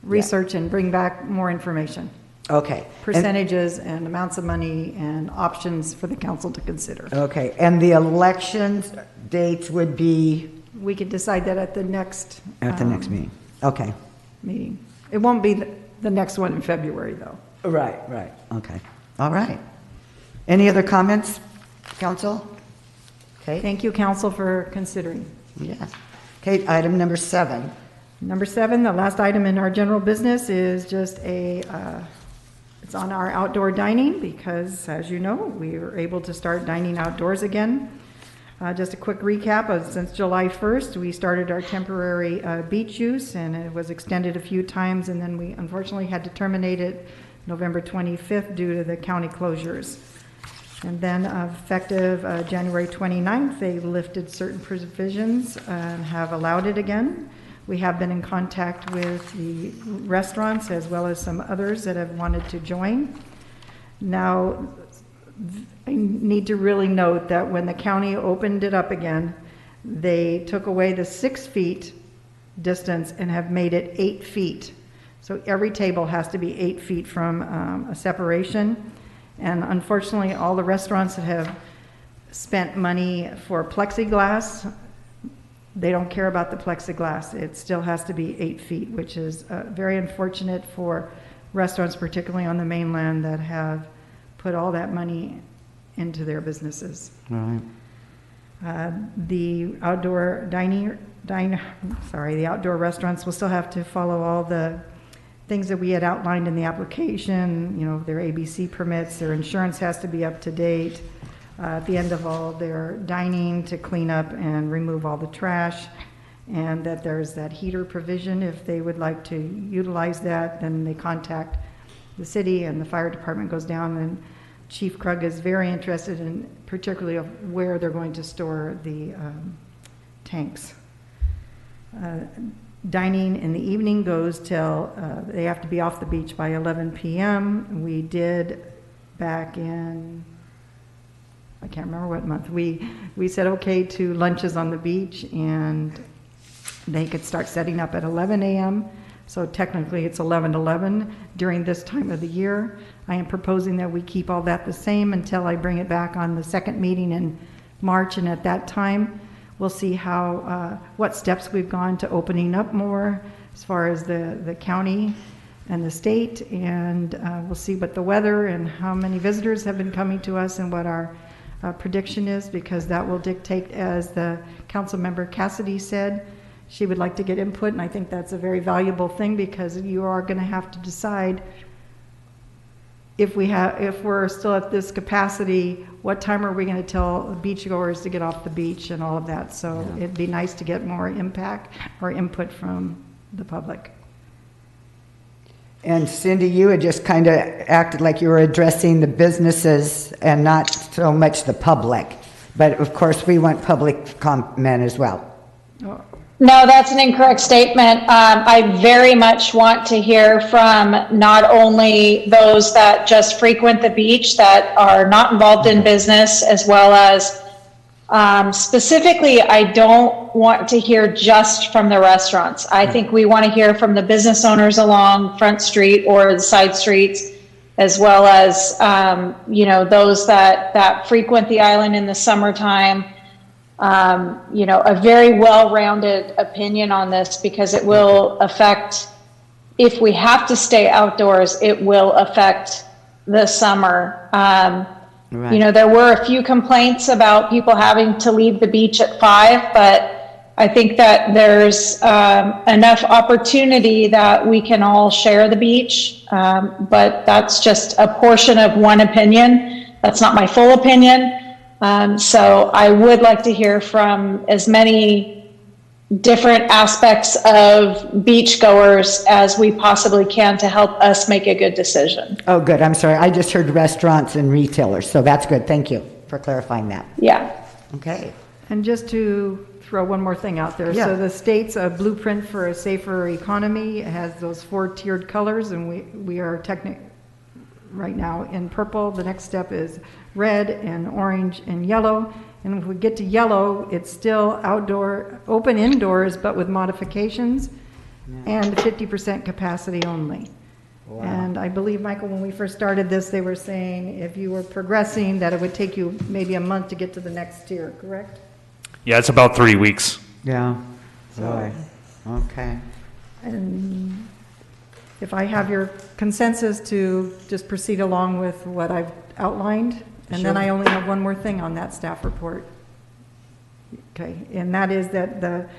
research and bring back more information.
Okay.
Percentages and amounts of money and options for the council to consider.
Okay, and the election dates would be?
We could decide that at the next.
At the next meeting, okay.
Meeting. It won't be the next one in February, though.
Right, okay. All right. Any other comments, council? Okay.
Thank you, council, for considering.
Yes. Okay, item number 7.
Number 7, the last item in our general business is just it's on our outdoor dining because, as you know, we were able to start dining outdoors again. Just a quick recap of since July 1st, we started our temporary beach use, and it was extended a few times, and then we unfortunately had to terminate it November 25th due to the county closures. And then effective January 29th, they lifted certain provisions and have allowed it again. We have been in contact with the restaurants as well as some others that have wanted to join. Now, I need to really note that when the county opened it up again, they took away the 6 feet distance and have made it 8 feet. So every table has to be 8 feet from a separation. And unfortunately, all the restaurants that have spent money for plexiglass, they don't care about the plexiglass. It still has to be 8 feet, which is very unfortunate for restaurants, particularly on the mainland, that have put all that money into their businesses.
Right.
The outdoor the outdoor restaurants will still have to follow all the things that we had outlined in the application, you know, their ABC permits, their insurance has to be up to date. At the end of all their dining to clean up and remove all the trash, and that there's that heater provision. If they would like to utilize that, then they contact the city and the fire department goes down, and Chief Krug is very interested in particularly of where they're going to store the tanks. Dining in the evening goes till they have to be off the beach by 11 p.m. We did back in, I can't remember what month, we said okay to lunches on the beach, and they could start setting up at 11 a.m. So technically it's 11:11 during this time of the year. I am proposing that we keep all that the same until I bring it back on the second meeting in March, and at that time we'll see how what steps we've gone to opening up more as far as the county and the state, and we'll see what the weather and how many visitors have been coming to us and what our prediction is, because that will dictate, as the council member Cassidy said, she would like to get input, and I think that's a very valuable thing, because you are going to have to decide if we're still at this capacity, what time are we going to tell beachgoers to get off the beach and all of that. So it'd be nice to get more impact or input from the public.
And Cindy, you had just kind of acted like you were addressing the businesses and not so much the public. But of course, we want public comment as well.
No, that's an incorrect statement. I very much want to hear from not only those that just frequent the beach, that are not involved in business, as well as specifically, I don't want to hear just from the restaurants. I think we want to hear from the business owners along Front Street or the side streets, as well as you know, those that frequent the island in the summertime. You know, a very well-rounded opinion on this, because it will affect, if we have to stay outdoors, it will affect the summer. Right. You know, there were a few complaints about people having to leave the beach at 5, but I think that there's enough opportunity that we can all share the beach, but that's just a portion of one opinion. That's not my full opinion. So I would like to hear from as many different aspects of beachgoers as we possibly can to help us make a good decision.
Oh, good. I'm sorry. I just heard restaurants and retailers, so that's good. Thank you for clarifying that.
Yeah.
Okay.
And just to throw one more thing out there.
Yeah.
So the state's blueprint for a safer economy has those 4 tiered colors, and we are right now in purple. The next step is red and orange and yellow. And if we get to yellow, it's still outdoor, open indoors, but with modifications and 50% capacity only.
Wow.
And I believe, Michael, when we first started this, they were saying if you were progressing, that it would take you maybe a month to get to the next tier, correct?
Yeah, it's about 3 weeks.
Yeah.
So,
okay.
And if I have your consensus to just proceed along with what I've outlined, and then
Sure.
I only have one more thing on that staff report. Okay, and that is that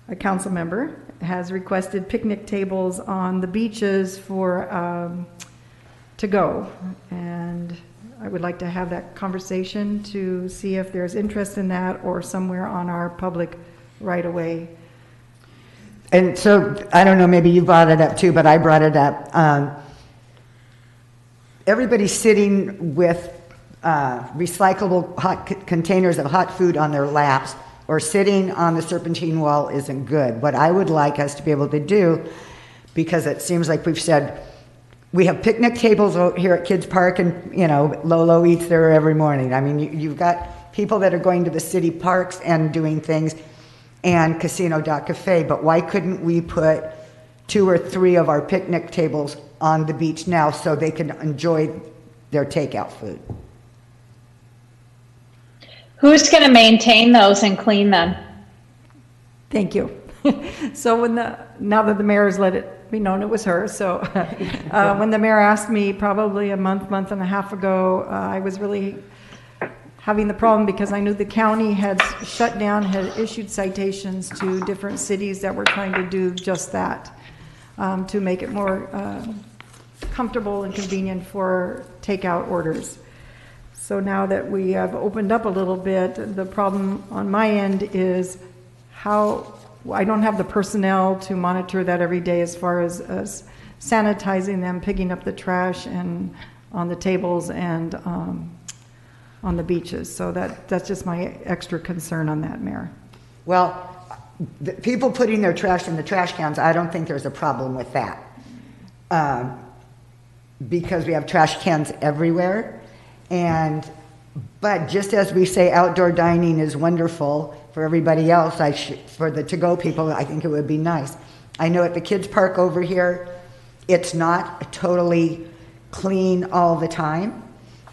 a council member has requested picnic tables on the beaches for, to go. And I would like to have that conversation to see if there's interest in that or somewhere on our public right of way.
And so, I don't know, maybe you brought it up too, but I brought it up. Everybody's sitting with recyclable containers of hot food on their laps or sitting on the serpentine wall isn't good. What I would like us to be able to do, because it seems like we've said, we have picnic tables here at Kids Park, and, you know, Lolo eats there every morning. I mean, you've got people that are going to the city parks and doing things, and Casino.Cafe, but why couldn't we put 2 or 3 of our picnic tables on the beach now so they can enjoy their takeout food?
Who's going to maintain those and clean them?
Thank you. So now that the mayor has let it be known it was her, so when the mayor asked me probably a month and a half ago, I was really having the problem because I knew the county had shut down, had issued citations to different cities that were trying to do just that, to make it more comfortable and convenient for takeout orders. So now that we have opened up a little bit, the problem on my end is how I don't have the personnel to monitor that every day as far as sanitizing them, picking up the trash and on the tables and on the beaches. So that's just my extra concern on that, Mayor.
Well, the people putting their trash in the trash cans, I don't think there's a problem with that. Because we have trash cans everywhere. But just as we say outdoor dining is wonderful for everybody else, for the to-go people, I think it would be nice. I know at the kids' park over here, it's not totally clean all the time,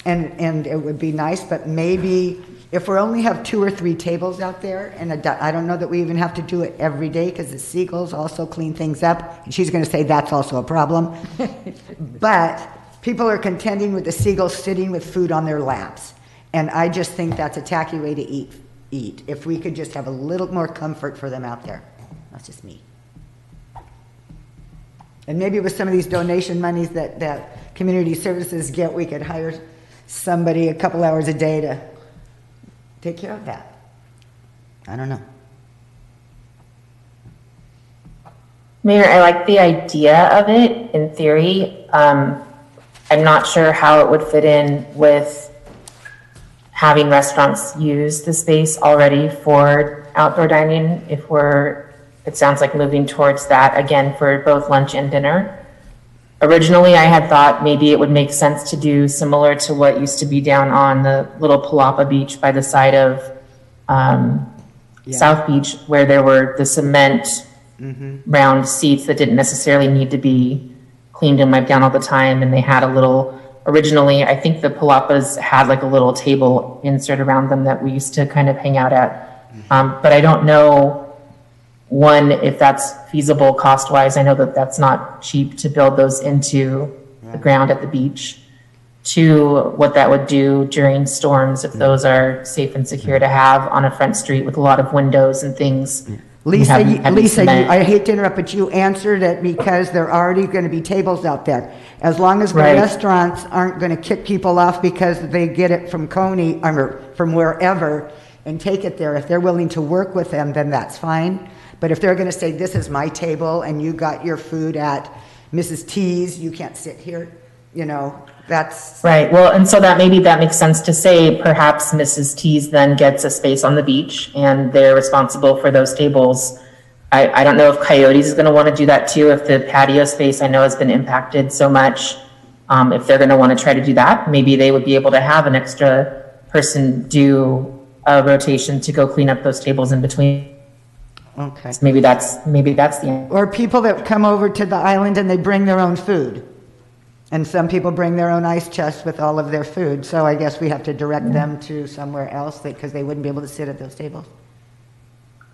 and it would be nice, but maybe if we only have 2 or 3 tables out there, and I don't know that we even have to do it every day because the seagulls also clean things up, and she's going to say that's also a problem. But people are contending with the seagulls sitting with food on their laps. And I just think that's a tacky way to eat. If we could just have a little more comfort for them out there. That's just me. And maybe with some of these donation monies that community services get, we could hire somebody a couple hours a day to take care of that. I don't know.
Mayor, I like the idea of it in theory. I'm not sure how it would fit in with having restaurants use the space already for outdoor dining. It sounds like moving towards that again for both lunch and dinner. Originally, I had thought maybe it would make sense to do similar to what used to be down on the little Palapa Beach by the side of South Beach, where there were the cement round seats that didn't necessarily need to be cleaned and wiped down all the time, and they had a little, originally I think the Palapas had like a little table insert around them that we used to kind of hang out at. But I don't know, one, if that's feasible cost-wise. I know that that's not cheap to build those into the ground at the beach. to what that would do during storms, if those are safe and secure to have on a front street with a lot of windows and things.
Lisa,
Heavy cement.
I hate to interrupt, but you answered it because there are already going to be tables out there. As long as the
Right.
restaurants aren't going to kick people off because they get it from Coney or from wherever and take it there, if they're willing to work with them, then that's fine. But if they're going to say, this is my table and you got your food at Mrs. T's, you can't sit here, you know, that's.
Right, well, and so that maybe that makes sense to say, perhaps Mrs. T's then gets a space on the beach and they're responsible for those tables. I don't know if Coyotes is gonna wanna do that too, if the patio space I know has been impacted so much. If they're gonna wanna try to do that, maybe they would be able to have an extra person do a rotation to go clean up those tables in between.
Okay.
So maybe that's the end.
Or people that come over to the island and they bring their own food. And some people bring their own ice chest with all of their food. So I guess we have to direct them to somewhere else because they wouldn't be able to sit at those tables.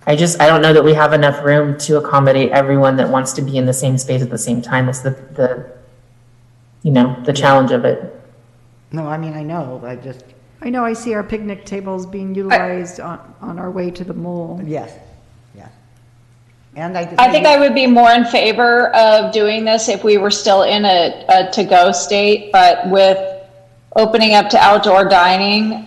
I don't know that we have enough room to accommodate everyone that wants to be in the same space at the same time. It's the challenge of it.
No, I mean, I know,
I know I see our picnic tables being utilized on our way to the mall.
Yes, yeah. And
I think I would be more in favor of doing this if we were still in a to-go state, but with opening up to outdoor dining,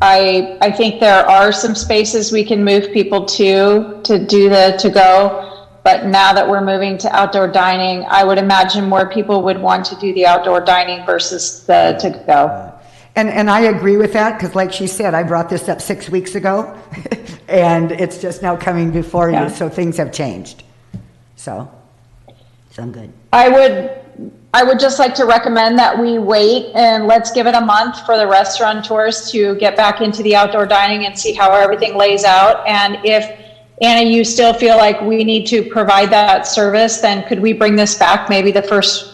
I think there are some spaces we can move people to do the to-go, but now that we're moving to outdoor dining, I would imagine more people would want to do the outdoor dining versus the to-go.
And I agree with that, because like she said, I brought this up 6 weeks ago, and it's just now coming before you, so things have changed. So I'm good.
I would just like to recommend that we wait and let's give it a month for the restaurateurs to get back into the outdoor dining and see how everything lays out. And if, Anna, you still feel like we need to provide that service, then could we bring this back maybe the first,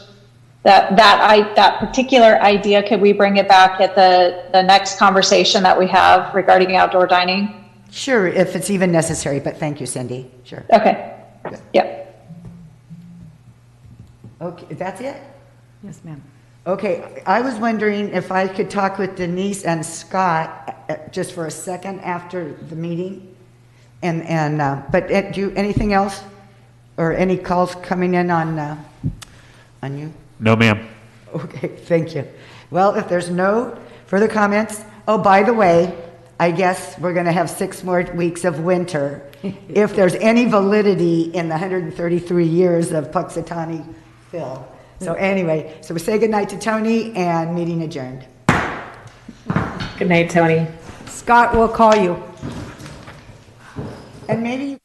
that particular idea, could we bring it back at the next conversation that we have regarding outdoor dining?
Sure, if it's even necessary, but thank you, Cindy. Sure.
Okay. Yeah.
Okay, that's it?
Yes, ma'am.
Okay, I was wondering if I could talk with Denise and Scott just for a second after the meeting. But do you, anything else? Or any calls coming in on you?
No, ma'am.
Okay, thank you. Well, if there's no further comments, oh, by the way, I guess we're going to have 6 more weeks of winter. If there's any validity in the 133 years of Puxatawny Phil. So anyway, so we say goodnight to Tony and meeting adjourned.
Good night, Tony.
Scott will call you.
And maybe